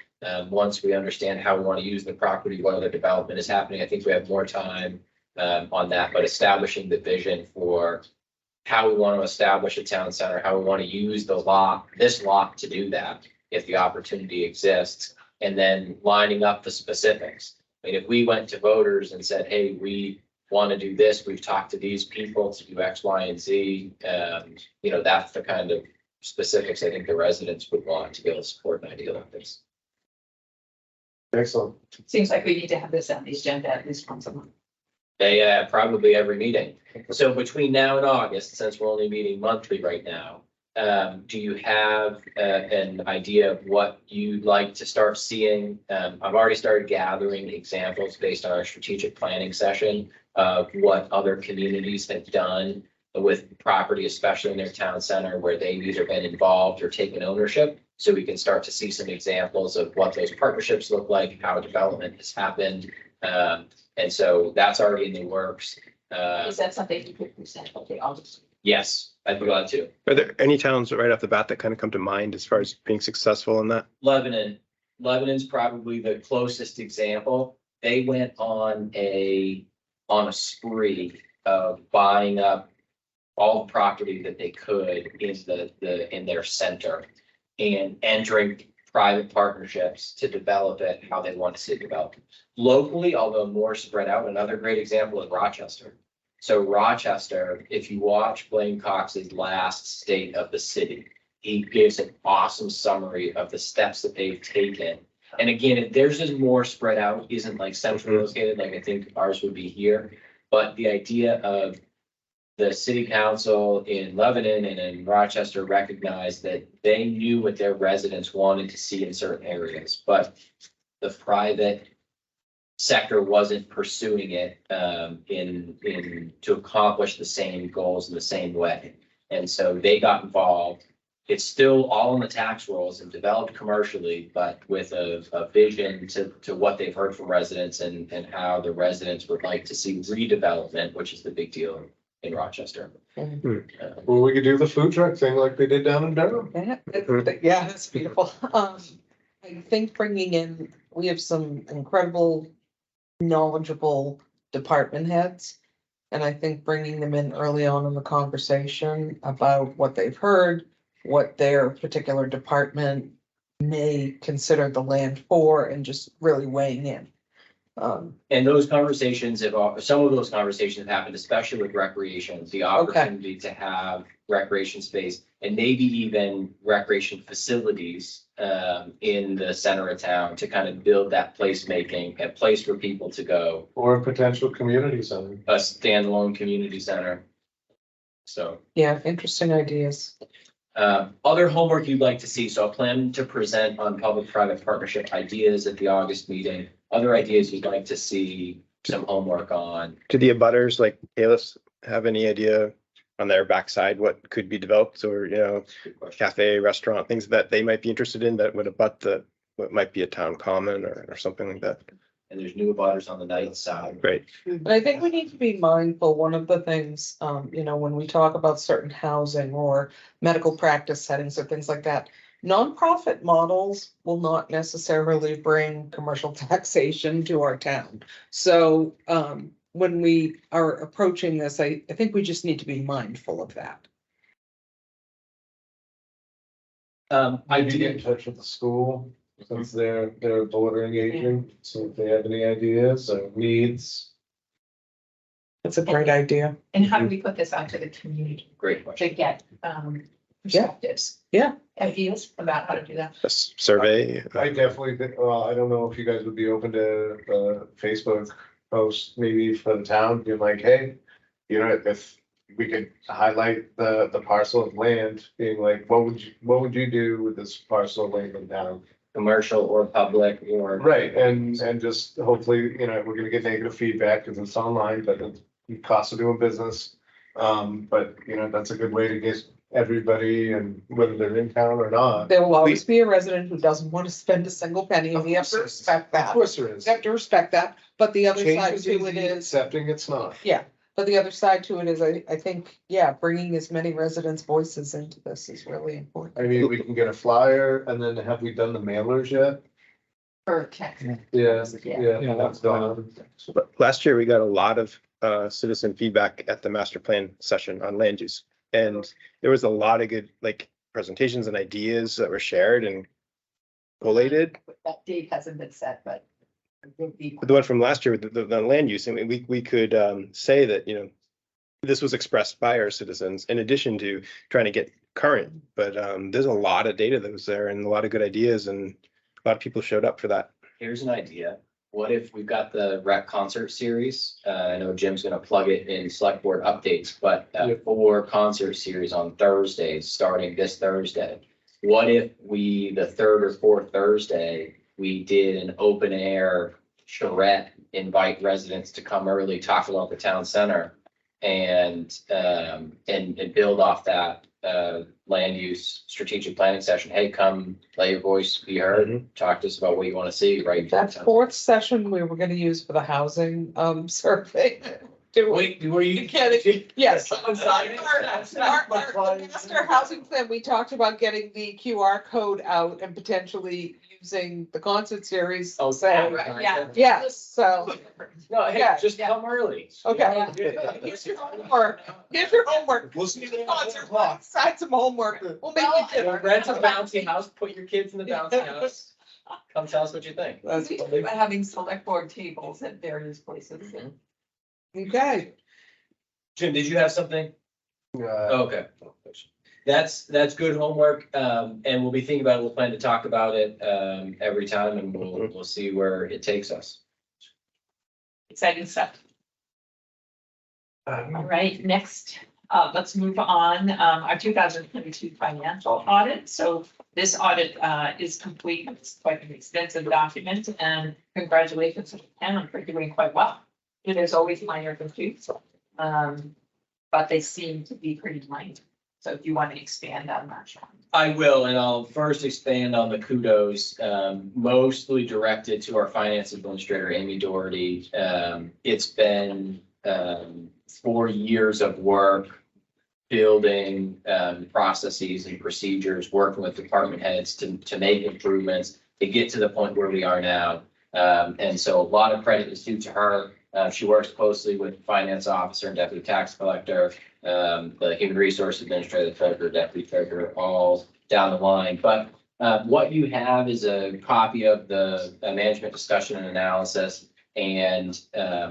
A: Once we understand how we want to use the property, what other development is happening, I think we have more time on that, but establishing the vision for how we want to establish a town center, how we want to use this lot to do that, if the opportunity exists, and then lining up the specifics. I mean, if we went to voters and said, hey, we want to do this, we've talked to these people to do X, Y, and Z, that's the kind of specifics I think the residents would want to be able to support an idea like this.
P: Excellent.
B: Seems like we need to have this on the agenda at least once a month.
A: Probably every meeting. So between now and August, since we're only meeting monthly right now, do you have an idea of what you'd like to start seeing? I've already started gathering examples based on our strategic planning session of what other communities have done with property, especially in their town center, where they've either been involved or taken ownership. So we can start to see some examples of what those partnerships look like, how development has happened. And so that's already in the works.
B: Is that something you could present? Okay, I'll just.
A: Yes, I'd be glad to.
N: Are there any towns right off the bat that kind of come to mind as far as being successful in that?
A: Lebanon's probably the closest example. They went on a spree of buying up all the property that they could in their center and entering private partnerships to develop it how they want to see it developed. Locally, although more spread out, another great example is Rochester. So Rochester, if you watch Blaine Cox's last State of the City, he gives an awesome summary of the steps that they've taken. And again, if theirs is more spread out, isn't like centrally located, like I think ours would be here. But the idea of the city council in Lebanon and in Rochester recognized that they knew what their residents wanted to see in certain areas, but the private sector wasn't pursuing it to accomplish the same goals in the same way. And so they got involved. It's still all in the tax rolls and developed commercially, but with a vision to what they've heard from residents and how the residents would like to see redevelopment, which is the big deal in Rochester.
P: Well, we could do the food truck thing like they did down in Durham.
D: Yeah, that's beautiful. I think we have some incredible, knowledgeable department heads. And I think bringing them in early on in the conversation about what they've heard, what their particular department may consider the land for, and just really weighing in.
A: And those conversations some of those conversations have happened, especially with recreation, the opportunity to have recreation space and maybe even recreation facilities in the center of town to kind of build that placemaking, a place for people to go.
P: Or a potential community center.
A: A standalone community center. So.
D: Yeah, interesting ideas.
A: Other homework you'd like to see. So I plan to present on public-private partnership ideas at the August meeting. Other ideas you'd like to see some homework on.
N: Do the abutters like Kalis have any idea on their backside what could be developed, or cafe, restaurant, things that they might be interested in that would abut what might be a town common or something like that?
A: And there's new abutters on the night side.
N: Right.
D: But I think we need to be mindful, one of the things, when we talk about certain housing or medical practice settings or things like that, Nonprofit models will not necessarily bring commercial taxation to our town. So when we are approaching this, I think we just need to be mindful of that.
A: I
P: Maybe get in
A: do,
P: touch with the school, since they're voter engaging, so if they have any ideas or needs.
D: That's a great idea.
B: And how do we put this out to the community
A: great question.
B: to get, perspectives?
D: Yeah.
B: Ideas about how to do that?
N: A survey.
P: I definitely, well, I don't know if you guys would be open to Facebook post maybe for the town, being like, hey, you know, if we could highlight the parcel of land, being like, what would you do with this parcel of land in town?
A: Commercial or public or.
P: Right, and just hopefully, you know, we're gonna get negative feedback because it's online, but it's the cost of doing business. But you know, that's a good way to get everybody, and whether they're in town or not.
D: There will always be a resident who doesn't want to spend a single penny, and we have to respect that.
P: Of course there is.
D: We have to respect that, but the other
P: Change
D: side
P: is
D: to it
P: easy,
D: is,
P: accepting it's not.
D: yeah, but the other side to it is, I think, yeah, bringing as many residents' voices into this is really important.
P: I mean, we can get a flyer, and then have we done the mailers yet?
B: For text.
P: Yeah,
B: Yeah.
P: yeah, that's done.
N: But last year, we got a lot of citizen feedback at the master plan session on land use. And there was a lot of good, like, presentations and ideas that were shared and collated.
B: That date hasn't been set, but.
N: The one from last year with the land use, I mean, we could say that, you know, this was expressed by our citizens in addition to trying to get current. But there's a lot of data that was there and a lot of good ideas, and a lot of people showed up for that.
A: Here's an idea. What if we've got the rec concert series? I know Jim's gonna plug it in select board updates, but for concert series on Thursdays, starting this Thursday. What if we, the third or fourth Thursday, we did an open air charrette, invite residents to come early, talk about the town center. And build off that land use strategic planning session. Hey, come let your voice be heard. Talk to us about what you want to see, right?
D: That fourth session we were gonna use for the housing survey.
A: Wait, were you?
D: Yes. Our master housing plan, we talked about getting the QR code out and potentially using the concert series.
A: Oh,
D: So,
B: Yeah.
D: yes, so,
A: No, hey,
D: Yeah.
A: just come early.
D: okay. Here's your homework. Here's your homework.
P: We'll see you there at
D: Concert,
P: 4 o'clock.
D: Side some homework. We'll make you dinner.
A: Rent a bouncy house, put your kids in the bouncy house. Come tell us what you think.
D: That's
B: Having select board tables at various places.
D: okay.
A: Jim, did you have something?
P: Uh,
A: Okay. That's good homework. And we'll be thinking about it. We'll plan to talk about it every time, and we'll see where it takes us.
B: Exciting stuff. All right, next, let's move on, our 2022 financial audit. So this audit is complete. It's quite an extensive document, and congratulations to the town for doing quite well. There's always minor issues, but they seem to be pretty minor. So if you want to expand on that, Sean.
A: I will, and I'll first expand on the kudos, mostly directed to our finance administrator, Amy Doherty. It's been 4 years of work building processes and procedures, working with department heads to make improvements, to get to the point where we are now. And so a lot of credit is due to her. She works closely with the finance officer and deputy tax collector, the human resource administrator, the treasurer, deputy treasurer, all down the line. But what you have is a copy of the management discussion and analysis, and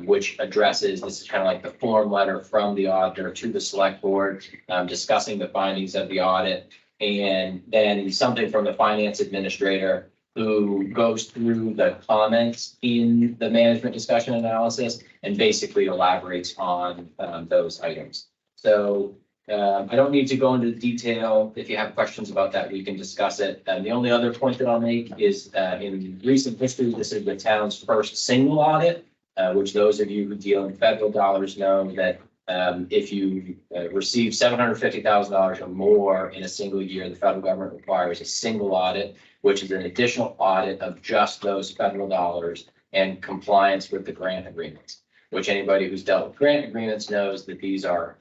A: which addresses, this is kind of like the form letter from the auditor to the select board, discussing the findings of the audit, and then something from the finance administrator who goes through the comments in the management discussion analysis and basically elaborates on those items. So I don't need to go into detail. If you have questions about that, we can discuss it. And the only other point that I'll make is in recent history, this is the town's first single audit, which those of you who deal in federal dollars know that if you receive $750,000 or more in a single year, the federal government requires a single audit, which is an additional audit of just those federal dollars and compliance with the grant agreements, which anybody who's dealt with grant agreements knows that these are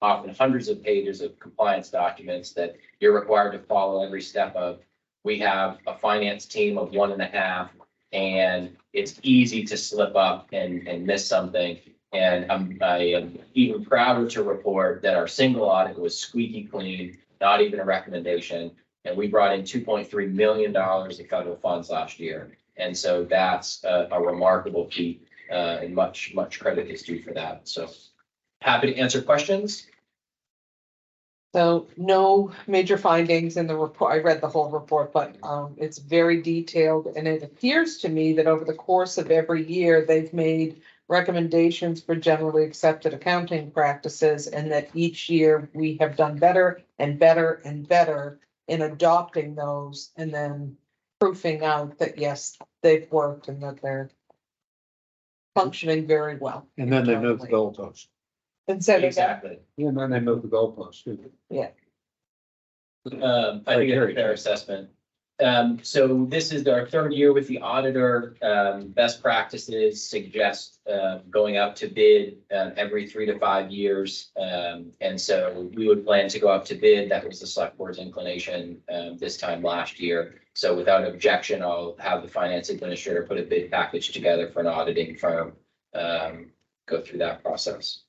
A: often hundreds of pages of compliance documents that you're required to follow every step of. We have a finance team of 1.5, and it's easy to slip up and miss something. And I am even prouder to report that our single audit was squeaky clean, not even a recommendation. And we brought in $2.3 million of federal funds last year. And so that's a remarkable feat, and much credit is due for that. So happy to answer questions.
D: So no major findings in the report. I read the whole report, but it's very detailed, and it appears to me that over the course of every year, they've made recommendations for generally accepted accounting practices, and that each year we have done better and better and better in adopting those and then proofing out that, yes, they've worked and that they're functioning very well.
E: And then they move the goalpost.
D: And so
A: Exactly.
E: And then they move the goalpost too.
A: I think it's a fair assessment. So this is our third year with the auditor. Best practices suggest going out to bid every 3 to 5 years. And so we would plan to go out to bid. That was the select board's inclination this time last year. So without objection, I'll have the finance administrator put a bid package together for an auditing firm, go through that process.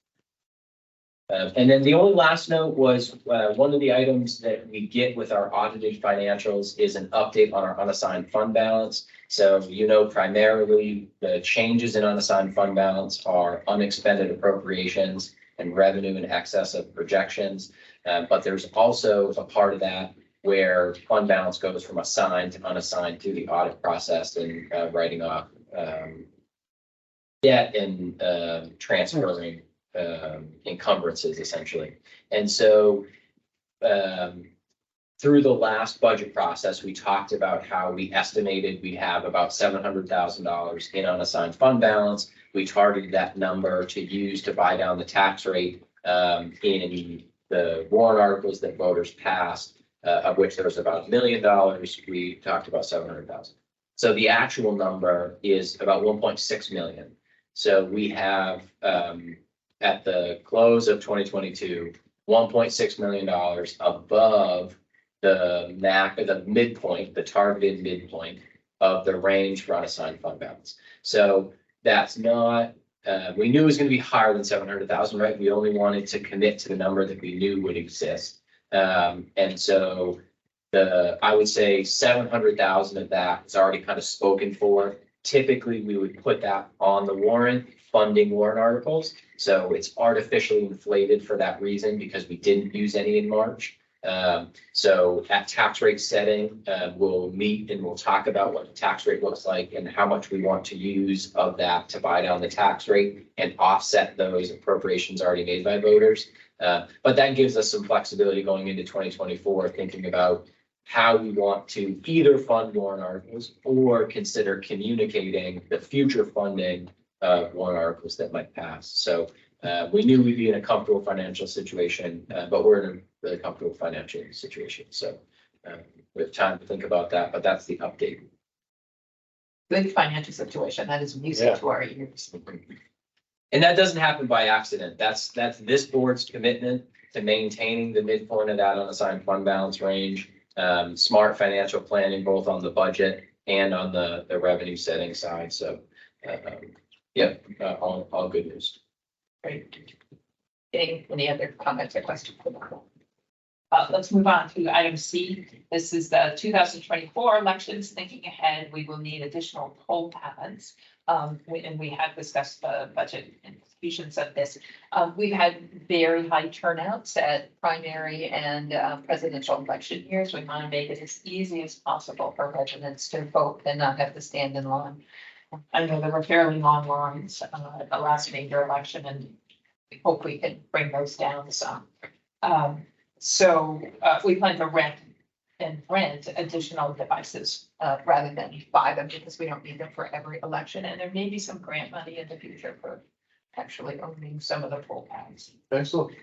A: And then the only last note was one of the items that we get with our audited financials is an update on our unassigned fund balance. So, primarily the changes in unassigned fund balance are unexpended appropriations and revenue in excess of projections. But there's also a part of that where fund balance goes from assigned to unassigned through the audit process and writing off debt and transferring encumbrances essentially. And so through the last budget process, we talked about how we estimated we have about $700,000 in unassigned fund balance. We targeted that number to use to buy down the tax rate in the warrant articles that voters passed, of which there was about $1 million. We talked about 700,000. So the actual number is about 1.6 million. So we have at the close of 2022, $1.6 million above the midpoint, the targeted midpoint of the range for unassigned fund balance. So that's not, we knew it was going to be higher than 700,000, right? We only wanted to commit to the number that we knew would exist. And so I would say 700,000 of that is already kind of spoken for. Typically, we would put that on the warrant, funding warrant articles. So it's artificially inflated for that reason because we didn't use any in March. So at tax rate setting, we'll meet and we'll talk about what the tax rate looks like and how much we want to use of that to buy down the tax rate and offset those appropriations already made by voters. But that gives us some flexibility going into 2024, thinking about how we want to either fund warrant articles or consider communicating the future funding of warrant articles that might pass. So we knew we'd be in a comfortable financial situation, but we're in a really comfortable financial situation. So we have time to think about that, but that's the update.
B: Good financial situation. That is music to our ears.
A: And that doesn't happen by accident. That's this board's commitment to maintaining the midpoint of that unassigned fund balance range. Smart financial planning, both on the budget and on the revenue setting side. So, all good news.
B: Great. Any other comments or questions? Let's move on to item C. This is the 2024 elections. Thinking ahead, we will need additional poll pads. And we have discussed the budget implications of this. We've had very high turnouts at primary and presidential election years. We want to make it as easy as possible for residents to vote and not have to stand in line. I know there were fairly long lines at the last major election, and we hope we can bring those down some. So we plan to rent additional devices rather than buy them because we don't need them for every election. And there may be some grant money in the future for actually owning some of the poll pads.
P: Excellent.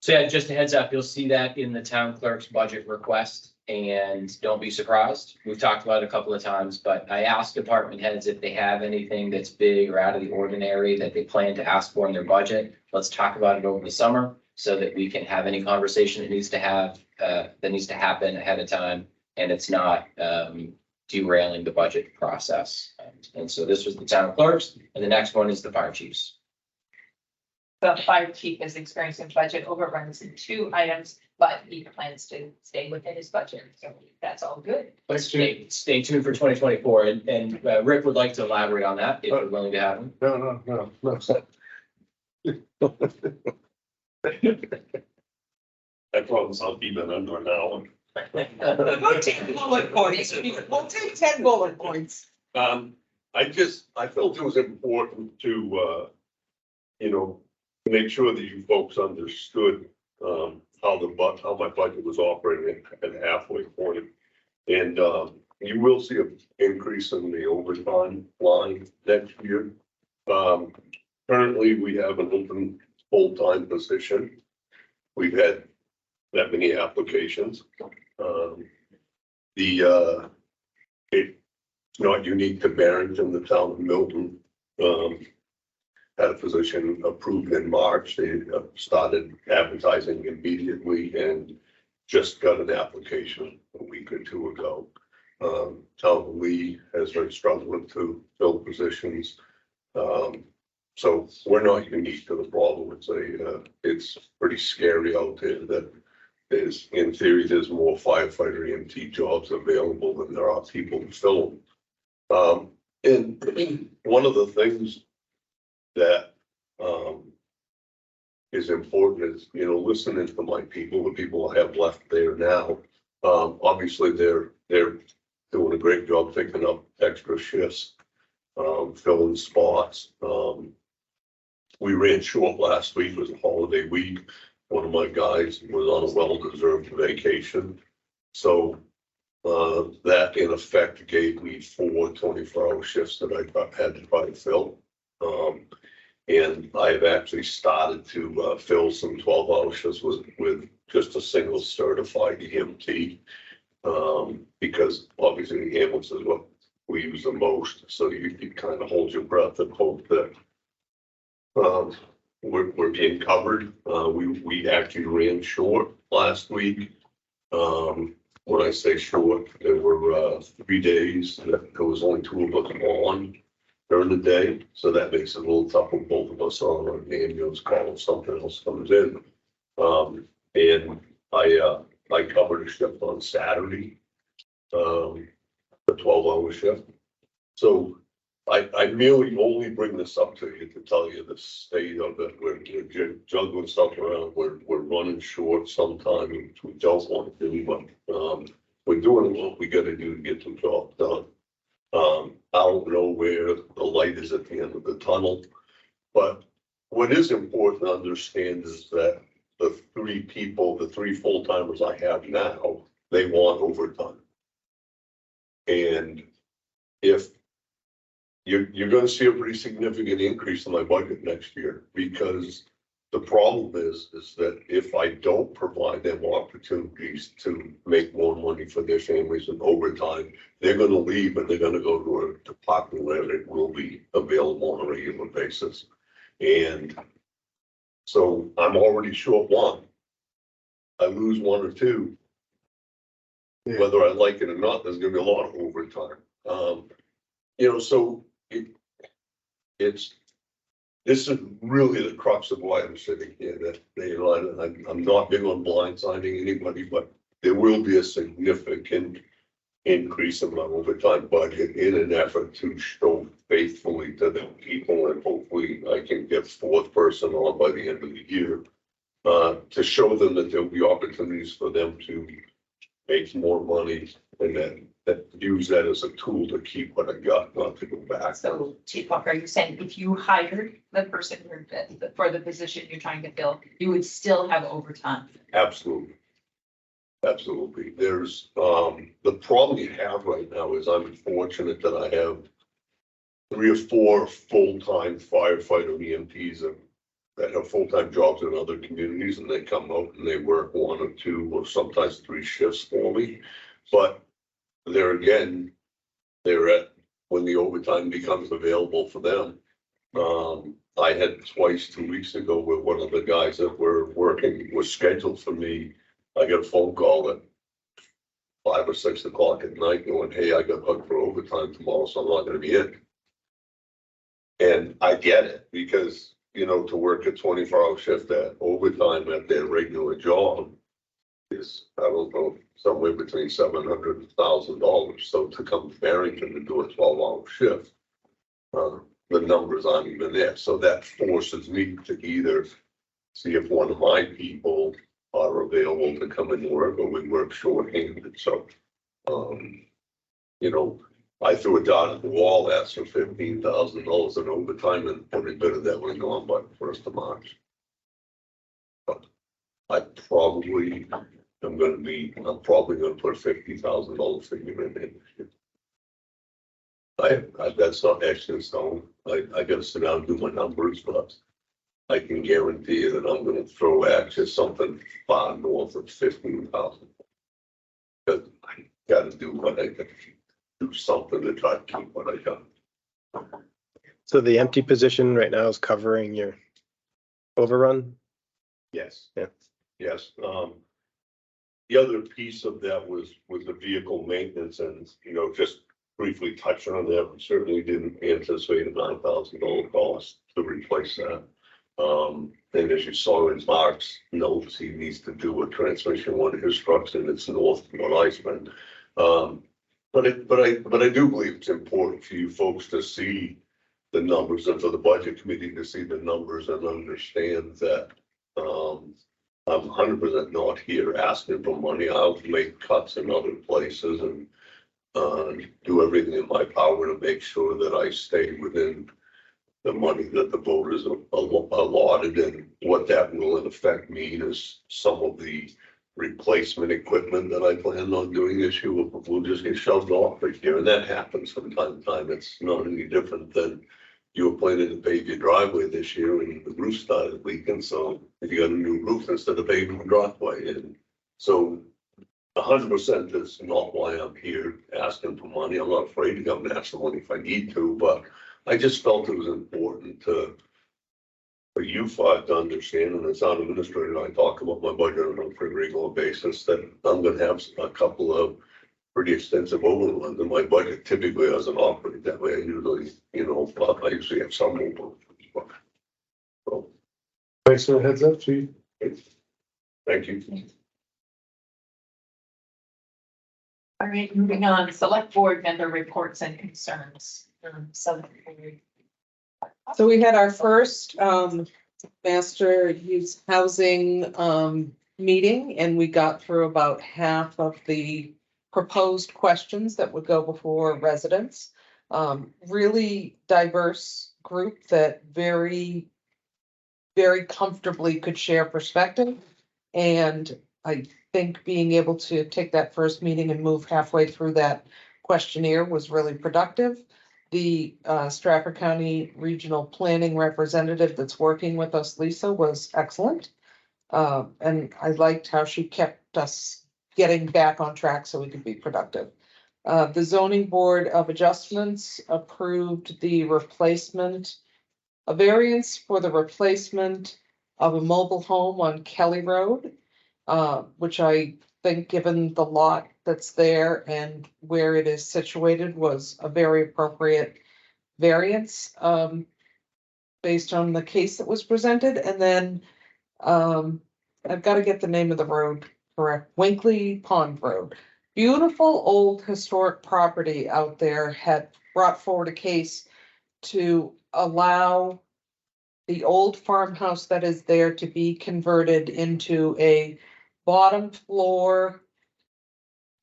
A: So yeah, just a heads up, you'll see that in the town clerk's budget request, and don't be surprised. We've talked about it a couple of times, but I asked department heads if they have anything that's big or out of the ordinary that they plan to ask for in their budget. Let's talk about it over the summer. so that we can have any conversation that needs to happen ahead of time, and it's not derailing the budget process. And so this was the town clerks, and the next one is the fire chiefs.
B: The fire chief is experiencing budget overruns in 2 items, but he plans to stay within his budget, so that's all good.
A: Stay tuned for 2024, and Rick would like to elaborate on that if you're willing to have him.
P: No.
K: I promise I'll be the number now.
D: We'll take bullet points. We'll take 10 bullet points.
K: I felt it was important to, make sure that you folks understood, how my budget was operating at the halfway point. And, you will see an increase in the overtime line next year. Currently, we have an open full-time position. We've had that many applications. It's not unique to Barrington, the town of Milton, had a position approved in March. They started advertising immediately and just got an application a week or 2 ago. Town of Lee has been struggling to fill positions. So we're not unique to the problem. It's pretty scary out there that in theory, there's more firefighter EMT jobs available than there are people to fill them. And one of the things that is important is, listening to my people, the people I have left there now. Obviously, they're doing a great job picking up extra shifts, filling spots. We ran short last week. It was a holiday week. One of my guys was on a well-deserved vacation. So that in effect gave me 4 24-hour shifts that I had to try to fill. And I've actually started to fill some 12-hour shifts with just a single certified EMT. Because obviously the ambulance is what we use the most. So you kind of hold your breath and hope that we're being covered. We actually ran short last week. When I say short, there were 3 days that there was only 2 of us on during the day. So that makes it a little tough when both of us are on an ambulance call if something else comes in. And I covered a shift on Saturday, the 12-hour shift. So I merely only bring this up to you to tell you the state of it. We're juggling stuff around. We're running short sometimes, which we don't want to do, but we're doing what we got to do to get the job done. I don't know where the light is at the end of the tunnel, but what is important to understand is that the 3 full-timers I have now, they want overtime. And if you're going to see a pretty significant increase in my budget next year, because the problem is that if I don't provide them opportunities to make more money for their families in overtime, they're going to leave and they're going to go to a department where it will be available on a regular basis. And so I'm already short 1. I lose 1 or 2. Whether I like it or not, there's going to be a lot of overtime. So this is really the crux of why I'm sitting here. That I'm not big on blindsiding anybody, but there will be a significant increase in my overtime budget in an effort to show faithfully to the people, and hopefully I can get 4th person on by the end of the year to show them that there'll be opportunities for them to make more money, and then use that as a tool to keep what I got, not to go back.
B: So Chief Walker, are you saying if you hired the person for the position you're trying to fill, you would still have overtime?
K: Absolutely. Absolutely. There's the problem you have right now is I'm fortunate that I have 3 or 4 full-time firefighter EMTs that have full-time jobs in other communities, and they come out and they work 1 or 2 or sometimes 3 shifts for me. But they're at when the overtime becomes available for them.
Q: I had twice 2 weeks ago with one of the guys that were working, was scheduled for me. I got a phone call at 5 or 6 o'clock at night going, hey, I got booked for overtime tomorrow, so I'm not gonna be in. And I get it, because, to work a 24-hour shift at overtime at their regular job is, I don't know, somewhere between $700 and $1,000. So to come to Barrington to do a 12-hour shift, the numbers aren't even there. So that forces me to either see if one of my people are available to come and work, or we work shorthanded. So, I threw a dart at the wall, asked for $15,000 in overtime, and every bit of that was gone by the 1st of March. But I probably I'm probably gonna put $50,000 figure in it. That's not actually stone. I gotta sit down and do my numbers, but I can guarantee you that I'm gonna throw at you something far north of 15,000. Because I gotta do what I can, do something to try to keep what I got.
N: So the empty position right now is covering your overrun?
Q: Yes.
N: Yeah.
Q: Yes. The other piece of that was the vehicle maintenance, and, just briefly touching on that, we certainly didn't anticipate a $9,000 cost to replace that. And as you saw in Mark's notes, he needs to do a transmission, one of his trucks, and it's north of what I spent. But I do believe it's important for you folks to see the numbers, and for the budget committee to see the numbers and understand that, I'm 100% not here asking for money. I'll make cuts in other places and do everything in my power to make sure that I stay within the money that the voters allotted. And what that will in effect mean is some of the replacement equipment that I plan on doing this year will just get shoved off right here. And that happens from time to time. It's not any different than you were planning to pave your driveway this year and the roof started leaking. So if you got a new roof instead of paving the driveway, and so 100% is not why I'm here asking for money. I'm not afraid to come and ask for money if I need to, but I just felt it was important for you five to understand, and as town administrator, I talk about my budget on a pretty regular basis, that I'm gonna have a couple of pretty extensive overruns, and my budget typically doesn't operate that way. I usually, I usually have some overruns. So,
P: Thanks for the heads up, chief.
Q: thank you.
B: All right, moving on, select board member reports and concerns.
D: So we had our first master use housing meeting, and we got through about half of the proposed questions that would go before residents. Really diverse group that very, very comfortably could share perspective. And I think being able to take that first meeting and move halfway through that questionnaire was really productive. The Stratford County Regional Planning representative that's working with us, Lisa, was excellent. And I liked how she kept us getting back on track so we could be productive. The Zoning Board of Adjustments approved the replacement, a variance for the replacement of a mobile home on Kelly Road, which I think, given the lot that's there and where it is situated, was a very appropriate variance based on the case that was presented. And then I've got to get the name of the road correct. Winkley Pond Road. Beautiful old historic property out there had brought forward a case to allow the old farmhouse that is there to be converted into a bottom floor,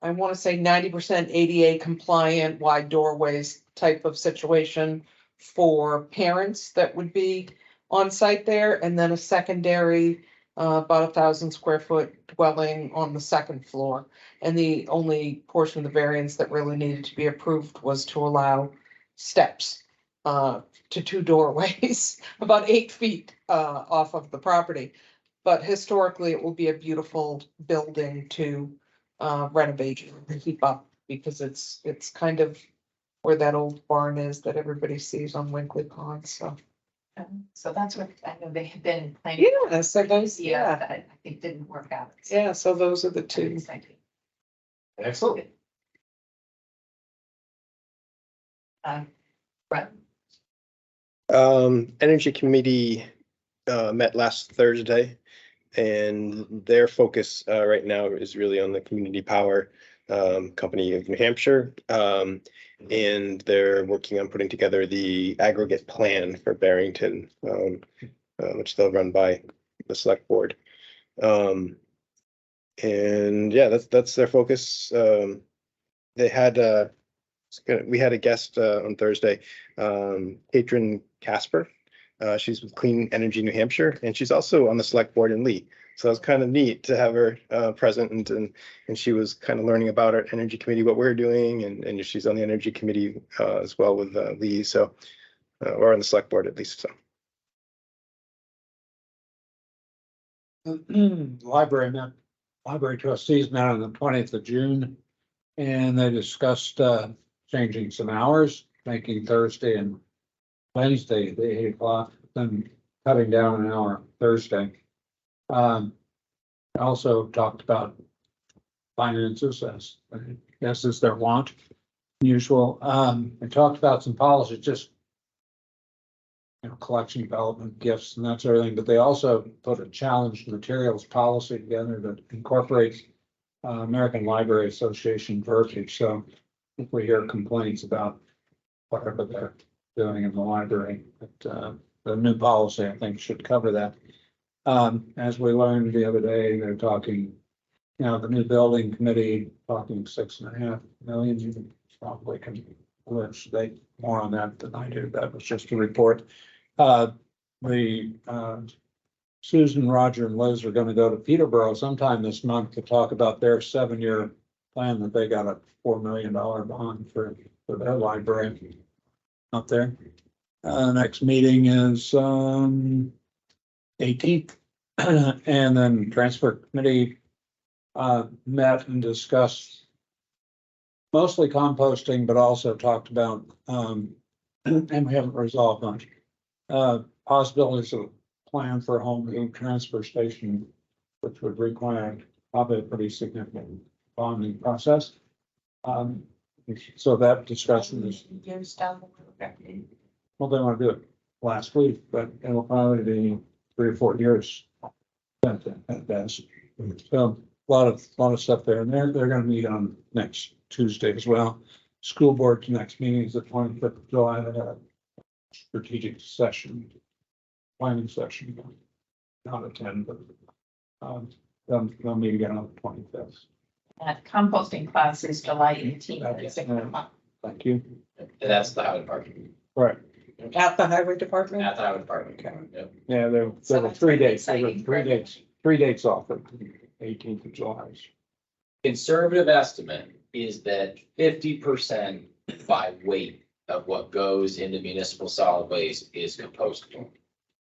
D: I want to say 90% ADA compliant, wide doorways type of situation for parents that would be on site there, and then a secondary about 1,000 square foot dwelling on the second floor. And the only portion of the variance that really needed to be approved was to allow steps to 2 doorways, about 8 feet off of the property. But historically, it will be a beautiful building to renovate and keep up, because it's kind of where that old barn is that everybody sees on Winkley Pond. So
B: So that's what I know they have been planning.
D: Yeah, so those,
B: Yeah,
D: yeah,
B: that I think didn't work out.
D: yeah, so those are the two.
B: Exciting.
P: Excellent.
B: Right.
N: Energy Committee met last Thursday, and their focus right now is really on the Community Power Company of New Hampshire. And they're working on putting together the aggregate plan for Barrington, which they'll run by the select board. And yeah, that's their focus. They had we had a guest on Thursday, Katrin Casper. She's with Clean Energy New Hampshire, and she's also on the select board in Lee. So it's kind of neat to have her present, and she was kind of learning about our energy committee, what we're doing, and she's on the energy committee as well with Lee. So or on the select board at least. So
E: Library trustees met on the 20th of June, and they discussed changing some hours, making Thursday and Wednesday at 8 o'clock, then cutting down an hour Thursday. Also talked about finances, as is their want, usual. They talked about some policies, just collection development, gifts, and that sort of thing. But they also put a challenged materials policy together that incorporates American Library Association verbiage. So if we hear complaints about whatever they're doing in the library, but the new policy, I think, should cover that. As we learned the other day, they're talking, the new building committee talking 6.5 million. You probably can elucidate more on that than I do. That was just a report. Susan, Roger, and Liz are going to go to Peterborough sometime this month to talk about their 7-year plan that they got a $4 million bond for their library up there. Next meeting is 18th, and then transfer committee met and discussed mostly composting, but also talked about and we haven't resolved much possibilities of plan for a home new transfer station, which would require probably a pretty significant bonding process. So that discussion is,
B: Years down the road.
E: well, they want to do it last week, but it'll probably be 3 or 4 years at best. So a lot of stuff there, and they're going to meet on next Tuesday as well. School board's next meeting is the 25th of July. They have a strategic session, planning session, not attend, but they'll meet again on the 25th.
B: That composting class is July 18th.
E: Thank you.
A: And that's the highway department.
E: Right.
D: At the highway department?
A: At the highway department. Yep.
E: Yeah, there were 3 dates. There were 3 dates offered, 18th of July.
A: Conservative estimate is that 50% by weight of what goes into municipal solid waste is compostable.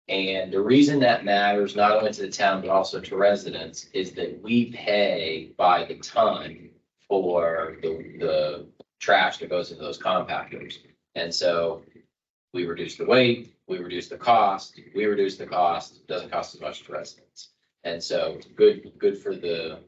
A: And the reason that matters, not only to the town, but also to residents, is that we pay by the ton for the trash that goes into those compactors. And so we reduce the weight, we reduce the cost, doesn't cost as much to residents. And so good for the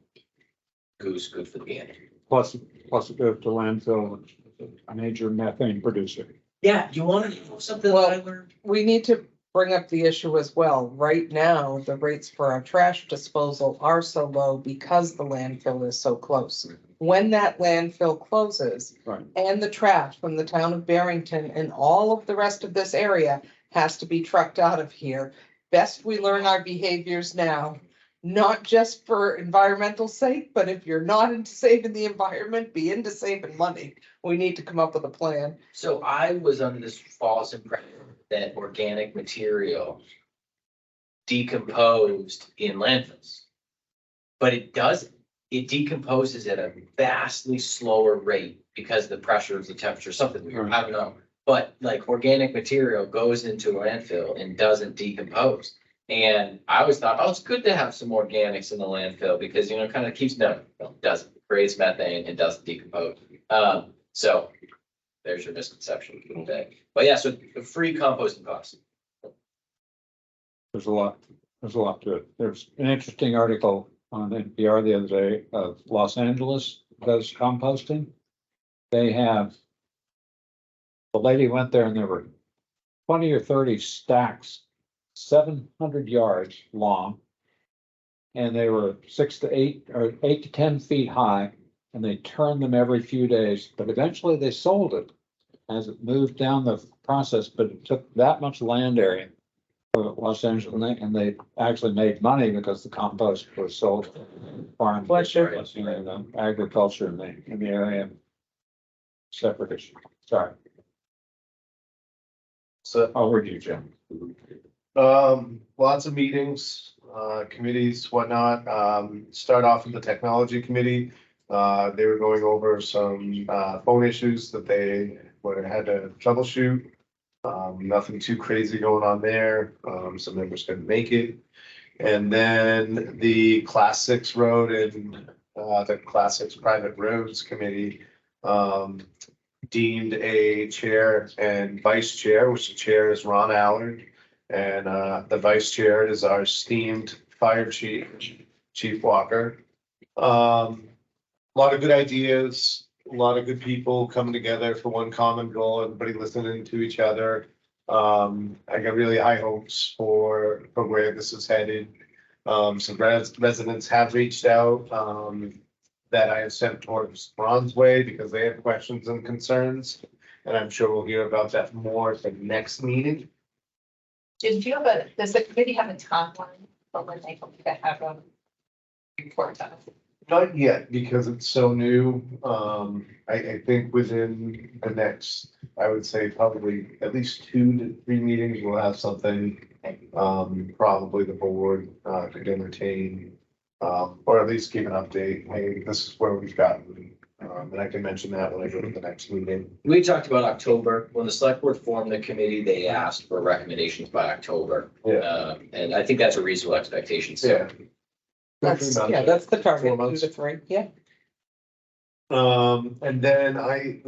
A: goose, good for the gander.
E: Plus it goes to landfill, which is a major methane producer.
A: Yeah, you want to know something that I learned?
D: We need to bring up the issue as well. Right now, the rates for our trash disposal are so low because the landfill is so close. When that landfill closes,
E: Right.
D: and the trash from the town of Barrington and all of the rest of this area has to be trucked out of here, best we learn our behaviors now, not just for environmental sake, but if you're not into saving the environment, be into saving money. We need to come up with a plan.
A: So I was under this false impression that organic material decomposed in landfills. But it doesn't. It decomposes at a vastly slower rate because the pressures, the temperature, something weird, I don't know. But like organic material goes into a landfill and doesn't decompose. And I always thought, oh, it's good to have some organics in the landfill because, kind of keeps, no, it doesn't. Creates methane and doesn't decompose. So there's your misconception for the day. But yeah, so the free composting costs.
E: there's a lot to it. There's an interesting article on NPR the other day of Los Angeles does composting. They have, the lady went there and there were 20 or 30 stacks, 700 yards long. And they were 6 to 8 or 8 to 10 feet high, and they turned them every few days, but eventually they sold it as it moved down the process, but it took that much land area for Los Angeles, and they actually made money because the compost was sold to farm. Agriculture in the area. Separate issue. Sorry.
P: So,
E: Over to you, Jim.
P: lots of meetings, committees, whatnot. Start off with the technology committee. They were going over some, phone issues that they had to troubleshoot. Nothing too crazy going on there. Some members couldn't make it. And then the Class 6 road and, the Class 6 private roads committee, deemed a chair and vice chair, which the chair is Ron Allard. And, the vice chair is our esteemed fire chief, Chief Walker. A lot of good ideas, a lot of good people coming together for one common goal, everybody listening to each other. I got really high hopes for where this is headed. Some residents have reached out, that I have sent towards Ron's way because they have questions and concerns. And I'm sure we'll hear about that more at the next meeting.
B: Does the committee have a timeline for when they hope to have a report on it?
P: Not yet, because it's so new. I think within the next, I would say probably at least 2 to 3 meetings, we'll have something. Probably the board could entertain, or at least give an update. Hey, this is where we've gotten. And I can mention that when I go to the next meeting.
A: We talked about October. When the select board formed the committee, they asked for recommendations by October.
P: Yeah.
A: And I think that's a reasonable expectation. So
P: Yeah.
D: That's the target, 2 to 3, yeah.
P: And then I've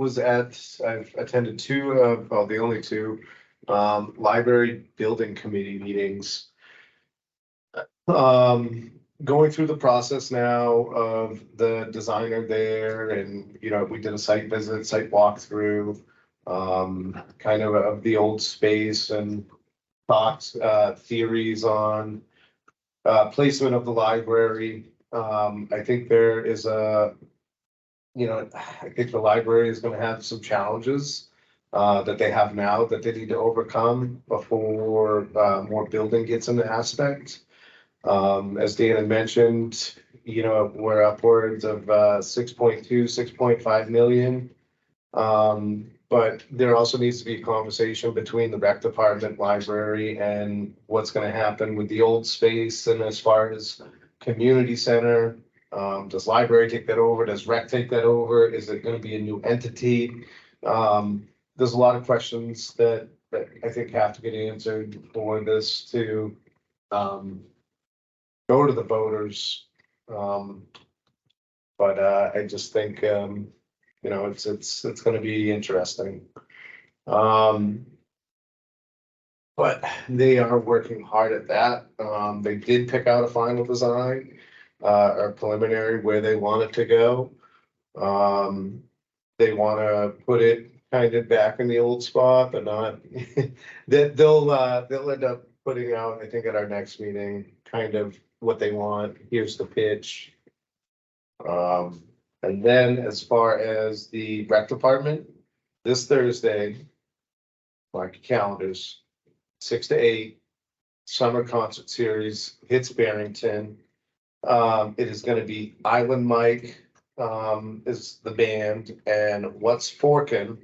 P: attended 2 of, well, the only 2, library building committee meetings. Going through the process now of the designer there and, we did a site visit, site walkthrough, kind of the old space and thoughts, theories on placement of the library. I think there is I think the library is gonna have some challenges that they have now that they need to overcome before more building gets into aspect. As Dan had mentioned, we're upwards of 6.2, 6.5 million. But there also needs to be a conversation between the rec department, library, and what's gonna happen with the old space and as far as community center. Does library take that over? Does rec take that over? Is it gonna be a new entity? There's a lot of questions that I think have to get answered for this to go to the voters. But I just think, it's gonna be interesting. But they are working hard at that. They did pick out a final design, or preliminary where they want it to go. They wanna put it kind of back in the old spot, but not, they'll end up putting out, I think at our next meeting, kind of what they want. Here's the pitch. And then as far as the rec department, this Thursday, mark your calendars, 6 to 8, summer concert series, hits Barrington. It is gonna be Island Mike, is the band, and What's Forkin'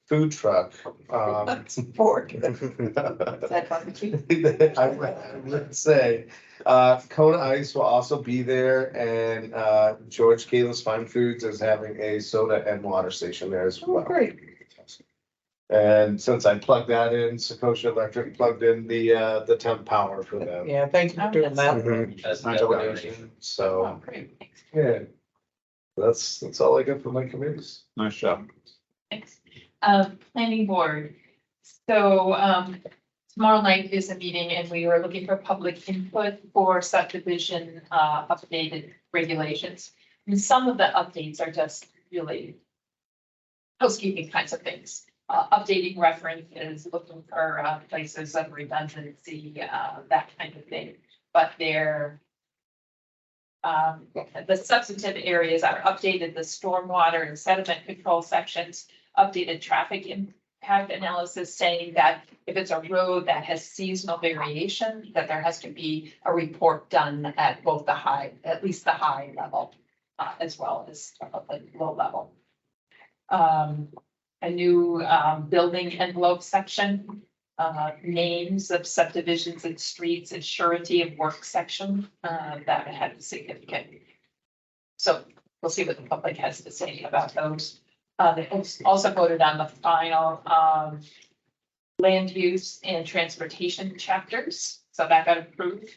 P: food truck.
D: That's important.
B: That barbecue?
P: I would say, Kona Ice will also be there, and George Kayla's Fine Foods is having a soda and water station there as well.
D: Oh, great.
P: And since I plugged that in, Secosha Electric plugged in the temp power for them.
D: Yeah, thank you for doing that.
A: As
P: My
A: a
P: donation.
A: donation.
P: So,
B: Oh, great, thanks.
P: yeah, that's all I got for my committees.
E: Nice job.
B: Thanks. Planning board. So Tomorrow night is a meeting and we are looking for public input for subdivision, updated regulations. And some of the updates are just really housekeeping kinds of things. Updating references, looking for, places of redundancy, that kind of thing. But they're, the substantive areas are updated the stormwater and sediment control sections, updated traffic impact analysis saying that if it's a road that has seasonal variation, that there has to be a report done at both the high, at least the high level, as well as the low level. A new, building envelope section, names of subdivisions and streets and surety of work section, that had significant. So we'll see what the public has to say about those. They also voted on the final, land use and transportation chapters, so that got approved.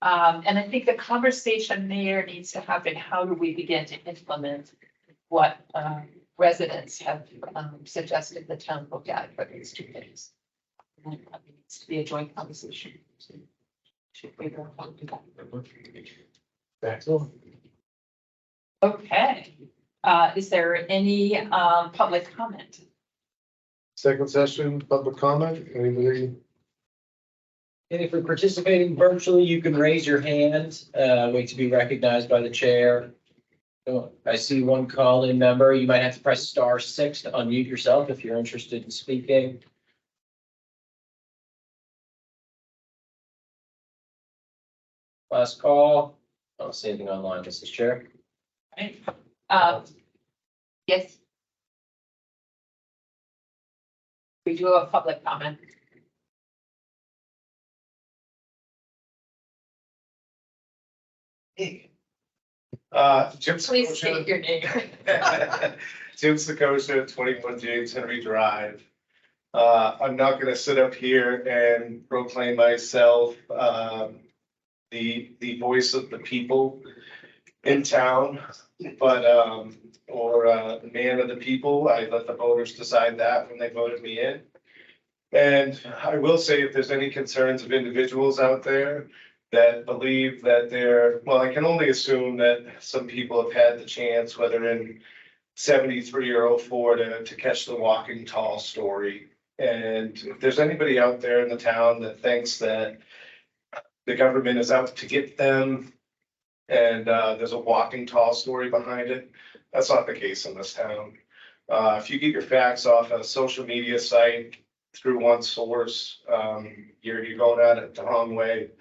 B: And I think the conversation there needs to happen, how do we begin to implement what, residents have, suggested the town look at for these two things? And it needs to be a joint conversation. Should we go on to that? Okay, is there any, public comment?
P: Second session, public comment, anybody?
A: And if you're participating virtually, you can raise your hand, wait to be recognized by the chair. Oh, I see one call-in member. You might have to press *6 to unmute yourself if you're interested in speaking. Last call. I don't see anything online, Mrs. Chair.
B: Right. Yes. We do have a public comment.
P: Jim
B: Please
P: Sakosha.
B: state your name.
P: Jim Sakosha, 21 James Henry Drive. I'm not gonna sit up here and proclaim myself, the voice of the people in town, but, or, the man of the people. I let the voters decide that when they voted me in. And I will say, if there's any concerns of individuals out there that believe that they're, well, I can only assume that some people have had the chance, whether in 73 or 04, to catch the walking tall story. And if there's anybody out there in the town that thinks that the government is out to get them and there's a walking tall story behind it, that's not the case in this town. If you get your facts off a social media site through one source, you're going at it the wrong way.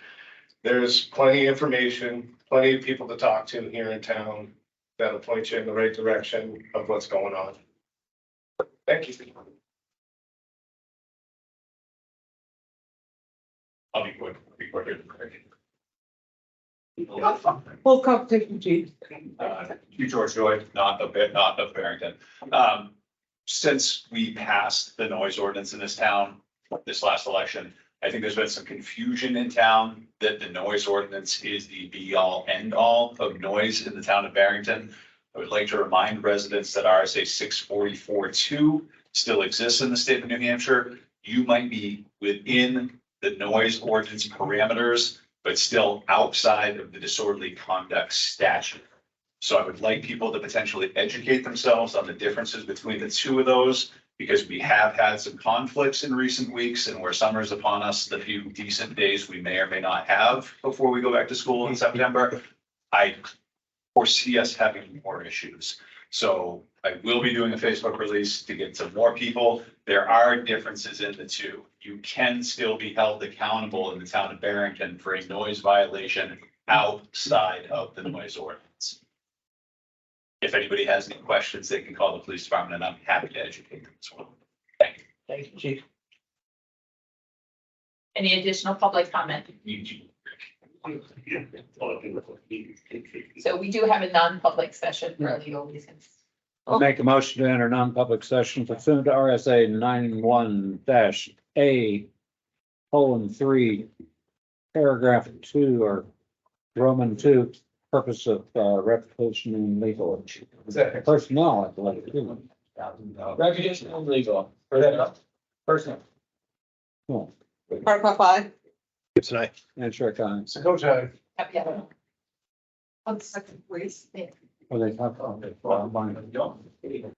P: There's plenty of information, plenty of people to talk to here in town that'll point you in the right direction of what's going on. Thank you.
H: I'll be quick, quicker.
D: Full competition, chief.
H: Hugh George Joy, not of Barrington. Since we passed the noise ordinance in this town, this last election, I think there's been some confusion in town that the noise ordinance is the be all end all of noise in the town of Barrington. I would like to remind residents that RSA 644-2 still exists in the state of New Hampshire. You might be within the noise ordinance parameters, but still outside of the disorderly conduct statute. So I would like people to potentially educate themselves on the differences between the two of those, because we have had some conflicts in recent weeks, and where summer is upon us, the few decent days we may or may not have before we go back to school in September, I foresee us having more issues. So I will be doing a Facebook release to get to more people. There are differences in the two. You can still be held accountable in the town of Barrington for a noise violation outside of the noise ordinance. If anybody has any questions, they can call the police department, and I'm happy to educate them as well. Thank you.
D: Thank you, chief.
B: Any additional public comment? So we do have a non-public session for legal reasons.
E: I'll make a motion to enter non-public session pursuant to RSA 91-A:3, paragraph 2 or Roman 2, purpose of reputation and legal personnel. I'd like to do it.
A: Reputation and legal. Personnel.
E: Cool.
D: Hardikoff, aye.
N: Gibson, aye.
E: And sure, time.
P: Sakosha.
B: Yeah.
D: One second, please.
E: Well, they have, okay, well, I'm fine.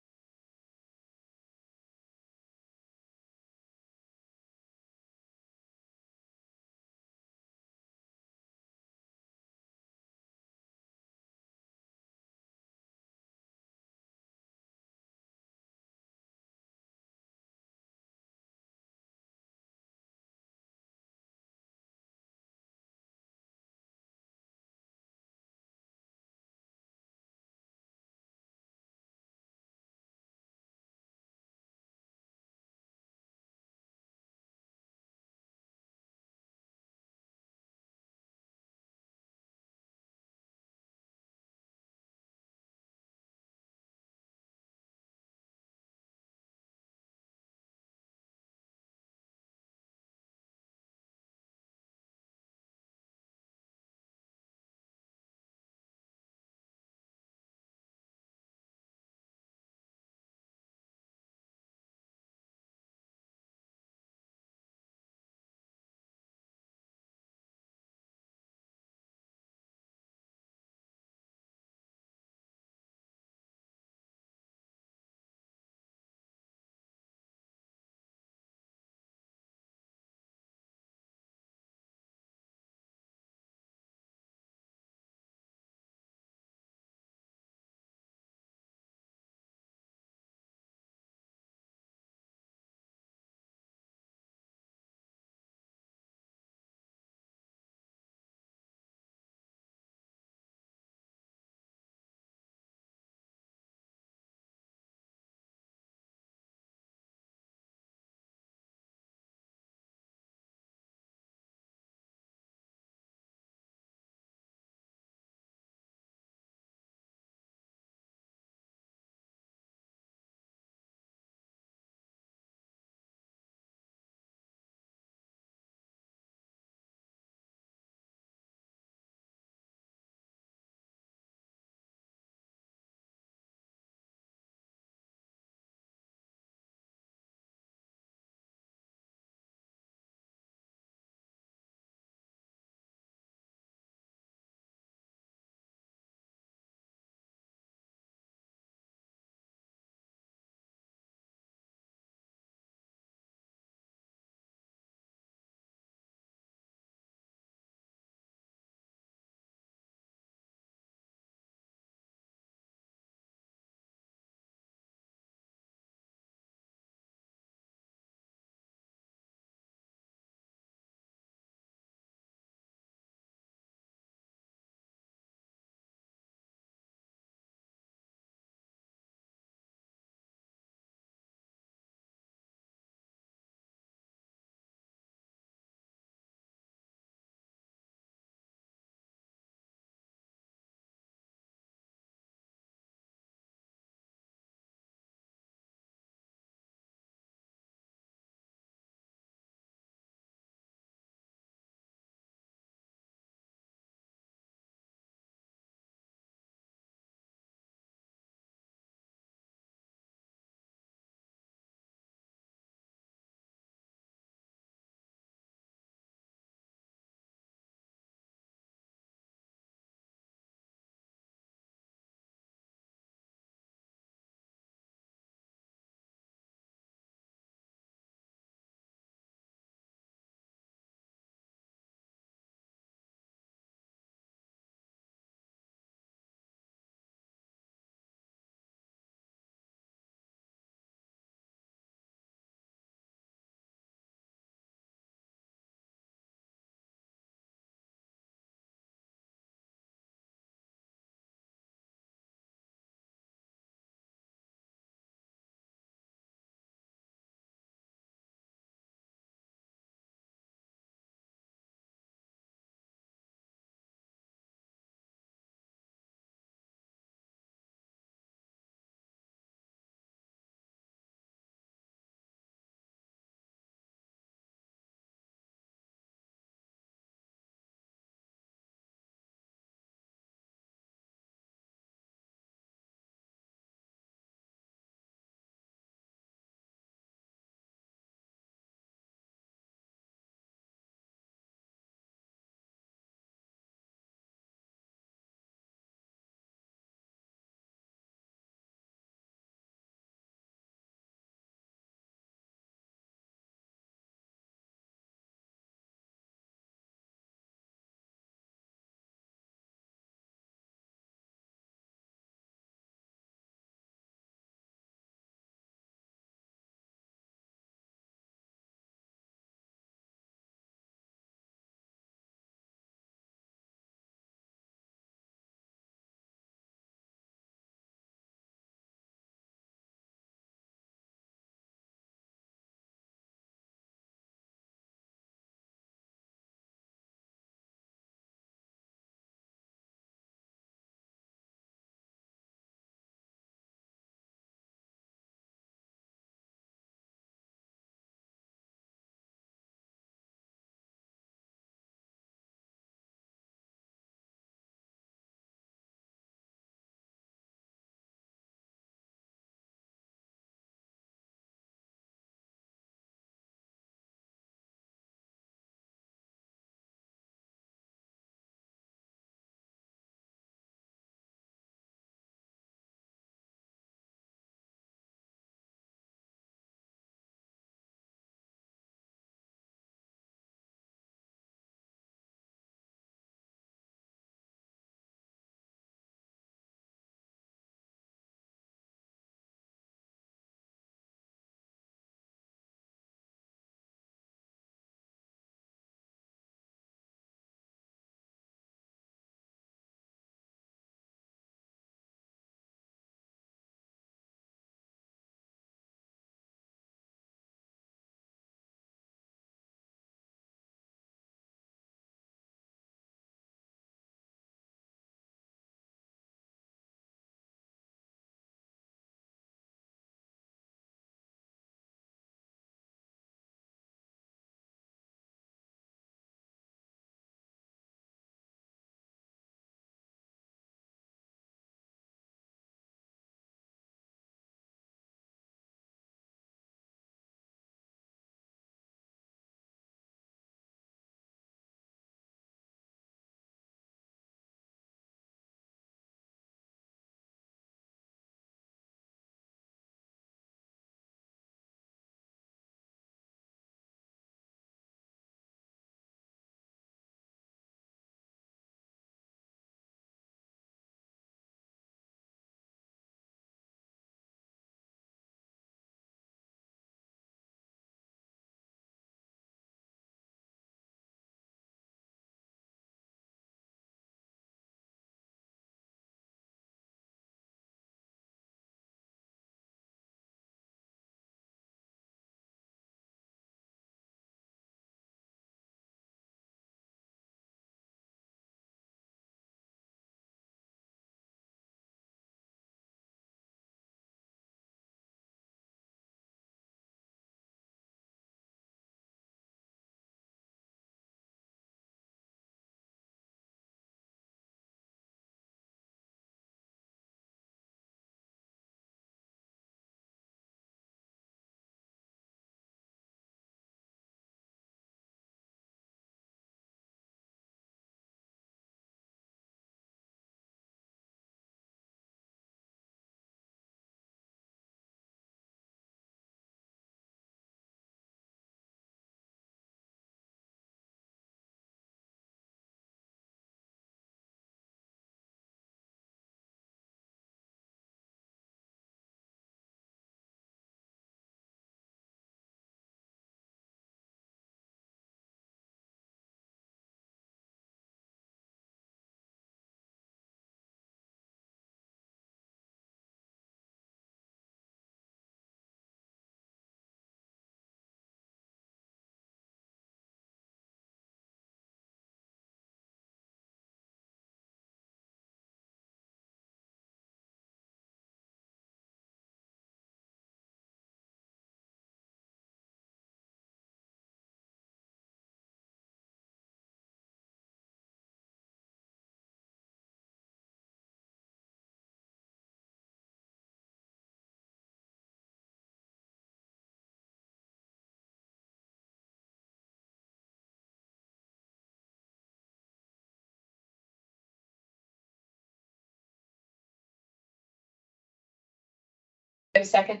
B: A second?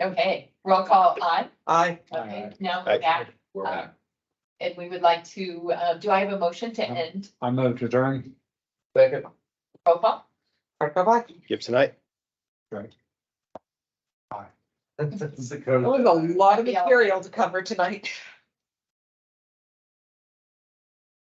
B: Okay, roll call aye.
D: Aye.
B: Okay, now
N: Aye.
B: we're back.
A: We're back.
B: And we would like to, do I have a motion to end?
E: I moved to adjourn.
P: Second.
B: Roll call?
D: Bye-bye.
N: Gibson, I.
D: There was a lot of material to cover tonight.